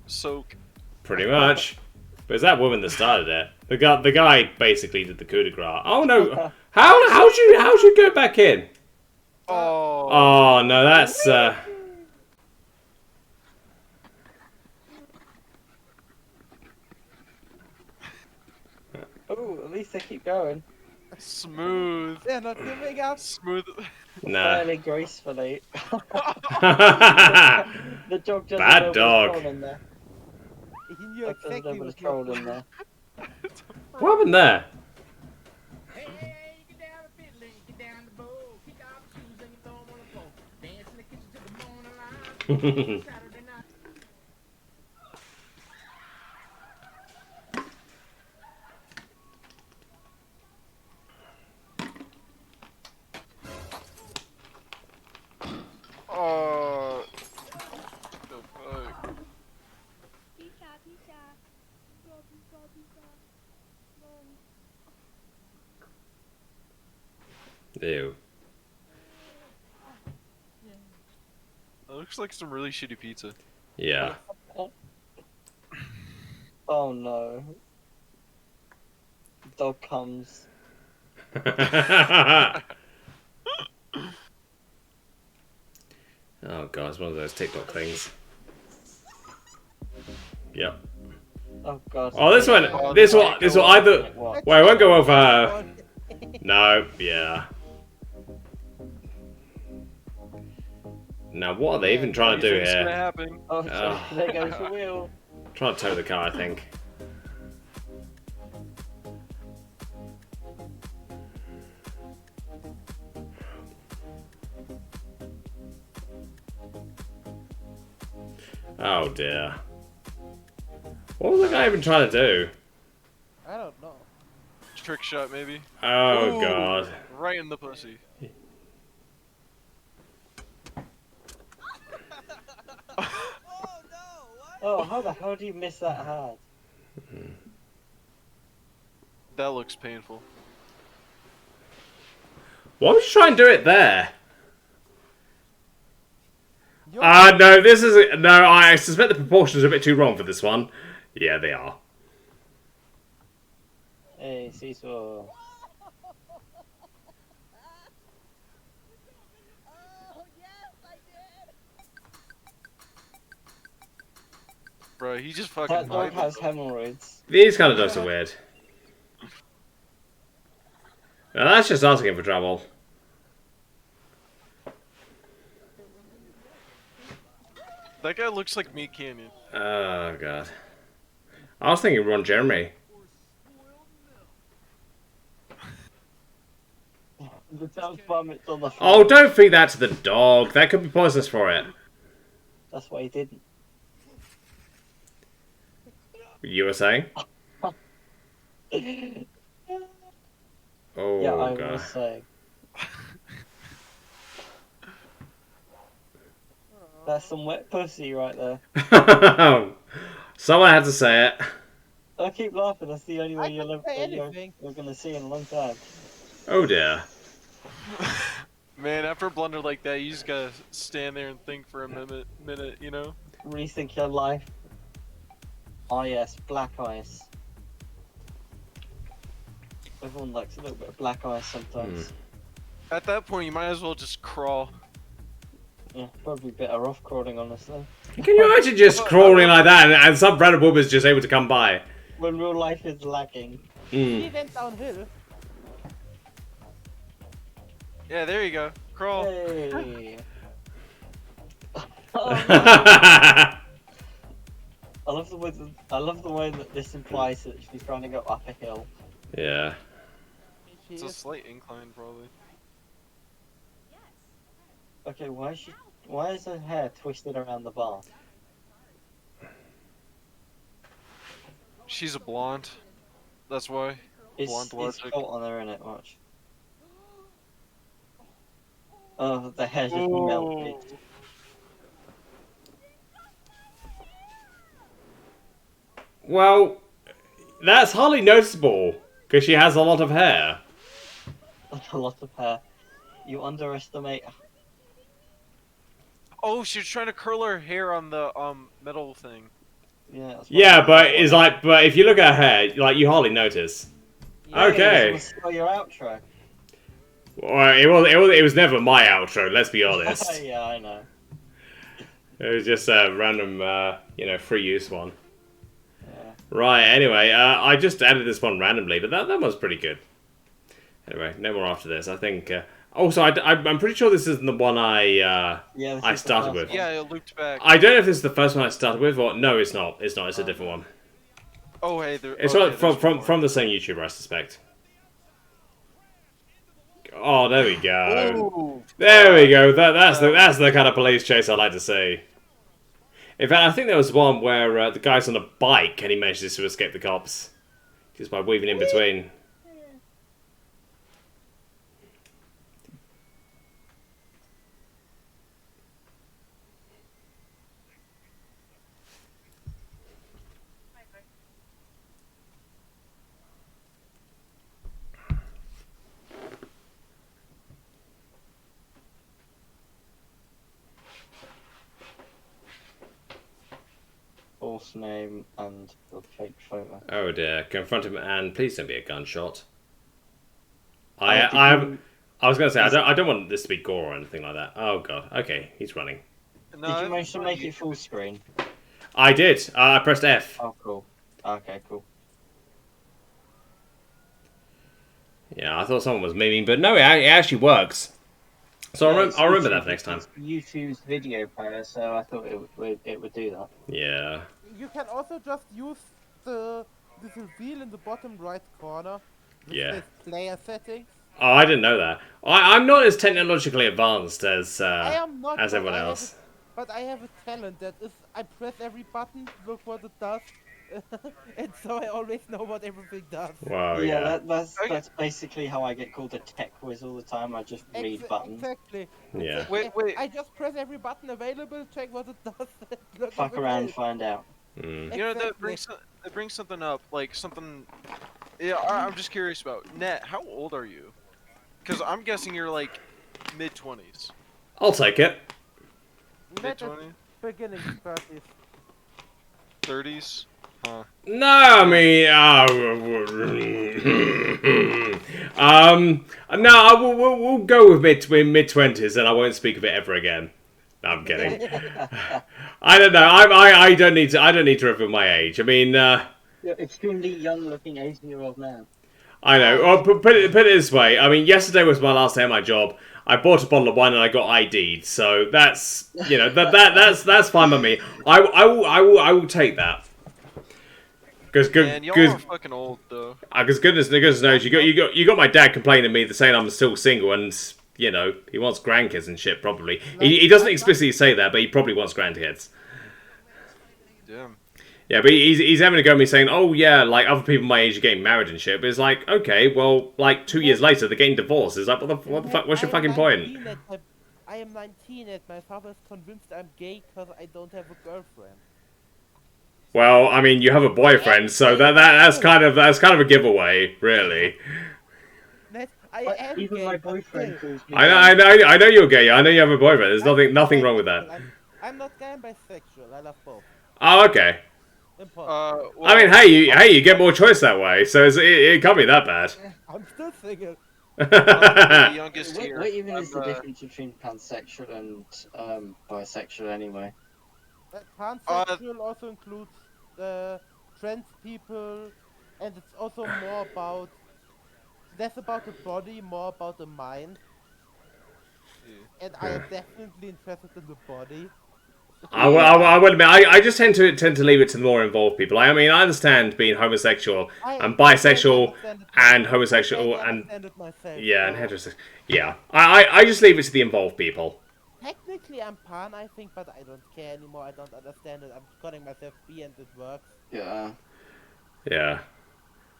soak. Pretty much. But it's that woman that started it. The guy basically did the coup de grace. Oh no! How'd you go back in? Oh. Oh no, that's Oh, at least they keep going. Smooth. They're not giving up. Smooth. nah. Fairly gracefully. The dog just Bad a little dog. bit of troll in there. He knew Like, there's a exactly little bit what of troll in there. What happened there? Oh. The fuck. Ew. That looks like some really shitty pizza. Yeah. Oh no. Dog comes. Oh god, it's one of those TikTok things. Yep. Oh god. Oh, this one either. Wait, I won't go over. No, yeah. Now, what are they even trying to do Anything's gonna here? happen. Oh, there goes the wheel. Trying to tow the car, I think. Oh dear. What was the guy even trying to do? I don't know. Trick shot, maybe. Oh Ooh, god. Right in the pussy. Oh, how the hell do you miss that hard? That looks painful. Why would you try and do it there? No, this is... No, I suspect the proportions are a bit too wrong for this one. Yeah, they are. Hey, Seesaw. Bro, he just fucking That dog vibed. has hemorrhoids. These kind of dogs are weird. Now, that's just asking for trouble. That guy looks like Meat Canyon. Oh god. I was thinking Ron Jeremy. The town's vomits on the floor. Oh, don't feed that to the dog. That could be poisonous for it. That's why he didn't. You were saying? Oh Yeah, I god. was saying. That's some wet pussy right there. Someone had to say it. I keep laughing. That's the only way you're anything. gonna see in a long time. Oh dear. Man, after a blunder like that, you just gotta stand there and think for a minute, you know? Rethink your life. Oh yes, black ice. Everyone likes a little bit of black ice sometimes. At that point, you might as well just crawl. Yeah, probably better off crawling, honestly. Can you imagine just crawling like that and some random woman's just able to come by? When real life is lacking. He went downhill. Yeah, there you go. Crawl. Hey. Oh, no. A love the way that this implies that she's trying to go up a hill. Yeah. It's a slight incline, probably. Okay, why is her hair twisted around the bar? She's a blonde. That's why. Blonde It's logic. caught on her in it, watch. Oh, the hair just melted. Well, that's hardly noticeable because she has a lot of hair. A lot of hair. You underestimate. Oh, she's trying to curl her hair on the metal thing. Yeah. Yeah, but if you look at her hair, like you hardly notice. Yeah, Okay. Let's go your outro. Well, it was never my outro. Let's be honest. Yeah, I know. It was just a random, free use one. Yeah. Right. Anyway, I just added this one randomly, but that one's pretty good. Anyway, no more after this. I think. Also, I'm pretty sure this isn't the one I started with. Yeah, it looped back. I don't know if this is the first one I started with, or no, it's not. It's not. It's a different one. Oh, hey, it's from the same YouTuber, I suspect. Oh, there we go. Ooh. There we go. That's the kind of police chase I like to see. In fact, I think there was one where the guy's on a bike and he manages to escape the cops just by weaving in between. False name and a fake photo. Oh dear! Confront him and please don't be a gunshot. I was gonna say I don't want this to be gore or anything like that. Oh god. Okay, he's running. No, did you manage to make it full screen? I did. I pressed F. Oh cool. Okay, cool. Yeah, I thought someone was memeing, but no, it actually works. So Yeah, I'll remember that for next time. It's YouTube's video player, so I thought it would do that. Yeah. You can also just use the little wheel in the bottom right corner. Yeah. Says player settings. Oh, I didn't know that. I'm not as technologically advanced as I am not, as everyone else. But I have a talent that is I press every button, look what it does, and so I always know what everything does. Wow, yeah. That's basically how I get called a tech whiz all the time. I just read buttons. Exactly. Yeah. Wait. I just press every button available, check what it does. Fuck around, find out. You know, that brings something up, like something. Yeah, I'm just curious about Net. How old are you? Because I'm guessing you're like mid-20s. I'll take it. Mid-20s. Beginning 30s. 30s. Huh. No, I mean, no, we'll go with mid-20s, and I won't speak of it ever again. No, I'm kidding. I don't know. I don't need to reveal my age. I mean, you're extremely young-looking 18-year-old man. I know. Well, put it this way. I mean, yesterday was my last day at my job. I bought a bottle of wine and I got ID'd. So that's that's fine by me. I will take that. Because Man, y'all are fucking old though. Because goodness knows, you got my dad complaining to me saying I'm still single and he wants grandkids and shit probably. He doesn't explicitly say that, but he probably wants grandkids. Damn. Yeah, but he's having a go at me saying, oh yeah, like other people my age are getting married and shit. But it's like, okay, well, like 2 years later they're getting divorced. It's like, what the fuck? What's your fucking point? I am 19 and my father is convinced I'm gay because I don't have a girlfriend. Well, I mean, you have a boyfriend, so that's kind of a giveaway, really. Even my boyfriend calls me. I know you're gay. I know you have a boyfriend. There's nothing wrong with that. I'm not gay. I'm bisexual. I love both. Oh, okay. Well, I mean, hey, you get more choice that way, so it can't be that bad. I'm still single. The youngest here. What even is the difference between pansexual and bisexual anyway? Pansexual also includes trans people, and it's also more about less about the body, more about the mind. And I am definitely interested in the body. I will admit, I just tend to leave it to the more involved people. I mean, I understand being homosexual and bisexual and homosexual and yeah, and heterosexual. Yeah, I just leave it to the involved people. Technically, I'm pan, I think, but I don't care anymore. I don't understand it. I'm calling myself B, and it works. Yeah. Yeah.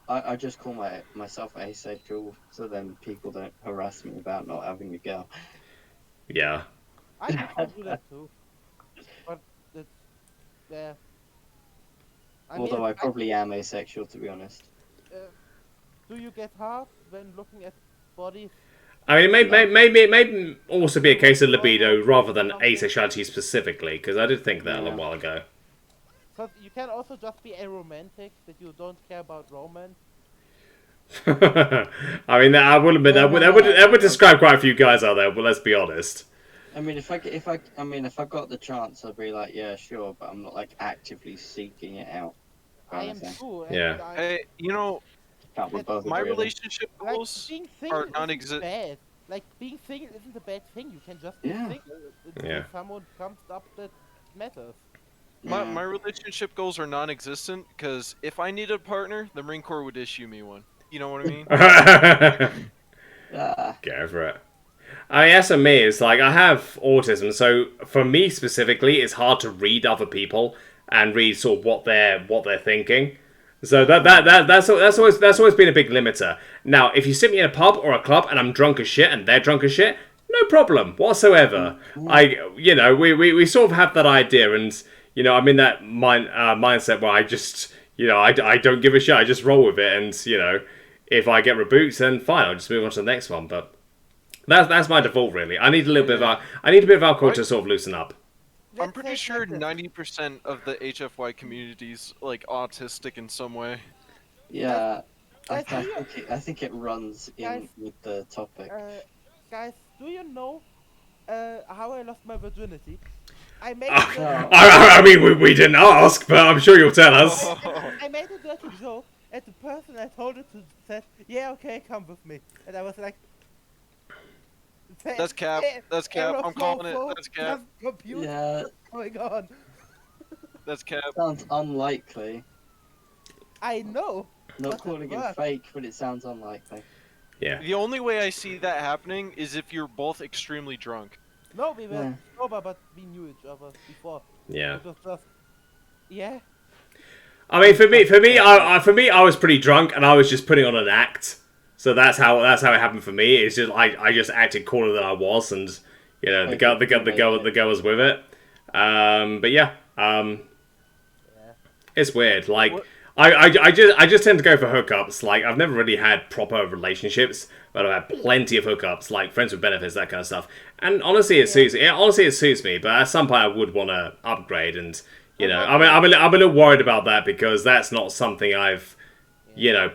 I just call myself asexual, so then people don't harass me about not having a girl. Yeah. I can do that too. But it's yeah. Although I probably am asexual, to be honest. Do you get hard when looking at bodies? I mean, it may also be a case of libido rather than asexuality specifically, because I did think that a little while ago. Because you can also just be aromantic, that you don't care about romance. I mean, I will admit that would describe quite a few guys out there. But let's be honest. I mean, if I got the chance, I'd be like, yeah, sure, but I'm not like actively seeking it out. I am too. Yeah. Hey, you know, my relationship goals are non-existent. Like being single isn't a bad thing. You can just be single. If someone comes up that matters. My relationship goals are non-existent because if I needed a partner, the Marine Corps would issue me one. You know what I mean? Go for it. I mean, as for me, it's like I have autism, so for me specifically, it's hard to read other people and read sort of what they're thinking. So that's always been a big limiter. Now, if you sit me in a pub or a club and I'm drunk as shit and they're drunk as shit, no problem whatsoever. We sort of have that idea, and I'm in that mindset where I just I don't give a shit. I just roll with it, and if I get rebuked, then fine, I'll just move on to the next one. But that's my default, really. I need a little bit of alcohol to sort of loosen up. I'm pretty sure 90% of the HFY community's like autistic in some way. Yeah, I think it runs in with the topic. Guys, do you know how I lost my virginity? I made. I mean, we didn't ask, but I'm sure you'll tell us. I made a dirty joke, and the person I told it to said, "Yeah, okay, come with me," and I was like. That's cap. That's cap. I'm calling it. That's cap. Yeah. Oh my god. That's cap. Sounds unlikely. I know. Not calling it fake, but it sounds unlikely. Yeah. The only way I see that happening is if you're both extremely drunk. No, we were sober, but we knew each other before. Yeah. It was just, yeah. I mean, for me, I was pretty drunk, and I was just putting on an act. So that's how it happened for me. It's just I just acted cooler than I was, and the girl was with it. But yeah, it's weird. Like I just tend to go for hookups. Like I've never really had proper relationships, but I've had plenty of hookups, like friends with benefits, that kind of stuff. And honestly, it suits me. But at some point, I would want to upgrade, and I'm a little worried about that because that's not something I've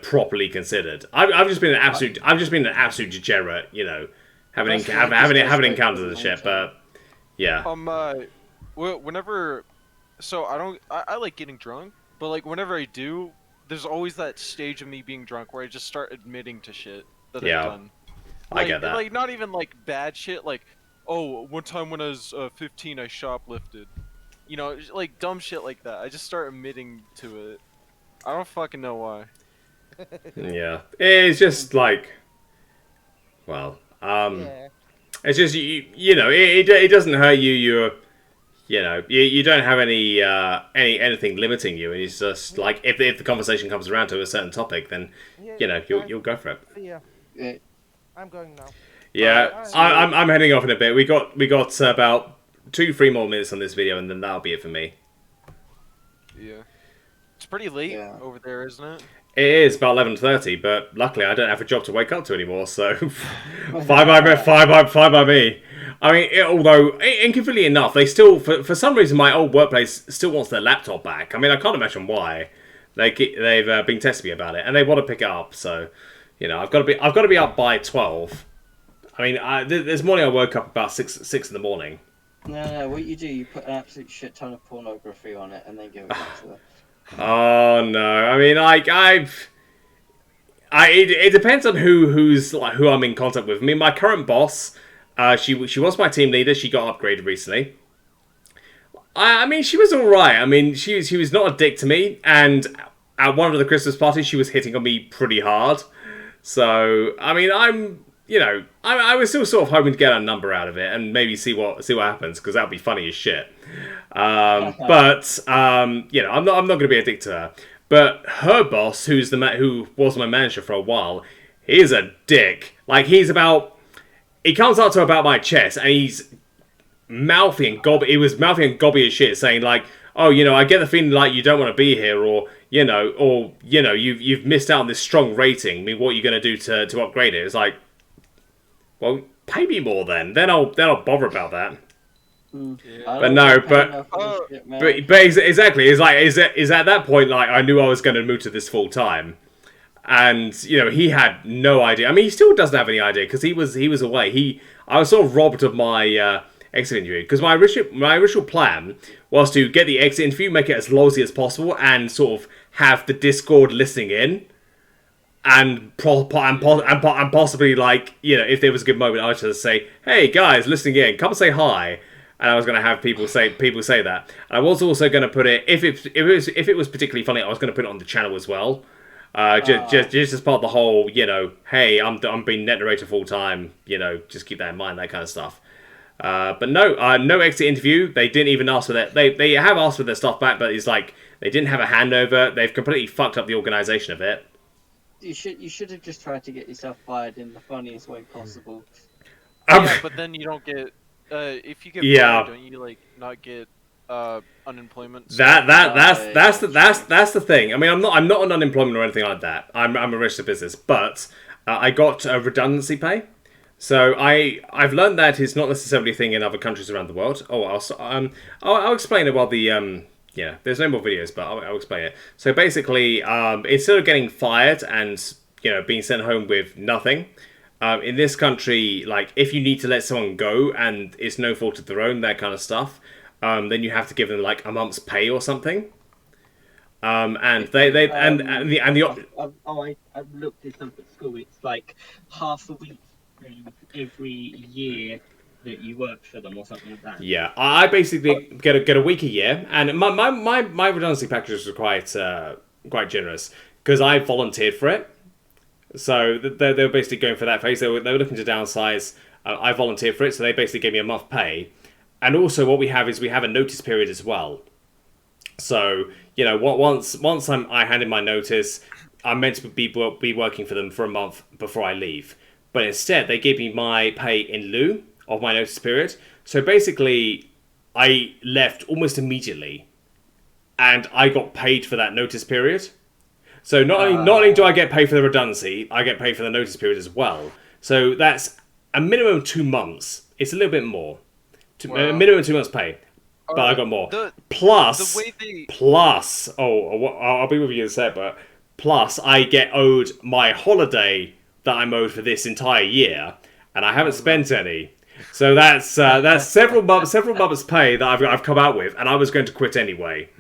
properly considered. I've just been an absolute degenerate, having encounters and shit. But yeah. Whenever, so I like getting drunk, but like whenever I do, there's always that stage of me being drunk where I just start admitting to shit that I've done. I get that. Like not even like bad shit, like one time when I was 15, I shoplifted. Like dumb shit like that. I just start admitting to it. I don't fucking know why. Yeah, it's just like, it's just it doesn't hurt you. You don't have anything limiting you, and it's just like if the conversation comes around to a certain topic, then you'll go for it. Yeah. I'm going now. Yeah, I'm heading off in a bit. We got about 2-3 more minutes on this video, and then that'll be it for me. Yeah, it's pretty late over there, isn't it? It is about 11:30, but luckily I don't have a job to wake up to anymore, so fine by me. I mean, although inconveniently enough, they still, for some reason, my old workplace still wants their laptop back. I mean, I can't imagine why. They've been testing me about it, and they want to pick it up. So, I've got to be up by 12. I mean, this morning I woke up about 6 in the morning. No. What you do, you put an absolute shit ton of pornography on it, and then give it back to them. Oh no! I mean, it depends on who I'm in contact with. I mean, my current boss, she was my team leader. She got upgraded recently. I mean, she was all right. I mean, she was not a dick to me, and at one of the Christmas parties, she was hitting on me pretty hard. So, I mean, I was still sort of hoping to get a number out of it and maybe see what happens, because that would be funny as shit. But I'm not going to be a dick to her. But her boss, who was my manager for a while, he's a dick. Like, he comes up to about my chest and he's mouthy and gobby. He was mouthy and gobby as shit, saying like, "Oh, I get the feeling like you don't want to be here, or you've missed out on this strong rating. I mean, what are you going to do to upgrade it?" It's like, well, pay me more then. Then I'll bother about that. But no, but exactly, it's like is at that point like I knew I was going to move to this full time, and he had no idea. I mean, he still doesn't have any idea because he was away. I was sort of robbed of my exit interview because my original plan was to get the exit interview, make it as lousy as possible, and sort of have the Discord listening in. And possibly, like, if there was a good moment, I would just say, "Hey guys, listening in, come say hi." And I was going to have people say that. And I was also going to put it, if it was particularly funny, I was going to put it on the channel as well, just as part of the whole, hey, I'm being Net Narrator full time, just keep that in mind, that kind of stuff. But no exit interview. They didn't even ask for that. They have asked for their stuff back, but it's like they didn't have a handover. They've completely fucked up the organisation of it. You should have just tried to get yourself fired in the funniest way possible. Yeah, but then you don't get if you get fired, don't you like not get unemployment? That's the thing. I mean, I'm not on unemployment or anything like that. I'm a registered business, but I got redundancy pay. So I've learned that it's not necessarily a thing in other countries around the world. Oh, I'll explain it while the there's no more videos, but I'll explain it. So basically, instead of getting fired and being sent home with nothing, in this country, like if you need to let someone go and it's no fault of their own, that kind of stuff, then you have to give them like a month's pay or something. And I've looked this up at school. It's like half a week every year that you work for them or something like that. Yeah, I basically get a week a year, and my redundancy package was quite generous because I volunteered for it. So they were basically going for that phase. They were looking to downsize. I volunteered for it, so they basically gave me a month pay. And also, what we have is we have a notice period as well. So once I hand in my notice, I'm meant to be working for them for a month before I leave. But instead, they gave me my pay in lieu of my notice period. So basically, I left almost immediately, and I got paid for that notice period. So not only do I get paid for the redundancy, I get paid for the notice period as well. So that's a minimum of 2 months. It's a little bit more. A minimum of 2 months pay. But I got more. Plus, I'll be with you in a sec, but plus I get owed my holiday that I'm owed for this entire year, and I haven't spent any. So that's several months pay that I've come out with, and I was going to quit anyway.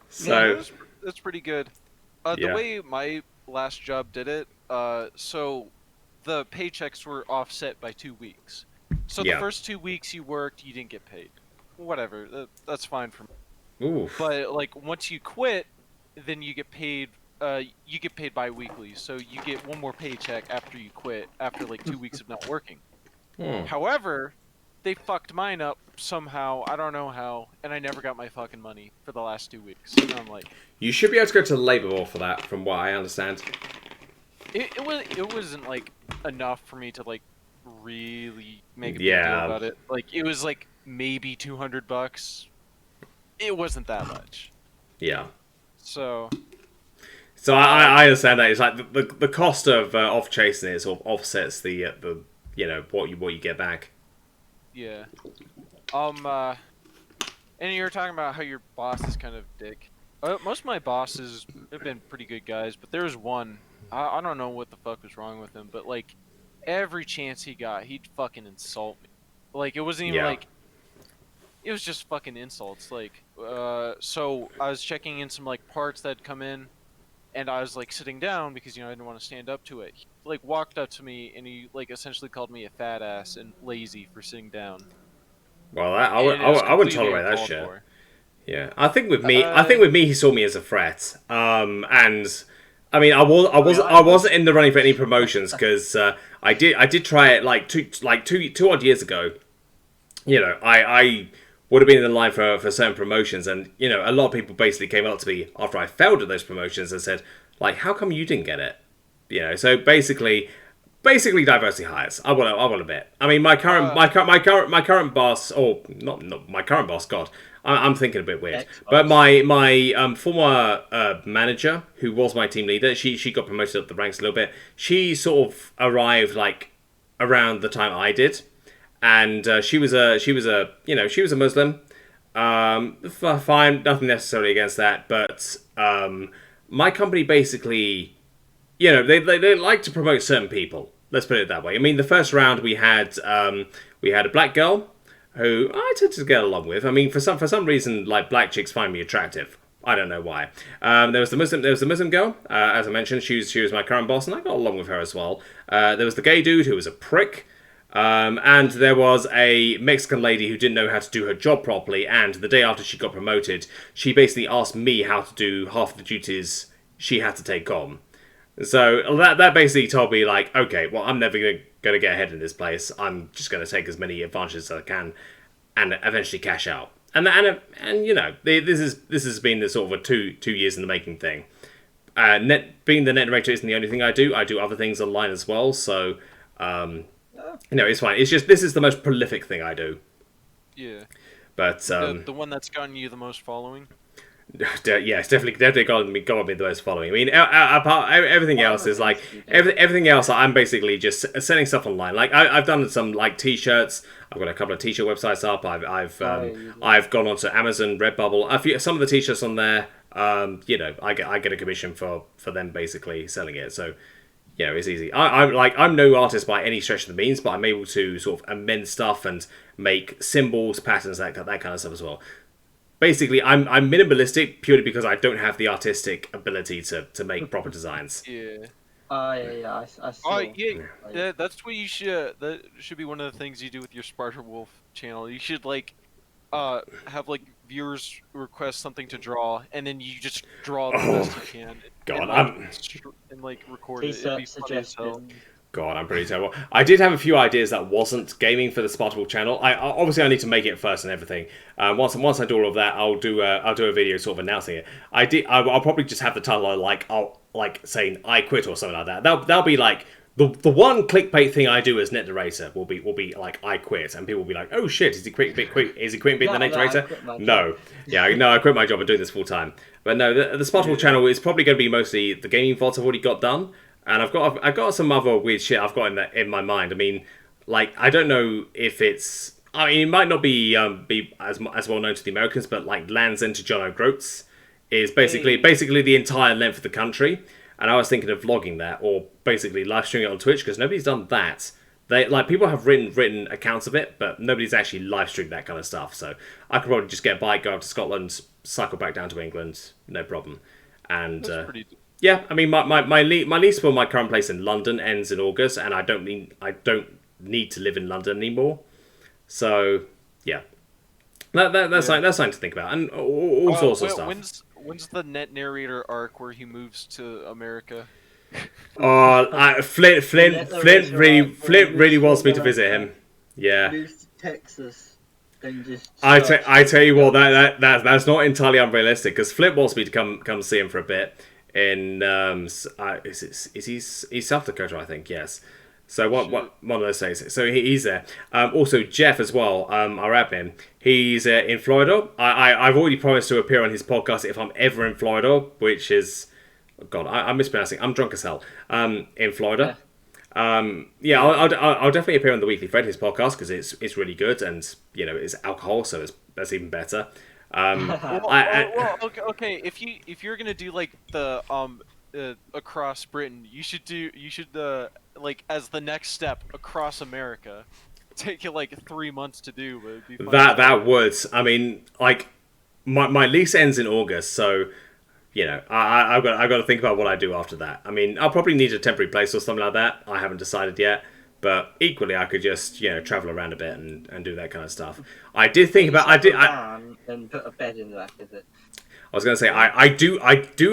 So that's pretty good. The way my last job did it, so the paychecks were offset by 2 weeks. So the first 2 weeks you worked, you didn't get paid. Whatever, that's fine for me. Oof. But like once you quit, then you get paid. You get paid bi-weekly, so you get one more paycheck after you quit, after like 2 weeks of not working. However, they fucked mine up somehow. I don't know how, and I never got my fucking money for the last 2 weeks. And I'm like, you should be able to go to the Labour Law for that, from what I understand. It wasn't like enough for me to like really make a big deal about it. Like it was like maybe $200. It wasn't that much. Yeah. So I understand that. It's like the cost of chasing it sort of offsets the what you get back. Yeah. And you were talking about how your boss is kind of dick. Most of my bosses have been pretty good guys, but there was one. I don't know what the fuck was wrong with him, but like every chance he got, he'd fucking insult me. Like it wasn't even like. It was just fucking insults. Like, so I was checking in some like parts that had come in, and I was like sitting down because I didn't want to stand up to it. He like walked up to me and he like essentially called me a fat ass and lazy for sitting down. Well, I And it was wouldn't completely tolerate that uncalled shit. for. Yeah, I think with me, he saw me as a threat. And I mean, I wasn't in the running for any promotions because I did try it like two odd years ago. You know, I would have been in the line for certain promotions, and you know, a lot of people basically came up to me after I failed at those promotions and said, like, how come you didn't get it? You know, so basically diversity hires. I want a bit. I mean, my current boss, or not my current boss. God, I'm thinking a bit weird. Xbox. But my former manager, who was my team leader, she got promoted up the ranks a little bit. She sort of arrived like around the time I did, and she was a Muslim. Fine, nothing necessarily against that, but my company basically, you know, they like to promote certain people. Let's put it that way. I mean, the first round we had a black girl who I tend to get along with. I mean, for some reason, like black chicks find me attractive. I don't know why. There was the Muslim girl, as I mentioned. She was my current boss, and I got along with her as well. There was the gay dude who was a prick. And there was a Mexican lady who didn't know how to do her job properly, and the day after she got promoted, she basically asked me how to do half of the duties she had to take on. So that basically told me, like, okay, well, I'm never going to get ahead in this place. I'm just going to take as many advantages as I can and eventually cash out. And you know, this has been the sort of a two years in the making thing. Being the net narrator isn't the only thing I do. I do other things online as well, so... no, it's fine. It's just this is the most prolific thing I do. Yeah. But the one that's gotten you the most following. Yeah, it's definitely got me the most following. I mean, apart everything else is like everything else. I'm basically just selling stuff online. Like I've done some like T-shirts. I've got a couple of T-shirt websites up. I've gone onto Amazon, Redbubble. Some of the T-shirts on there. You know, I get a commission for them basically selling it. So. Yeah, it's easy. I'm no artist by any stretch of the means, but I'm able to sort of amend stuff and make symbols, patterns, that kind of stuff as well. Basically, I'm minimalistic purely because I don't have the artistic ability to make proper designs. Yeah. I Oh yeah, that's what you should. That should be one of the things you do with your Sparta Wolf channel. You should like, have like viewers request something to draw, and then you just draw the best you can. God, and like record it. It'd be funny as hell. God, I'm pretty terrible. I did have a few ideas that wasn't gaming for the Spartable channel. Obviously I need to make it first and everything. Once I do all of that, I'll do a video sort of announcing it. I'll probably just have the title like saying I quit or something like that. That'll be like the one clickbait thing I do as Net Narrator will be like I quit, and people will be like, oh shit, is he quitting being the Net Narrator? No, I quit my job and doing this full time. But no, the Spartable channel is probably going to be mostly the gaming VODs I've already got done. And I've got some other weird shit I've got in my mind. I mean, like I don't know if it's. I mean, it might not be as well known to the Americans, but like Land's End to John O'Groats is basically the entire length of the country. And I was thinking of vlogging that, or basically live streaming it on Twitch because nobody's done that. People have written accounts of it, but nobody's actually live streamed that kind of stuff. So I could probably just get a bike, go up to Scotland, cycle back down to England, no problem. And yeah, I mean, my lease for my current place in London ends in August, and I don't need to live in London anymore. So yeah, that's something to think about, and all sorts of stuff. When's the Net Narrator arc where he moves to America? Flint really wants me to visit him. Yeah. Move to Texas. I tell you what, that's not entirely unrealistic because Flint wants me to come see him for a bit. In he's South Dakota, I think. Yes. So one of those days. So he's there. Also Jeff as well. Our admin. He's in Florida. I've already promised to appear on his podcast if I'm ever in Florida, which is, God, I'm mispronouncing. I'm drunk as hell. In Florida. Yeah. I'll definitely appear on the Weekly Fred, his podcast, because it's really good, and you know it's alcohol, so that's even better. Okay. If you're gonna do like the across Britain, you should like as the next step across America. Take you like 3 months to do, but it'd be fun. That would. I mean, like my lease ends in August, so you know I've got to think about what I do after that. I mean, I'll probably need a temporary place or something like that. I haven't decided yet, But equally, I could just travel around a bit and do that kind of stuff. I did think about I did. And put a bed in the back of it. I was going to say I do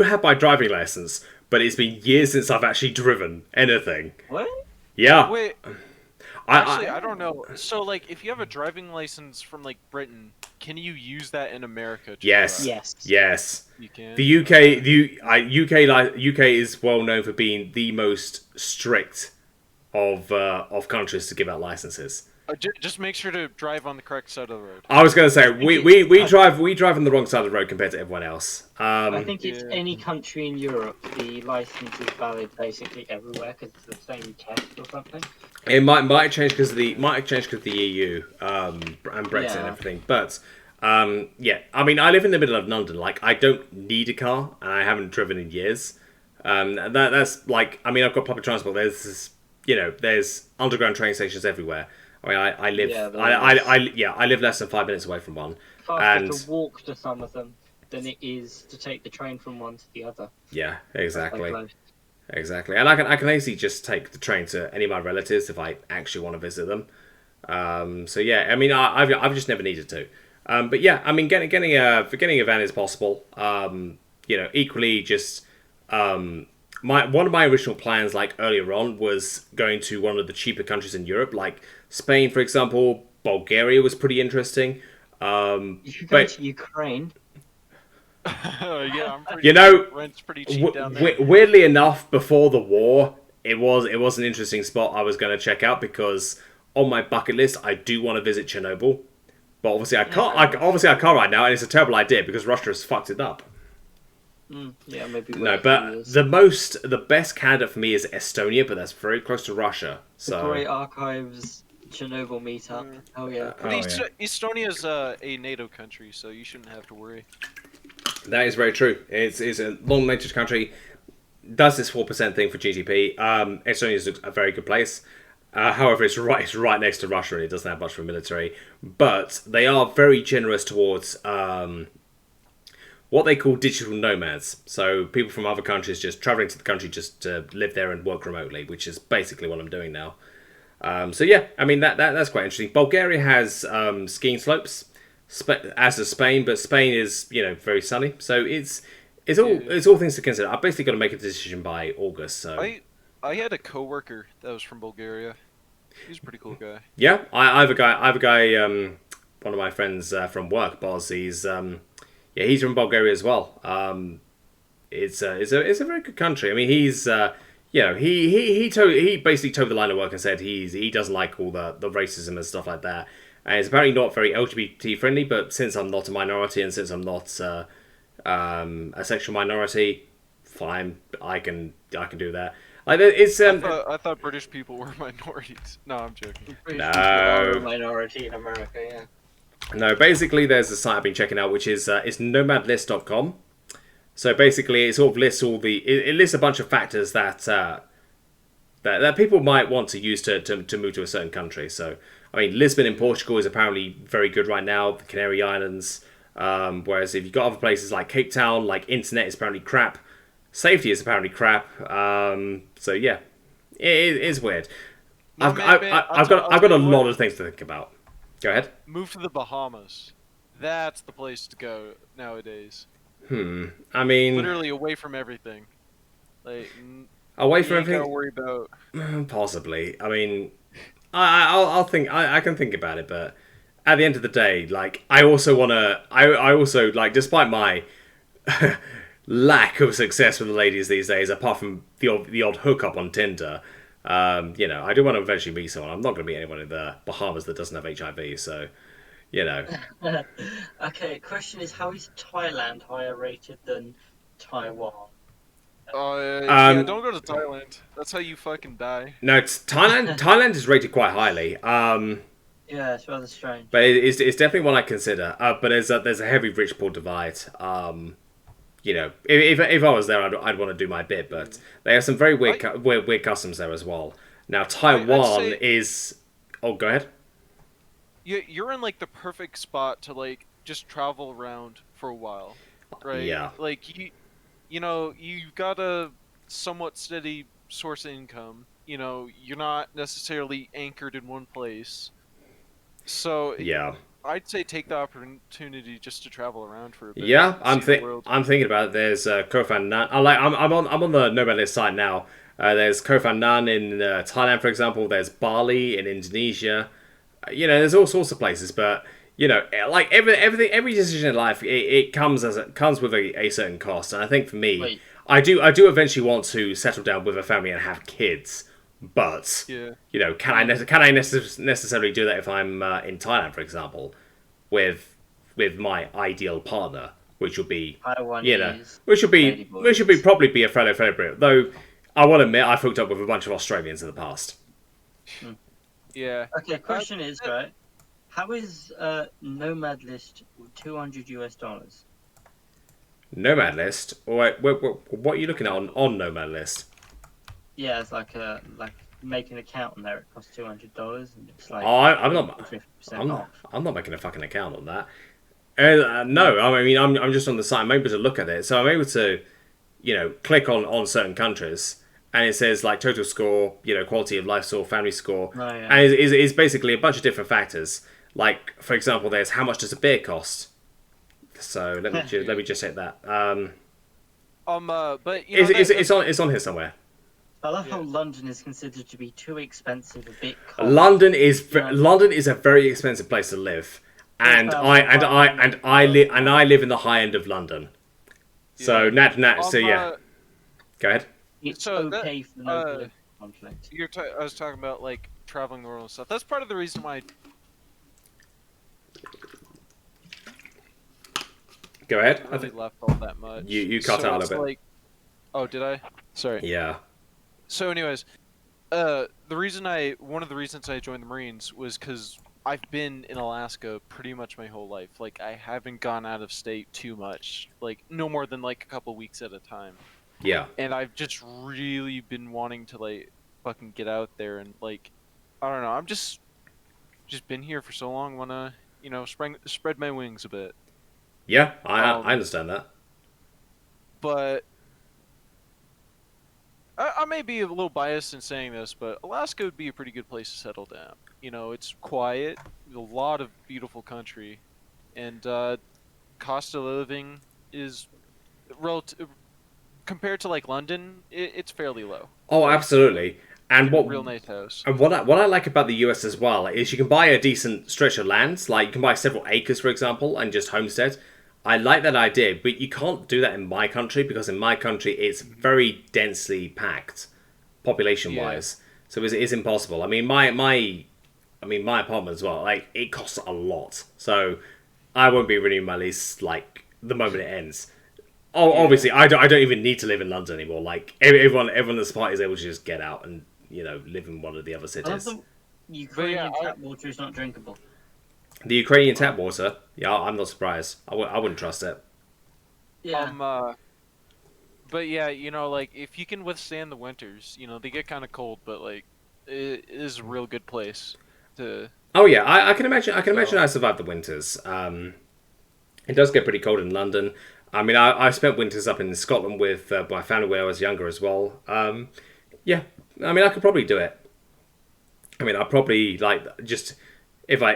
have my driving license, but it's been years since I've actually driven anything. What? Yeah. Wait. Actually, I don't know. So, like, if you have a driving license from like Britain, can you use that in America? Yes. Drive? Yes. You can. The UK is well known for being the most strict of countries to give out licenses. Just make sure to drive on the correct side of the road. I was going to say we drive on the wrong side of the road compared to everyone else. I think it's any country in Europe. The license is valid basically everywhere because it's the same test or something. It might change because of the EU and Brexit and everything. But yeah, I mean, I live in the middle of London. Like, I don't need a car, and I haven't driven in years. That's like, I mean, I've got public transport. There's underground train stations everywhere. I mean, I live I live less than 5 minutes away from one. Faster to walk to some of them than it is to take the train from one to the other. Yeah, exactly. Exactly, and I can easily just take the train to any of my relatives if I actually want to visit them. So yeah, I mean, I've just never needed to. But yeah, I mean, getting a van is possible. Equally, just one of my original plans, like earlier on, was going to one of the cheaper countries in Europe, like Spain, for example. Bulgaria was pretty interesting. You should go to Ukraine. Yeah, I'm pretty sure rent's pretty cheap down there. Weirdly enough, before the war, it was an interesting spot I was going to check out because on my bucket list, I do want to visit Chernobyl, but obviously I can't. I can't right now, and it's a terrible idea because Russia has fucked it up. Yeah, maybe. No, but the best candidate for me is Estonia, but that's very close to Russia. So the Great Archives Chernobyl meetup. Oh yeah. Estonia's a NATO country, so you shouldn't have to worry. That is very true. It's a long-mentioned country. Does this 4% thing for GDP. Estonia is a very good place. However, it's right next to Russia and it doesn't have much for a military. But they are very generous towards what they call digital nomads. So people from other countries just traveling to the country just to live there and work remotely, which is basically what I'm doing now. So yeah, I mean that's quite interesting. Bulgaria has skiing slopes, as does Spain, but Spain is very sunny. So it's all things to consider. I've basically got to make a decision by August. So I had a coworker that was from Bulgaria. He's a pretty cool guy. Yeah, I have a guy. One of my friends from work, Boz. He's from Bulgaria as well. It's a very good country. I mean, he's he basically towed the line of work and said he doesn't like all the racism and stuff like that. And it's apparently not very LGBT friendly. But since I'm not a minority and since I'm not a sexual minority, fine, I can do that. Like it's I thought British people were minorities. No, I'm joking. British people are a minority in America, yeah. No, basically there's a site I've been checking out which is nomadlist.com. So basically it sort of lists it lists a bunch of factors that people might want to use to move to a certain country. So I mean, Lisbon in Portugal is apparently very good right now, the Canary Islands. Whereas if you've got other places like Cape Town, like internet is apparently crap. Safety is apparently crap. So yeah, it is weird. I've got a lot of things to think about. Go ahead. Move to the Bahamas. That's the place to go nowadays. I mean, literally away from everything. Like away from everything. Gotta worry about. Possibly. I mean, I'll think. I can think about it, but at the end of the day, like I also like, despite my lack of success with the ladies these days, apart from the odd hookup on Tinder, I do want to eventually meet someone. I'm not going to meet anyone in the Bahamas that doesn't have HIV, so Okay, question is, how is Thailand higher rated than Taiwan? Don't go to Thailand. That's how you fucking die. No, it's Thailand. Thailand is rated quite highly. Yeah, it's rather strange. But it's definitely one I consider. But there's a heavy rich poor divide. If I was there, I'd want to do my bit. But they have some very weird customs there as well. Now Taiwan is. Oh, go ahead. You're in like the perfect spot to like just travel around for a while, right? Yeah. Like you've got a somewhat steady source of income. You know, you're not necessarily anchored in one place. So Yeah. I'd say take the opportunity just to travel around for a bit. Yeah, see the world. I'm thinking about it. There's Koh Phangan. I'm on the nomad list site now. There's Koh Phangan in Thailand, for example. There's Bali in Indonesia. You know, there's all sorts of places, but you know, like every decision in life, it comes with a certain cost. And I think for me, Wait. I do eventually want to settle down with a family and have kids. But Yeah. you know, can I necessarily do that if I'm in Thailand, for example, with my ideal partner, which will be Taiwanese which would ladyboys. be probably be a fellow Brit. Though I will admit I've hooked up with a bunch of Australians in the past. Yeah. Okay, question is, right, how is Nomad List $200? Nomad List? Or wait, what are you looking at on Nomad List? Yeah, it's like make an account on there. It costs $200, and it's like I'm 50% off. I'm not making a fucking account on that. No, I mean I'm just on the site. I'm able to look at it, so I'm able to, you know, click on certain countries, and it says like total score, you know, quality of life score, family score, yeah. and it's basically a bunch of different factors. Like for example, there's how much does a beer cost. So let me just hit that. But you know, it's on here somewhere. I love how London is considered to be too expensive, a bit cold. London is a very expensive place to live, and I live in the high end of London. So so yeah, go ahead. It's so okay for no political conflict. I was talking about like traveling the world and stuff. That's part of the reason why. Go ahead. I think left all that much. You cut out a bit. Like, oh, did I? Sorry. Yeah. So, anyways, one of the reasons I joined the Marines was because I've been in Alaska pretty much my whole life. Like, I haven't gone out of state too much. Like, no more than like a couple weeks at a time. Yeah. And I've just really been wanting to like fucking get out there and like, I don't know. I'm just been here for so long. Wanna, you know, spread my wings a bit. Yeah, I understand that. But I may be a little biased in saying this, but Alaska would be a pretty good place to settle down. You know, it's quiet, a lot of beautiful country, and cost of living is compared to like London, it's fairly low. Oh, absolutely. And what real nice house. And what I like about the US as well is you can buy a decent stretch of land, like you can buy several acres, for example, and just homestead. I like that idea, but you can't do that in my country because in my country it's very densely packed, population-wise. Yeah. So it's impossible. I mean, my apartment as well. Like it costs a lot, so I won't be renewing my lease like the moment it ends. Oh, yeah. Obviously, I don't even need to live in London anymore. Like everyone that's part is able to just get out and live in one of the other cities. Ukrainian tap water is not drinkable. The Ukrainian tap water, yeah, I'm not surprised. I wouldn't trust it. Yeah. But yeah, like if you can withstand the winters, they get kind of cold, but like it is a real good place to. Oh yeah, I can imagine. I survived the winters. It does get pretty cold in London. I mean, I spent winters up in Scotland with my family when I was younger as well. Yeah, I mean, I could probably do it. I mean, I'd probably just if I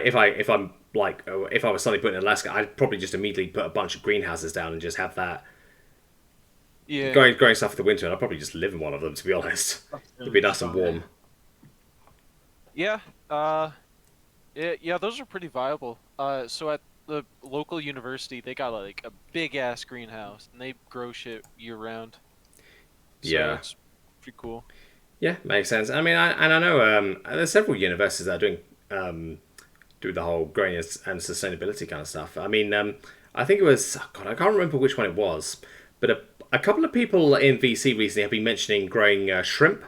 was suddenly put in Alaska, I'd probably just immediately put a bunch of greenhouses down and just have that. Yeah. Growing stuff for the winter, and I'd probably just live in one of them. To be honest, it'd be nice and warm. Yeah. Yeah. Those are pretty viable. So at the local university, they got like a big ass greenhouse, and they grow shit year round. So yeah. It's pretty cool. Yeah, makes sense. I mean, I know there's several universities that are doing do the whole growing and sustainability kind of stuff. I mean, I think it was I can't remember which one it was, but a couple of people in VC recently have been mentioning growing shrimp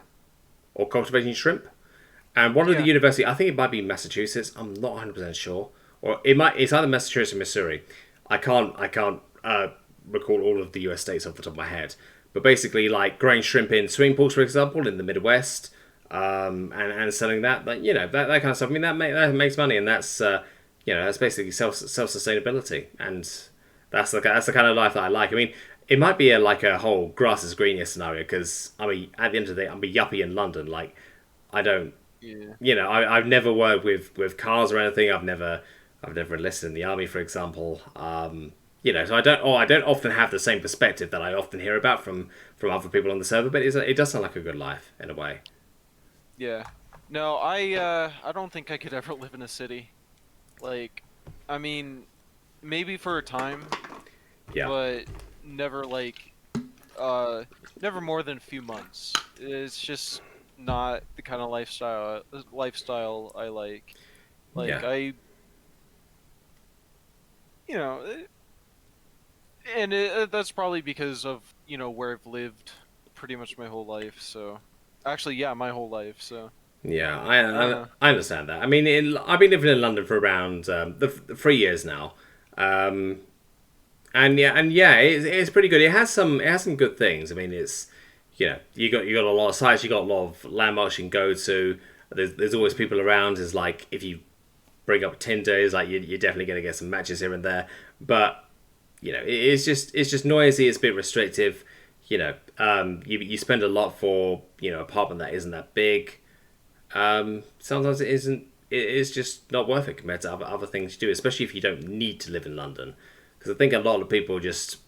or cultivating shrimp, and one of the university, I think it might be Massachusetts. I'm not 100% sure, or it's either Massachusetts or Missouri. I can't recall all of the US states off the top of my head. But basically, like growing shrimp in swimming pools, for example, in the Midwest, and selling that, that kind of stuff. I mean, that makes money, and that's that's basically self sustainability, and that's the kind of life that I like. I mean, it might be like a whole grass is greener scenario because I mean, at the end of the day, I'm a yuppie in London. Like I don't. Yeah. You know, I've never worked with cars or anything. I've never enlisted in the army, for example. You know, so I don't often have the same perspective that I often hear about from other people on the server. But it does sound like a good life in a way. Yeah. No, I don't think I could ever live in a city. Like, I mean, maybe for a time. Yeah. But never never more than a few months. It's just not the kind of lifestyle I like. Like Yeah. you know, and that's probably because of where I've lived pretty much my whole life. So, actually, yeah, my whole life. So. Yeah, Uh, I understand that. I mean, I've been living in London for around the 3 years now, and yeah, it's pretty good. It has some good things. I mean, it's you got a lot of sites, you got a lot of landmarks you can go to. There's always people around. It's like if you bring up Tinder, it's like you're definitely going to get some matches here and there. But it's just noisy. It's a bit restrictive. You spend a lot for an apartment that isn't that big. Sometimes it isn't. It's just not worth it compared to other things you do, especially if you don't need to live in London. Because I think a lot of people just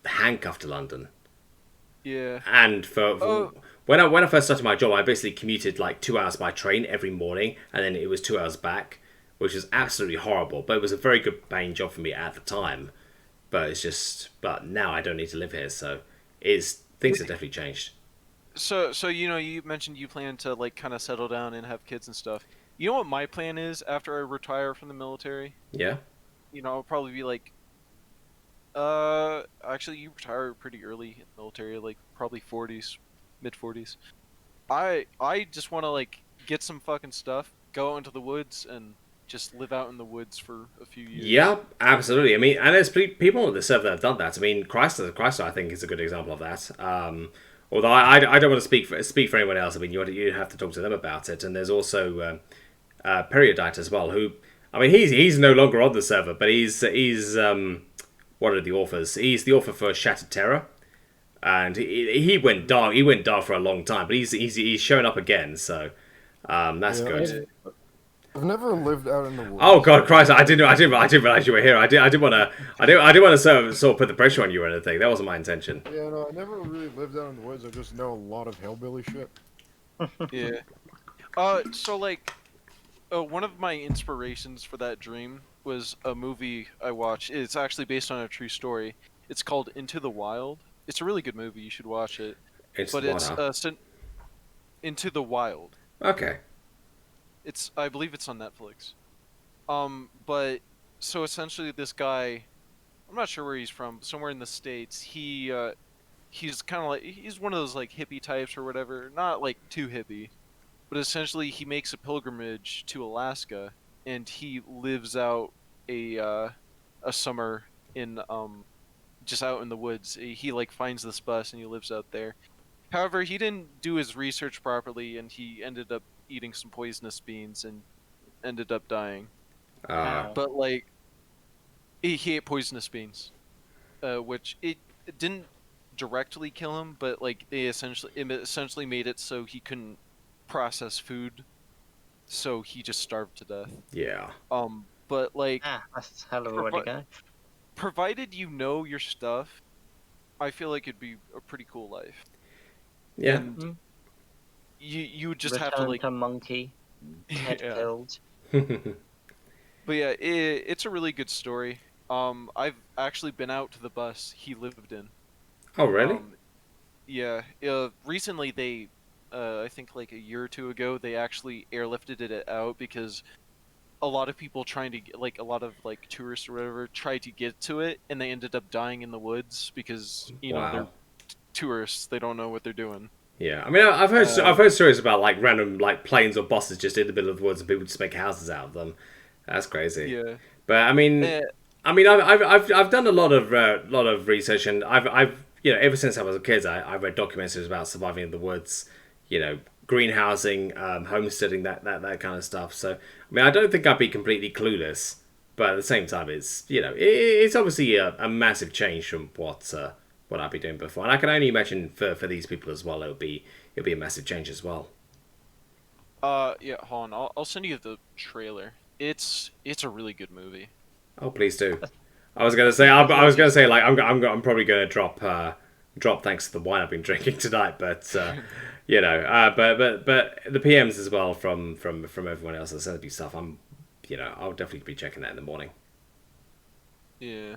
handcuffed to London. Yeah. And for when I first started my job, I basically commuted like 2 hours by train every morning, and then it was 2 hours back, which was absolutely horrible. But it was a very good paying job for me at the time. But now I don't need to live here, so things have definitely changed. So you mentioned you plan to like kind of settle down and have kids and stuff. You know what my plan is after I retire from the military? Yeah. I'll probably be like, actually, you retire pretty early in the military, like probably 40s, mid 40s. I just want to like get some fucking stuff, go out into the woods, and just live out in the woods for a few years. Yeah, absolutely. I mean, and there's people on the server that have done that. I mean, Chrysler, I think, is a good example of that. Although I don't want to speak for anyone else. I mean, you have to talk to them about it. And there's also Periodite as well, who, I mean, he's no longer on the server, but he's one of the authors. He's the author for Shattered Terror, and he went dark. He went dark for a long time, but he's showing up again. So that's good. I've never lived out in the woods. Oh God, Christ! I didn't realize you were here. I didn't want to sort of put the pressure on you or anything. That wasn't my intention. Yeah, no, I never really lived out in the woods. I just know a lot of hillbilly shit. Yeah. So like, one of my inspirations for that dream was a movie I watched. It's actually based on a true story. It's called Into the Wild. It's a really good movie. You should watch it. It's Into the Wild. Okay. I believe it's on Netflix. But so essentially this guy, I'm not sure where he's from, but somewhere in the States, he's kind of like, he's one of those like hippie types or whatever, not like too hippie, but essentially he makes a pilgrimage to Alaska and he lives out a summer in just out in the woods. He like finds this bus and he lives out there. However, he didn't do his research properly and he ended up eating some poisonous beans and ended up dying. But like, he ate poisonous beans, which it didn't directly kill him, but like it essentially made it so he couldn't process food, so he just starved to death. Yeah. But like, that's a hell of a way to go. Provided you know your stuff, I feel like it'd be a pretty cool life. Yeah. And you would just Return have to like to monkey, head killed. But yeah, it's a really good story. I've actually been out to the bus he lived in. Oh really? Yeah. Recently they, I think like a year or two ago, they actually airlifted it out because a lot of people trying to get, like a lot of like tourists or whatever tried to get to it and they ended up dying in the woods because they're tourists, they don't know what they're doing. Yeah, I mean, I've heard stories about like random like planes or buses just in the middle of the woods and people just make houses out of them. That's crazy. Yeah. But I mean, I've done a lot of research and I've ever since I was a kid I've read documentaries about surviving in the woods, greenhousing, homesteading, that kind of stuff. So I mean, I don't think I'd be completely clueless, but at the same time, it's it's obviously a massive change from what I'd be doing before, and I can only imagine for these people as well, it'll be a massive change as well. Yeah, hold on. I'll send you the trailer. It's a really good movie. Oh, please do. I was gonna say, I was gonna say, like, I'm probably gonna drop thanks to the wine I've been drinking tonight, but you know, but the PMs as well from everyone else that sends me stuff. I'll definitely be checking that in the morning. Yeah.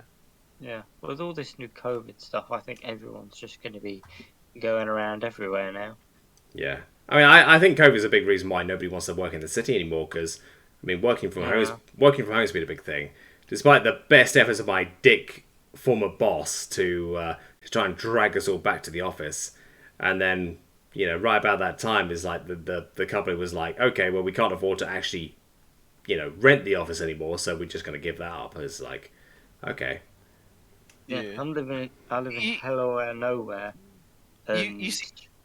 Yeah. With all this new COVID stuff, I think everyone's just going to be going around everywhere now. Yeah. I mean, I think COVID is a big reason why nobody wants to work in the city anymore. Because I mean, working from home has been a big thing. Despite the best efforts of my dick former boss to try and drag us all back to the office, and then right about that time is like the company was like, okay, well, we can't afford to actually rent the office anymore, so we're just going to give that up. It's like, okay. Yeah, I live in hello or nowhere, and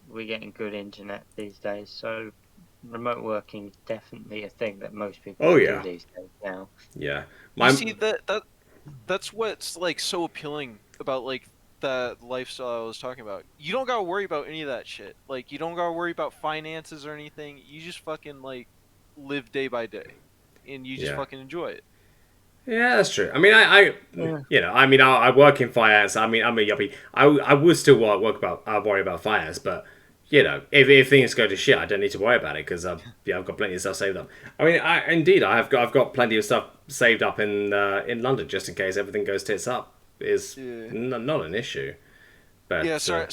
we're getting good internet these days. So remote working is definitely a thing that most people do these days now. Yeah, you see that's what's like so appealing about like the lifestyle I was talking about. You don't gotta worry about any of that shit. Like you don't gotta worry about finances or anything. You just fucking like live day by day, and you just fucking enjoy it. Yeah, that's true. I mean, I work in finance. I mean, I'm a yuppie. I would still worry about finance, but if things go to shit, I don't need to worry about it because I've got plenty of stuff saved up. I mean, I've got plenty of stuff saved up in London just in case everything goes tits up. Is not an issue. But yeah, sorry,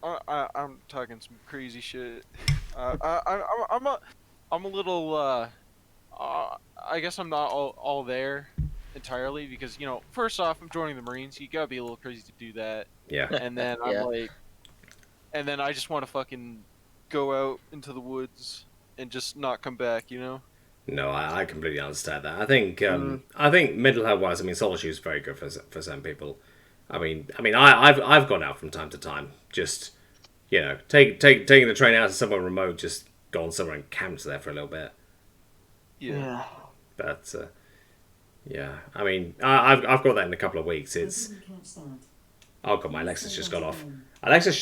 I'm talking some crazy shit. I'm a little. I guess I'm not all there entirely because first off, I'm joining the Marines. You gotta be a little crazy to do that. Yeah. And then I'm like, and then I just want to fucking go out into the woods and just not come back. No, I completely understand that. I think mental health wise, I mean, solitude is very good for some people. I've gone out from time to time. Just taking the train out to somewhere remote, just gone somewhere and camped there for a little bit. Yeah. But yeah, I mean, I've got that in a couple of weeks. Oh god, my Alexa's just got off. Alexa,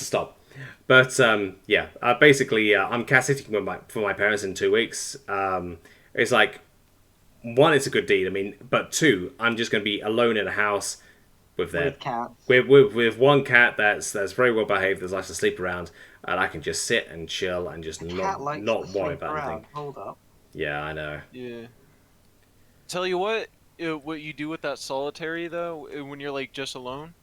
stop. But yeah, basically, I'm cat sitting for my parents in 2 weeks. It's like, one, it's a good deed. I mean, but two, I'm just going to be alone in a house with one cat that's very well behaved, that likes to sleep around, and I can just sit and chill and just not worry about anything. Hold up. Yeah, I know. Yeah. Tell you what you do with that solitary though, when you're like just alone,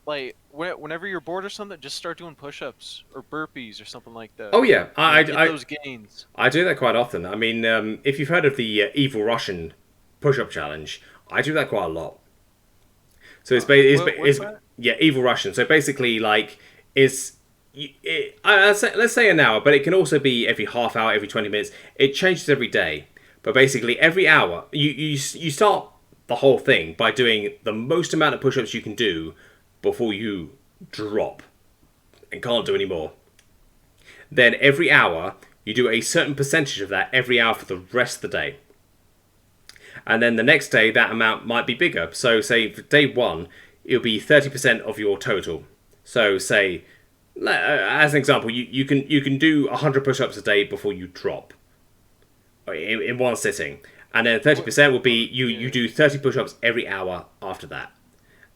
like whenever you're bored or something, just start doing push-ups or burpees or something like that. Oh yeah, I get those gains. I do that quite often. I mean, if you've heard of the Evil Russian push-up challenge, I do that quite a lot. So it's Evil Russian. So basically, like, let's say an hour, but it can also be every half hour, every 20 minutes. It changes every day, but basically every hour you start the whole thing by doing the most amount of push-ups you can do before you drop and can't do any more. Then every hour you do a certain percentage of that every hour for the rest of the day. And then the next day that amount might be bigger. So say for day one, it'll be 30% of your total. So say, as an example, you can do 100 push-ups a day before you drop in one sitting. And then 30% will be you do 30 push-ups every hour after that.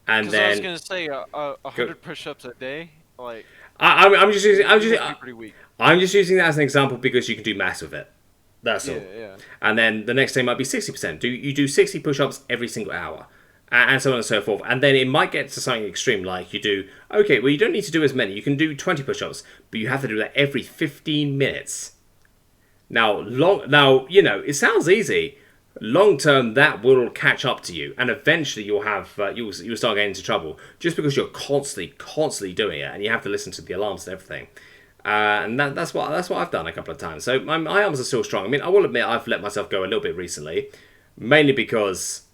And then I was gonna say 100 push-ups a day, like. I'm just using that as an example because you can do maths with it. That's all. Yeah. And then the next day might be 60%. You do 60 push-ups every single hour, and so on and so forth. And then it might get to something extreme, like you do. Okay, well you don't need to do as many. You can do 20 push-ups, but you have to do that every 15 minutes. Now, it sounds easy. Long term, that will catch up to you, and eventually you'll have you'll start getting into trouble just because you're constantly doing it, and you have to listen to the alarms and everything. And that's what I've done a couple of times. So my arms are still strong. I mean, I will admit I've let myself go a little bit recently, mainly because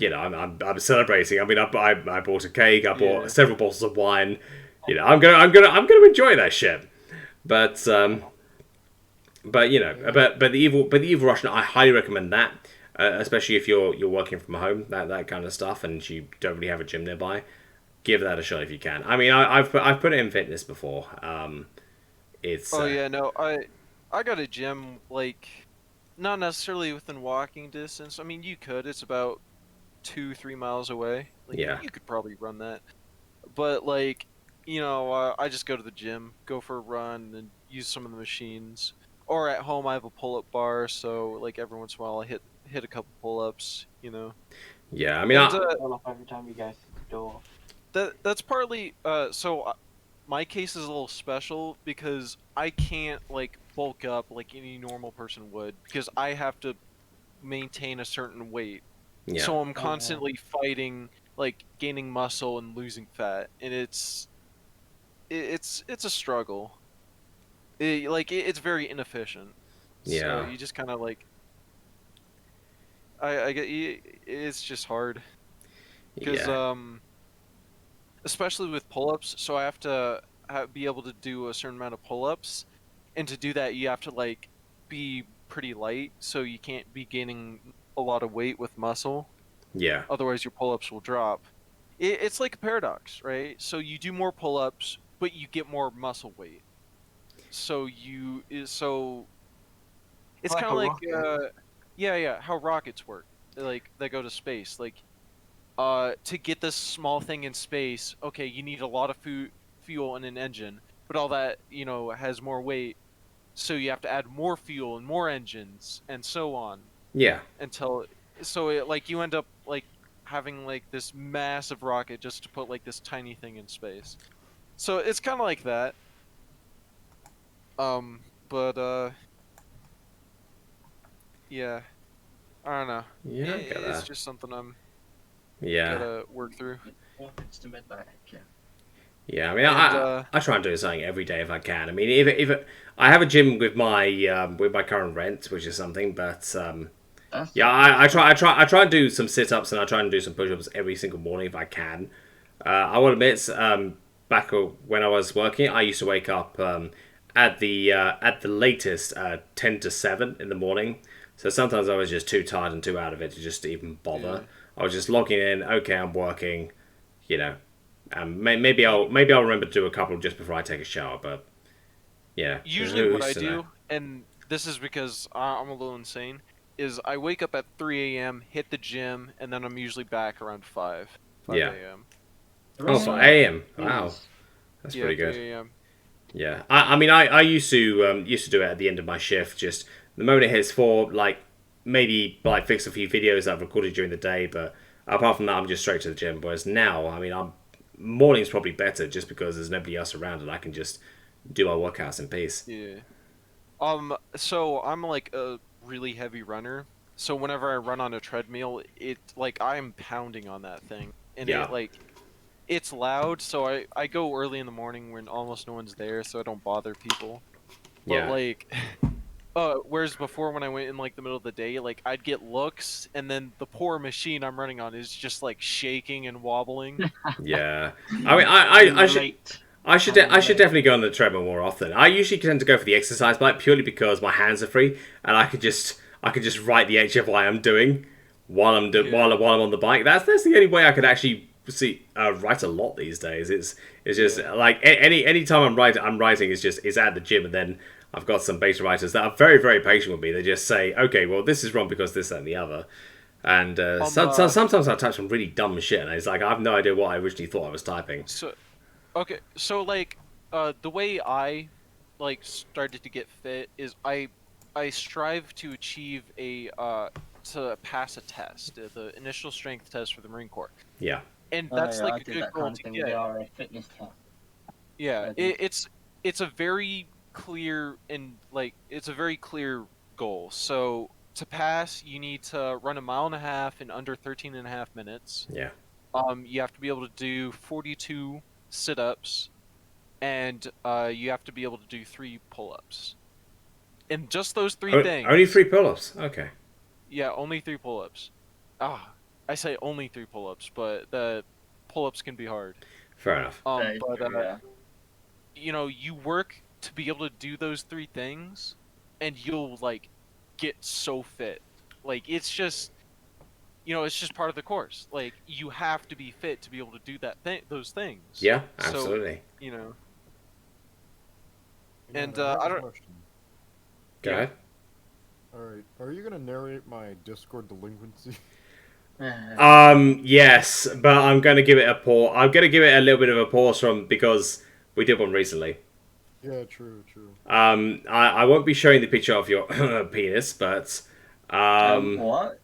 I'm celebrating. I mean, I bought a cake. I bought several bottles of wine. I'm gonna enjoy that shit. But the evil Russian, I highly recommend that, especially if you're working from home, that kind of stuff, and you don't really have a gym nearby. Give that a shot if you can. I mean, I've put it in fitness before. I I got a gym, like, not necessarily within walking distance. I mean, you could. It's about 2-3 miles away. Like, Yeah. you could probably run that. But, like, you know, I just go to the gym, go for a run, and use some of the machines. Or at home, I have a pull-up bar, so, like, every once in a while I hit a couple pull-ups, you know. Yeah, I mean, And, every time you go through the door. that's partly, my case is a little special because I can't, like, bulk up like any normal person would because I have to maintain a certain weight. Yeah. So I'm constantly fighting, like, gaining muscle and losing fat, and it's a struggle. It's very inefficient. So Yeah. you just kind of like, I get it's just hard because Yeah. especially with pull-ups. So I have to be able to do a certain amount of pull-ups, and to do that you have to like be pretty light, so you can't be gaining a lot of weight with muscle. Yeah. Otherwise your pull-ups will drop. It's like a paradox, right? So you do more pull-ups, but you get more muscle weight. So it's Like kind a of like rocket. yeah, how rockets work. Like they go to space. Like to get this small thing in space, okay, you need a lot of fuel and an engine, but all that, you know, has more weight, so you have to add more fuel and more engines and so on. Yeah. Until like you end up like having like this massive rocket just to put like this tiny thing in space. So it's kind of like that. But yeah, I don't know. Yeah, I get It's that. just something I'm Yeah. gotta work through. It's to midnight, yeah. Yeah, I mean, And, I try and do something every day if I can. I mean, if I have a gym with my current rent, which is something, but yeah, I try and do some sit ups and I try and do some push ups every single morning if I can. I will admit, back when I was working, I used to wake up at the latest 10 to 7 in the morning. So sometimes I was just too tired and too out of it to just even bother. Yeah. I was just logging in. Okay, I'm working. You know, maybe I'll remember to do a couple just before I take a shower. But yeah, Usually what I do, and this is because I'm a little insane, is I wake up at 3 a.m., hit the gym, and then I'm usually back around 5 Yeah. a.m. Oh, 5 a.m. Wow, that's Yeah, pretty good. 3 a.m. Yeah, I mean, I used to do it at the end of my shift. Just the moment it hits 4, like maybe like fix a few videos that I've recorded during the day. But apart from that, I'm just straight to the gym. Whereas now, I mean, morning's probably better just because there's nobody else around and I can just do my workouts in peace. Yeah. So I'm like a really heavy runner. So whenever I run on a treadmill, it like I'm pounding on that thing, and Yeah. it like it's loud. So I go early in the morning when almost no one's there, so I don't bother people. But Yeah. like, whereas before when I went in like the middle of the day, like I'd get looks, and then the poor machine I'm running on is just like shaking and wobbling. Yeah, I mean, I should definitely go on the treadmill more often. I usually tend to go for the exercise bike purely because my hands are free and I could just write the HFY I'm doing while I'm while I'm on the bike. That's the only way I could actually write a lot these days. It's just like any time I'm writing is at the gym, and then I've got some beta writers that are very, very patient with me. They just say, okay, well, this is wrong because this, that, and the other. And sometimes I type some really dumb shit, and it's like I have no idea what I originally thought I was typing. So like the way I like started to get fit is I strive to achieve to pass a test, the initial strength test for the Marine Corps. Yeah. And that's I like a did good that goal kind of to thing get. with the RA fitness test. Yeah, it's a very clear and like it's a very clear goal. So to pass, you need to run 1.5 miles in under 13.5 minutes. Yeah. You have to be able to do 42 sit-ups, and you have to be able to do 3 pull-ups. And just those 3 things. Only 3 pull-ups. Okay. Yeah, only 3 pull-ups. I say only 3 pull-ups, but the pull-ups can be hard. Fair enough. You know, you work to be able to do those 3 things, and you'll like get so fit. Like it's just, you know, it's just part of the course. Like you have to be fit to be able to do those things. Yeah, absolutely. So, you know. And I don't. Go ahead. Alright, are you gonna narrate my Discord delinquency? Yes, but I'm going to give it a pause. I'm going to give it a little bit of a pause because we did one recently. Yeah, true, true. I won't be showing the picture of your penis, but what?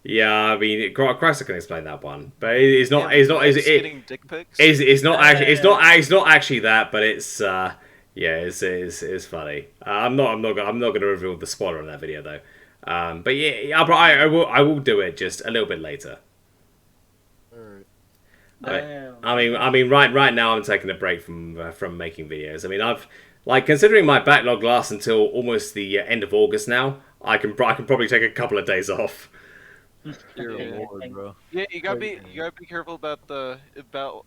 Yeah, I mean, Christ, I can explain that one, but it's not. Yeah, It's not. getting dick pics. It's not actually. It's not actually that, but it's. Yeah, it's funny. I'm not gonna reveal the spoiler on that video though. But yeah, I will do it just a little bit later. I mean, right now I'm taking a break from making videos. I mean, considering my backlog lasts until almost the end of August now. I can probably take a couple of days off. Dear Lord, bro. Yeah, you gotta be careful about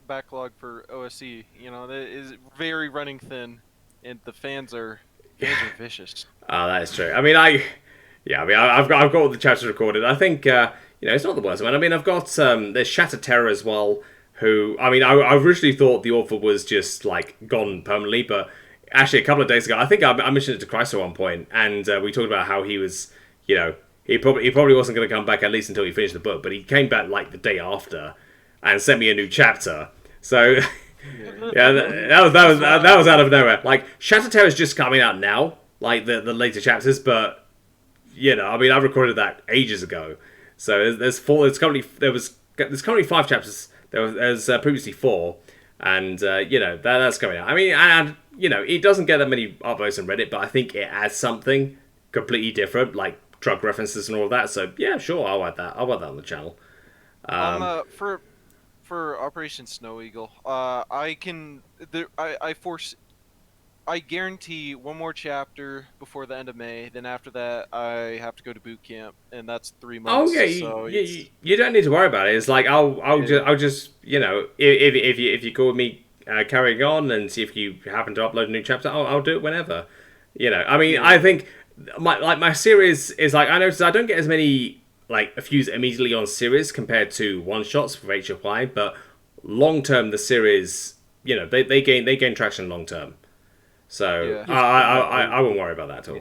backlog for OSE. You know, that is very running thin, and the fans are vicious. That is true. I mean, I've got all the chapters recorded. I think it's not the worst one. I mean, I've got there's Shattered Terror as well. Who I mean, I originally thought the author was just like gone permanently, but actually a couple of days ago, I think I mentioned it to Christ at one point, and we talked about how he was, he probably wasn't going to come back at least until he finished the book, but he came back like the day after, and sent me a new chapter. So yeah, that was out of nowhere. Like Shattered Terror is just coming out now, like the later chapters, but I mean, I recorded that ages ago. So there's currently 5 chapters. There's previously 4, and that's coming out. I mean, and it doesn't get that many upvotes on Reddit, but I think it adds something completely different, like drug references and all of that. So yeah, sure, I'll add that on the channel. For Operation Snow Eagle, I guarantee one more chapter before the end of May. Then after that, I have to go to boot camp, and that's 3 months. Oh yeah, you don't need to worry about it. It's like I'll just if you call me carrying on, and see if you happen to upload a new chapter, I'll do it whenever. I mean, I think my series is like, I noticed I don't get as many views immediately on series compared to one shots for HFY, but long term the series they gain traction long term. So I won't worry about that at all.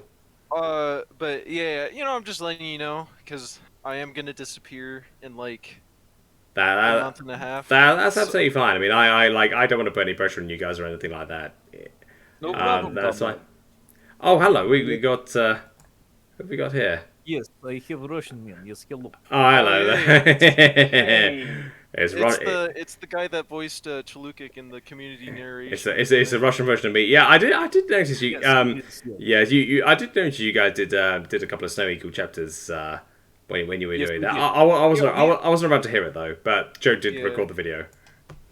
But yeah, I'm just letting you know because I am gonna disappear in a month and a half. That's absolutely fine. I mean, I don't want to put any pressure on you guys or anything like that. No problem. That's fine. Oh, hello. We got who have we got here? Yes, I have Russian man. Yes, hello. Oh, hello. It's the guy that voiced Chalukik in the community narration. It's a Russian version of me. Yeah, I did notice you. Yes, I did notice you guys did a couple of Snow Eagle chapters when you were doing that. I wasn't about to hear it though, but Joe did record the video.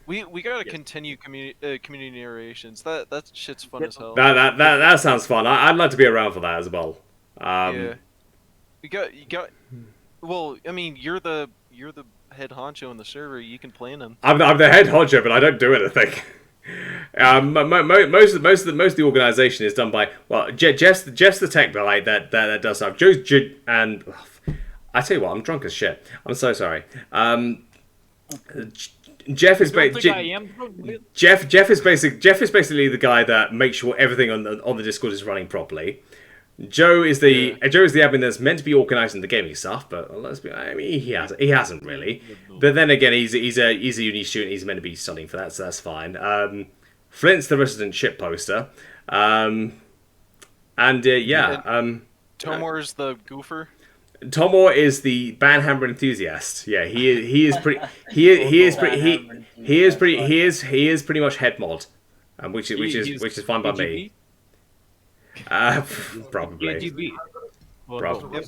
We gotta continue community narrations. That shit's fun as hell. That sounds fun. I'd like to be around for that as well. Yeah. You got. Well, I mean, you're the head honcho in the server. You can plan them. I'm the head honcho, but I don't do anything. Most of the organization is done by Jeff's the tech guy that does stuff. And I tell you what, I'm drunk as shit. I'm so sorry. Jeff is Jeff is basically the guy that makes sure everything on the Discord is running properly. Joe is the admin that's meant to be organising the gaming stuff, but he hasn't really. But then again, he's a uni student. He's meant to be studying for that, so that's fine. Flint's the resident shit poster, Tomor's the goofer. Tomor is the banhammer enthusiast. Yeah, he is pretty much head mod, which is fine by me. Probably. Probably.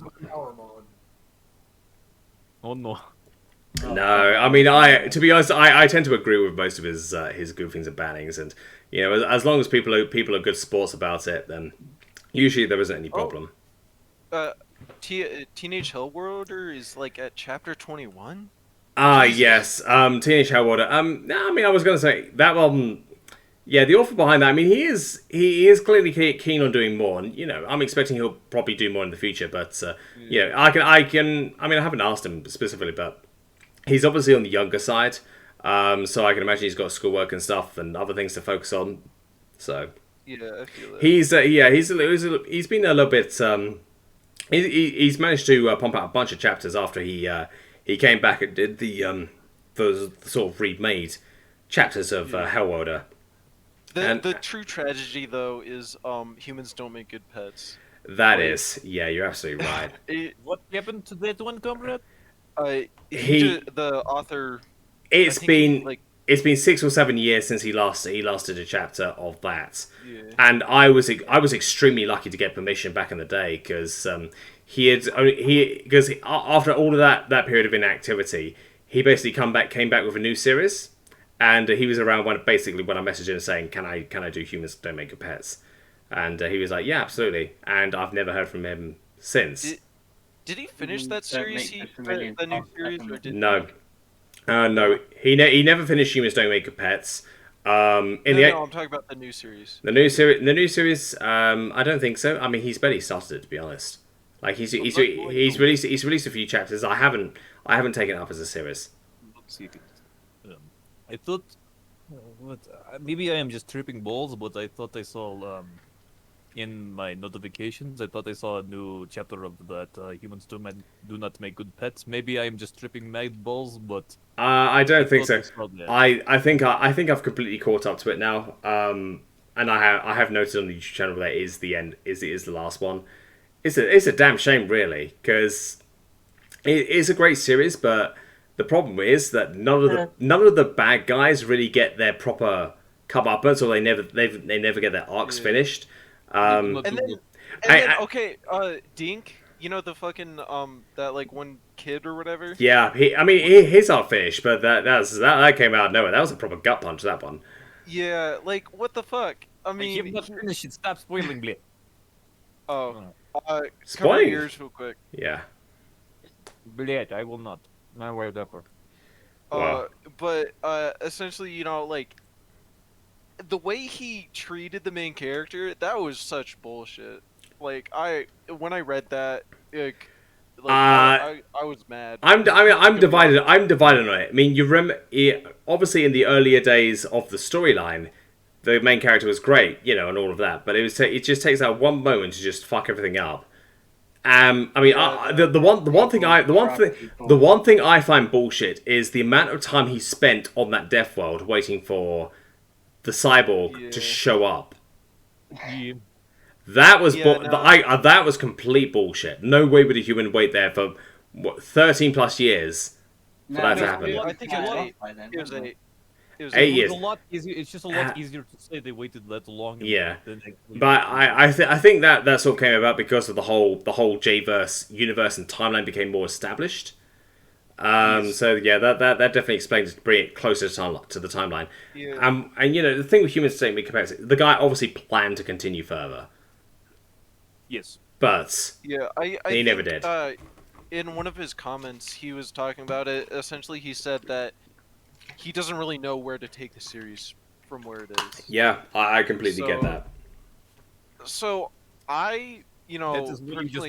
Oh no. No, I mean, to be honest, I tend to agree with most of his goofings and bannings, and as long as people are good sports about it, then usually there isn't any problem. Teenage Hellworlder is at chapter 21. Yes, Teenage Hellworlder. No, I mean, I was going to say that one. Yeah, the author behind that. I mean, he is clearly keen on doing more, and I'm expecting he'll probably do more in the future. But I haven't asked him specifically, but he's obviously on the younger side, so I can imagine he's got schoolwork and stuff and other things to focus on. So Yeah, I feel it. He's he's been a little bit he's managed to pump out a bunch of chapters after he came back and did the sort of remade chapters of Hellworlder. The true tragedy though is humans don't make good pets. That is, yeah, you're absolutely right. What happened to that one, comrade? The author. It's been 6 or 7 years since he last did a chapter of that, and I was extremely lucky to get permission back in the day because after all of that period of inactivity, he basically came back with a new series, and he was around when I messaged him saying, can I do Humans Don't Make Good Pets, and he was like, yeah, absolutely, and I've never heard from him since. Did he finish that series? The new series, or did no. No, he never finished Humans Don't Make Good Pets. I'm talking about the new series. The new series. I don't think so. I mean, he's barely started it, to be honest. Like he's released a few chapters. I haven't taken it up as a series. I thought, maybe I am just tripping balls, but I thought I saw in my notifications, I thought I saw a new chapter of that Humans Do Not Make Good Pets. Maybe I'm just tripping mad balls, but I don't think so. I think I've completely caught up to it now. And I have noted on the YouTube channel that is the end. Is the last one. It's a damn shame, really, because it is a great series, but the problem is that none of the bad guys really get their proper comeuppance, or they never get their arcs finished. And then okay, Dink, you know the fucking that like one kid or whatever. Yeah, his arc finished, but that came out of nowhere. That was a proper gut punch. That one. Yeah, like what the fuck? I mean, I'm not finished. Stop spoiling, Blip. Oh, spoiling cover your ears real quick. Yeah. Blade, I will not. My word upper. Wow. But essentially, you know, like the way he treated the main character, that was such bullshit. Like when I read that, I was mad. I'm divided. I'm divided on it. I mean, you remember, obviously in the earlier days of the storyline, the main character was great, you know, and all of that. But it just takes that one moment to just fuck everything up. I mean, the one thing I find bullshit is the amount of time he spent on that death world waiting for the cyborg to show up. Yeah. That was that was complete bullshit. No way would a human wait there for 13 plus years for that to happen. I think it was 8. It was 8 years. A lot easier. It's just a lot easier to say they waited that long. Yeah, but I think that sort of came about because of the whole J-verse universe and timeline became more established. So yeah, that definitely explains to bring it closer to the timeline. Yeah. And you know the thing with Humans Don't Make Good Pets, the guy obviously planned to continue further. Yes, but he never did. In one of his comments, he was talking about it. Essentially, he said that he doesn't really know where to take the series from where it is. Yeah, I completely get that. So personally,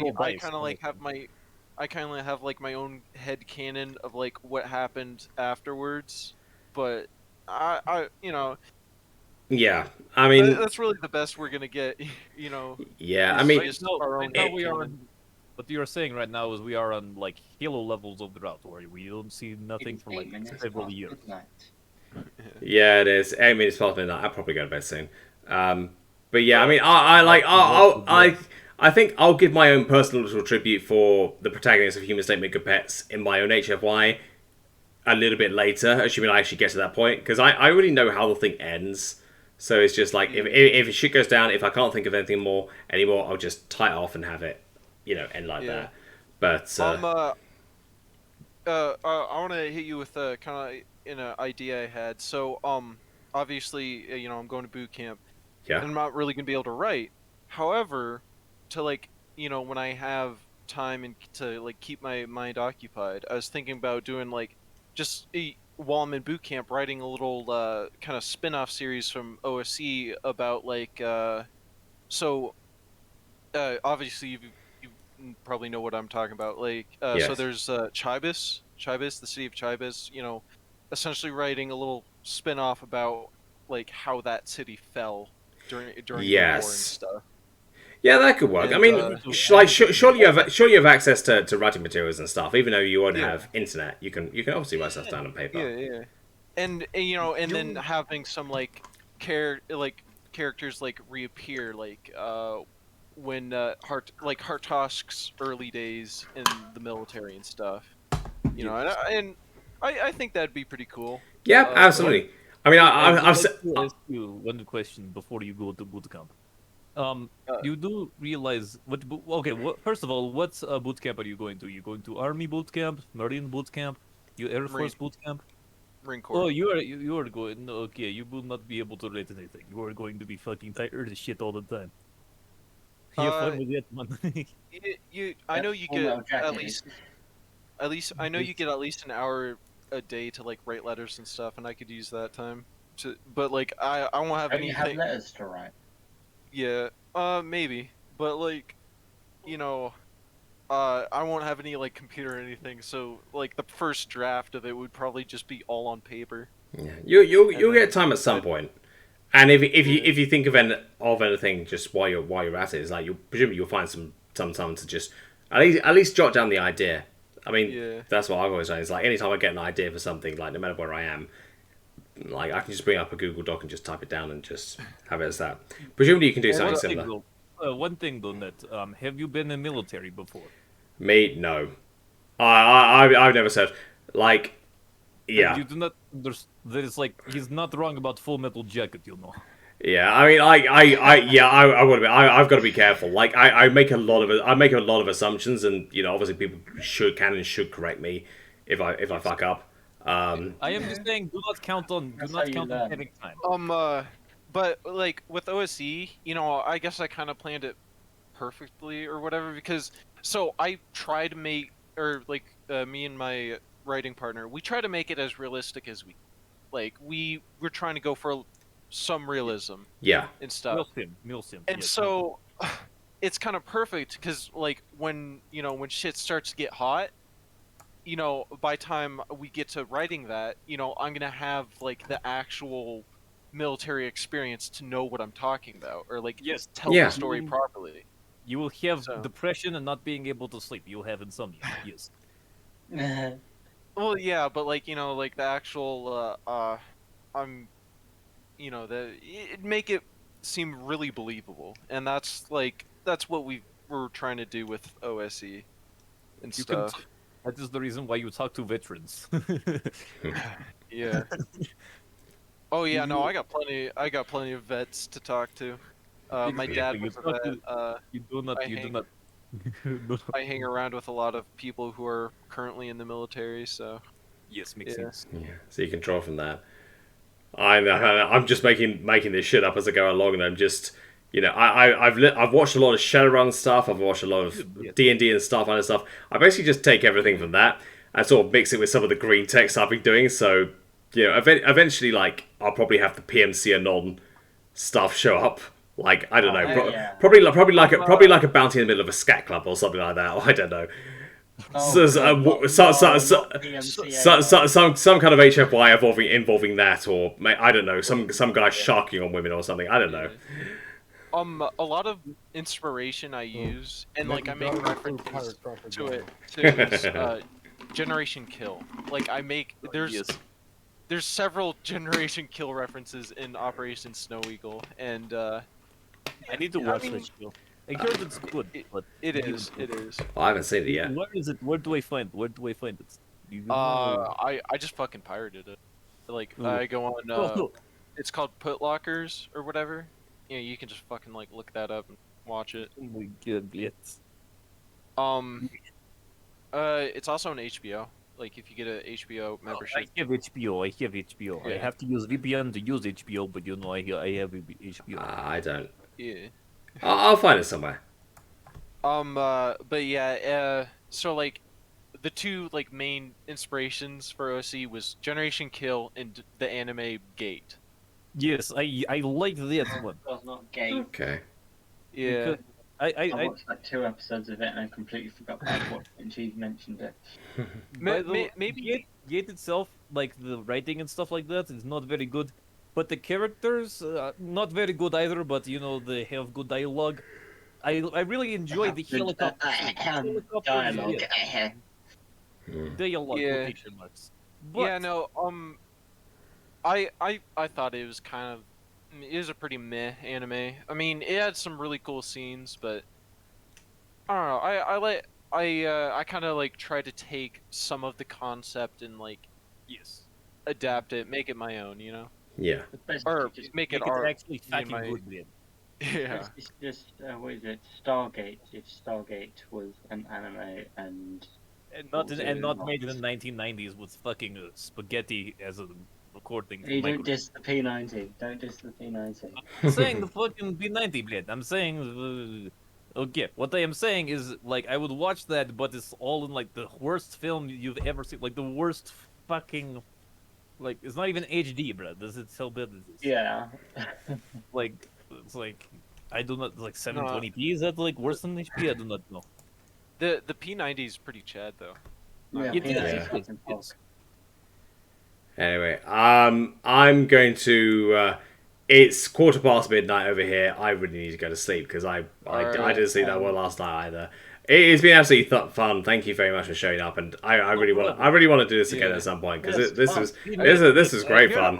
I kind of have like my own head canon of like what happened afterwards, but I yeah, I mean that's really the best we're gonna get, you know. Yeah, I mean, right now we are on, what you're saying right now is we are on like Halo levels of drought where we don't see nothing for like several years. Yeah, it is. I mean, it's past midnight. I'll probably go to bed soon. But yeah, I mean, I think I'll give my own personal little tribute for the protagonist of Humans Don't Make Good Pets in my own HFY a little bit later, assuming I actually get to that point, because I already know how the thing ends. So it's just like, if shit goes down, if I can't think of anything anymore, I'll just tie it off and have it, you know, end like that. But I want to hit you with kind of an idea I had. So obviously, you know, I'm going to boot camp. Yeah. And I'm not really gonna be able to write. However, to like, you know, when I have time and to like keep my mind occupied, I was thinking about doing like just while I'm in boot camp, writing a little kind of spin-off series from OSC about like obviously you probably know what I'm talking about. Like yes. So there's Chibis, the city of Chibis, you know, essentially writing a little spin-off about like how that city fell. during the war and Yes. stuff. Yeah, that could work. And, I mean, surely you have access to writing materials and stuff. Even though you won't have internet, you can obviously write stuff down on paper. Yeah. And then having some like characters like reappear like when Hartosk's early days in the military and stuff. And I think that'd be pretty cool. Yeah, absolutely. I mean, I've ask you one question before you go to boot camp. You do realize first of all, what boot camp are you going to? You going to Army boot camp, Marine boot camp, Air Force boot camp? Marine Corps. Oh, you are going. Okay, you will not be able to rate anything. You are going to be fucking tired as shit all the time. Have fun with that, man. I know you get at least I know you get at least an hour a day to like write letters and stuff, and I could use that time to. But like I won't have anything. You have letters to write. Yeah, maybe, but like, I won't have any like computer or anything, so like the first draft of it would probably just be all on paper. Yeah, you'll get time at some point. And if you think of anything just while you're at it, it's like presumably you'll find some time to just at least jot down the idea. I mean, that's what I've always done. It's like anytime I get an idea for something, like no matter where I am, like I can just bring up a Google Doc and just type it down and just have it as that. Presumably you can do something similar. One thing though, Net, have you been in the military before? Me, no. I've never said like, yeah. You do not. There's like he's not wrong about Full Metal Jacket, Yeah, I mean, I would be. I've got to be careful. Like, I make a lot of assumptions, and obviously people should correct me if I fuck up. I am just saying, do not count on having time. But like with OSE, I guess I kind of planned it perfectly or whatever because I tried to make me and my writing partner, we try to make it as realistic as we were trying to go for some realism. Yeah. And stuff. Milsim. And so it's kind of perfect because like when shit starts to get hot, by the time we get to writing that, I'm gonna have like the actual military experience to know what I'm talking about or like tell the story properly. You will have depression and not being able to sleep. You'll have insomnia. Yes. Well, yeah, but like like the actual it'd make it seem really believable, and that's what we were trying to do with OSE and stuff. That is the reason why you talk to veterans. Yeah. Oh yeah, no, I got plenty of vets to talk to. My dad was a vet. You do not. I hang around with a lot of people who are currently in the military, so. Yes, makes sense. Yeah, so you can draw from that. I'm just making this shit up as I go along, and I'm just, I've watched a lot of Shadowrun stuff. I've watched a lot of D&D and stuff, other stuff. I basically just take everything from that and sort of mix it with some of the green text I've been doing. So, eventually, like, I'll probably have the PMC Anon stuff show up. Like, I don't know, probably like a bounty in the middle of a scat club or something like that. Or I don't know. Some kind of HFY involving that, or I don't know, some guy sharking on women or something. I don't know. A lot of inspiration I use, and like I make references to it, is Generation Kill. Like there's several Generation Kill references in Operation Snow Eagle, and I need to watch that show. I heard it's good, but it is. Well, I haven't seen it yet. Where is it? Where do I find it? I just fucking pirated it. Like I go on. It's called Putlockers or whatever. Yeah, you can just fucking like look that up and watch it. Oh my god, yes. It's also on HBO. Like if you get a HBO membership. I have HBO. Yeah. I have to use VPN to use HBO, but I have HBO. I don't. Yeah. I'll find it somewhere. But yeah, so like, the two like main inspirations for OC was Generation Kill and the anime Gate. Yes, I like that one. Well, not Gate. Okay. Yeah. I watched like 2 episodes of it and I completely forgot what I watched until you mentioned it. Maybe Gate itself, like the writing and stuff like that, is not very good. But the characters, not very good either. But you know, they have good dialogue. I really enjoy the helicopter dialogue. dialogue Yeah. quotation marks. But Yeah, no, I thought it was kind of, it was a pretty meh anime. I mean, it had some really cool scenes, but I don't know. I kind of like tried to take some of the concept and like, yes, adapt it, make it my own, you know? Yeah. Or make it art. actually fucking my- good, man. Yeah. It's just what is it? Stargate. If Stargate was an anime and not made in the 1990s with fucking spaghetti as a recording. You don't diss the P90. Don't diss the P90. I'm saying the fucking B90, blade. I'm saying, okay, what I am saying is, like, I would watch that, but it's all in, like, the worst film you've ever seen. Like, the worst fucking, like, it's not even HD, bro. Does it so bad? Yeah. Like, it's like, I do not, like, 720p, is that, like, worse than HP? I do not know. The P90 is pretty chad, though. Yeah, It P90 is. Anyway, I'm going to. It's midnight over here. I really need to go to sleep because I didn't sleep that well last night either. It's been absolutely fun. Thank you very much for showing up, and I really want to do this again at some point because this is great fun.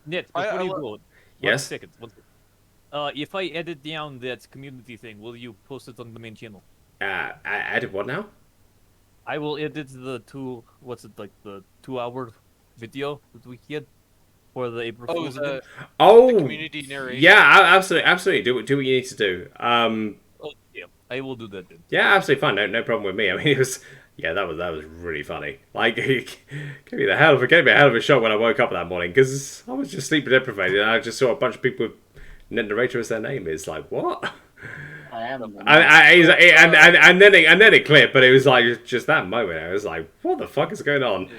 Net, before you go, Yes? 1 second. If I edit down that community thing, will you post it on the main channel? Edit what now? I will edit the the 2-hour video that we had for the April Fool's event. The community narration. Yeah, absolutely. Do what you need to do. Yeah, I will do that then. Yeah, absolutely fine. No problem with me. I mean, it was that was really funny. Like, it gave me a hell of a shock when I woke up that morning because I was just sleep deprived and I just saw a bunch of people with Net Narrator as their name. It's like, what? I am. And then it clipped, but it was like just that moment. I was like, what the fuck is going on?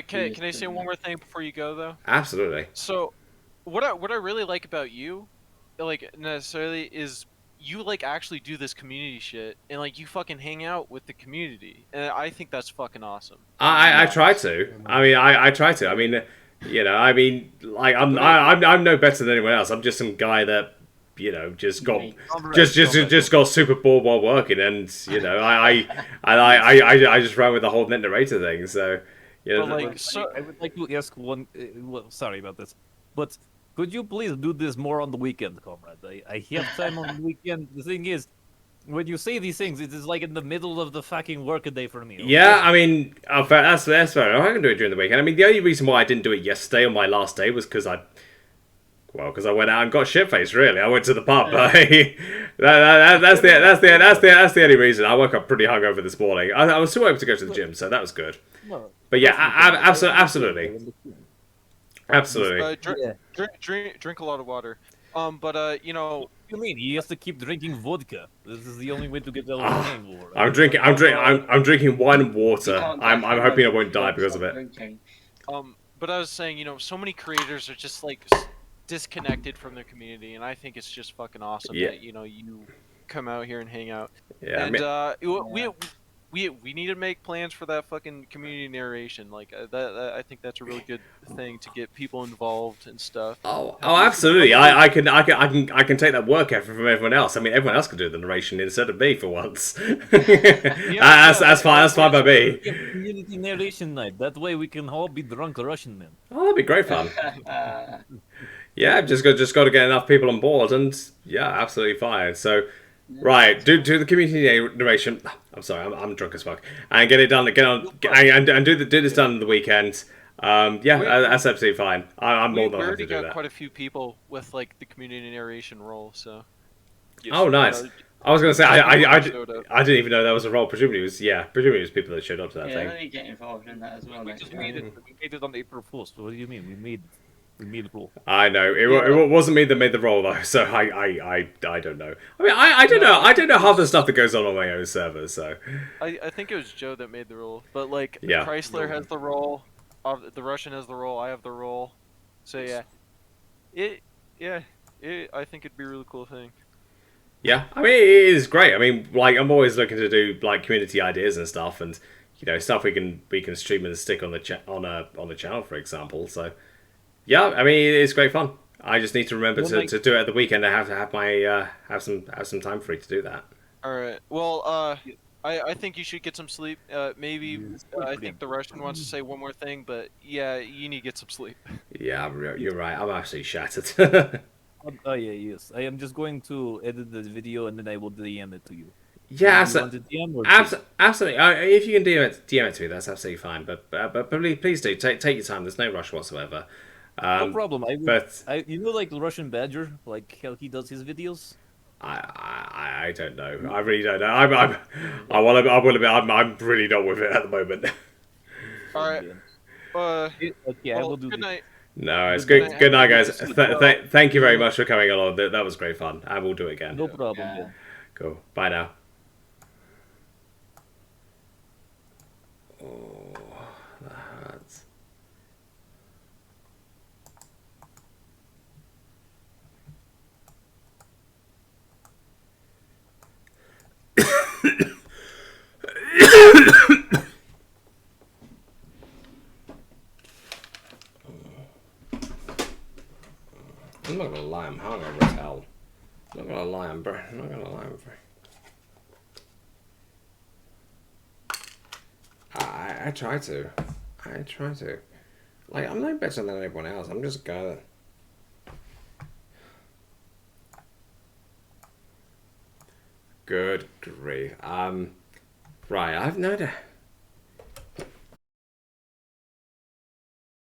Can I say one more thing before you go though? Absolutely. So, what I really like about you, like necessarily, is you like actually do this community shit and like you fucking hang out with the community, and I think that's fucking awesome. I try to. I mean, I try to. I mean, you know, like I'm no better than anyone else. I'm just some guy that, you know, just got super bored while working, and you know, I just ran with the whole Net Narrator thing. So, you know, I would like to ask one. Sorry about this, but could you please do this more on the weekend, comrade? I have time on the weekend. The thing is, when you say these things, it is like in the middle of the fucking workaday for me. Okay? Yeah, I mean, that's fair. I can do it during the weekend. I mean, the only reason why I didn't do it yesterday on my last day was because I went out and got shit-faced. Really, I went to the pub. That's the only reason. I woke up pretty hungover this morning. I was still able to go to the gym, so that was good. But yeah, absolutely. Drink a lot of water. But you know. What do you mean? He has to keep drinking vodka. This is the only way to get out of the hangover. I'm drinking wine and water. I'm hoping I won't die because of it. But I was saying, you know, so many creators are just like disconnected from their community, and I think it's just fucking awesome that, you know, you come out here and hang out. Yeah, and we need to make plans for that fucking community narration. Like that I think that's a really good thing to get people involved and stuff. Oh, absolutely. I can take that work effort from everyone else. I mean, everyone else can do the narration instead of me for once. That's fine by me. Community narration night. That way we can all be drunk Russian men. Oh, that'd be great fun. Yeah, just got to get enough people on board, and yeah, absolutely fine. So, right, do the community narration. I'm sorry, I'm drunk as fuck, and get it done. And do this done on the weekend. Yeah, that's absolutely fine. I'm more than happy to do that. We already got quite a few people with like the community narration role, so. Oh, nice. I was gonna say I didn't even know that was a role. Presumably it was people that showed up to that thing. Yeah, you get involved in that as well. We made it on April 1st. What do you mean? We made the role. I know it wasn't me that made the role though, so I don't know. I mean, I don't know half the stuff that goes on my own server. So I think it was Joe that made the role, but like Chrysler has the role, the Russian has the role, I have the role, so yeah, I think it'd be a really cool thing. Yeah, I mean, it is great. I mean, like, I'm always looking to do like community ideas and stuff, and you know, stuff we can stream and stick on the channel, for example. So Yeah, I mean it's great fun. I just need to remember Well, to do it at the weekend. I have to have my have some time free to do that. All right. Well, I think you should get some sleep. Maybe I think the Russian wants to say one more thing, but yeah, you need to get some sleep. Yeah, you're right. I'm absolutely shattered. Oh yeah, yes. I am just going to edit the video and then I will DM it to you. Yeah, Do you want to DM or absolutely. If you can DM it to me, that's absolutely fine. But please do take your time. There's no rush whatsoever. no problem. But You know, like Russian Badger, like how he does his videos. I don't know. I really don't know. I want to be. I'm really not with it at the moment. All right. Okay, I will do good night. No, it's good. Good night, guys. Well, Thank you very much for coming along. That was great fun. I will do it again. No problem. Yeah. Cool. Bye now. Oh, that hurts. I'm not gonna lie, I'm hungover as hell. I'm not gonna lie, I'm not gonna lie, I try to. I try to. Like, I'm no better than anyone else. I'm just gonna. Good grief. Right, I've no idea.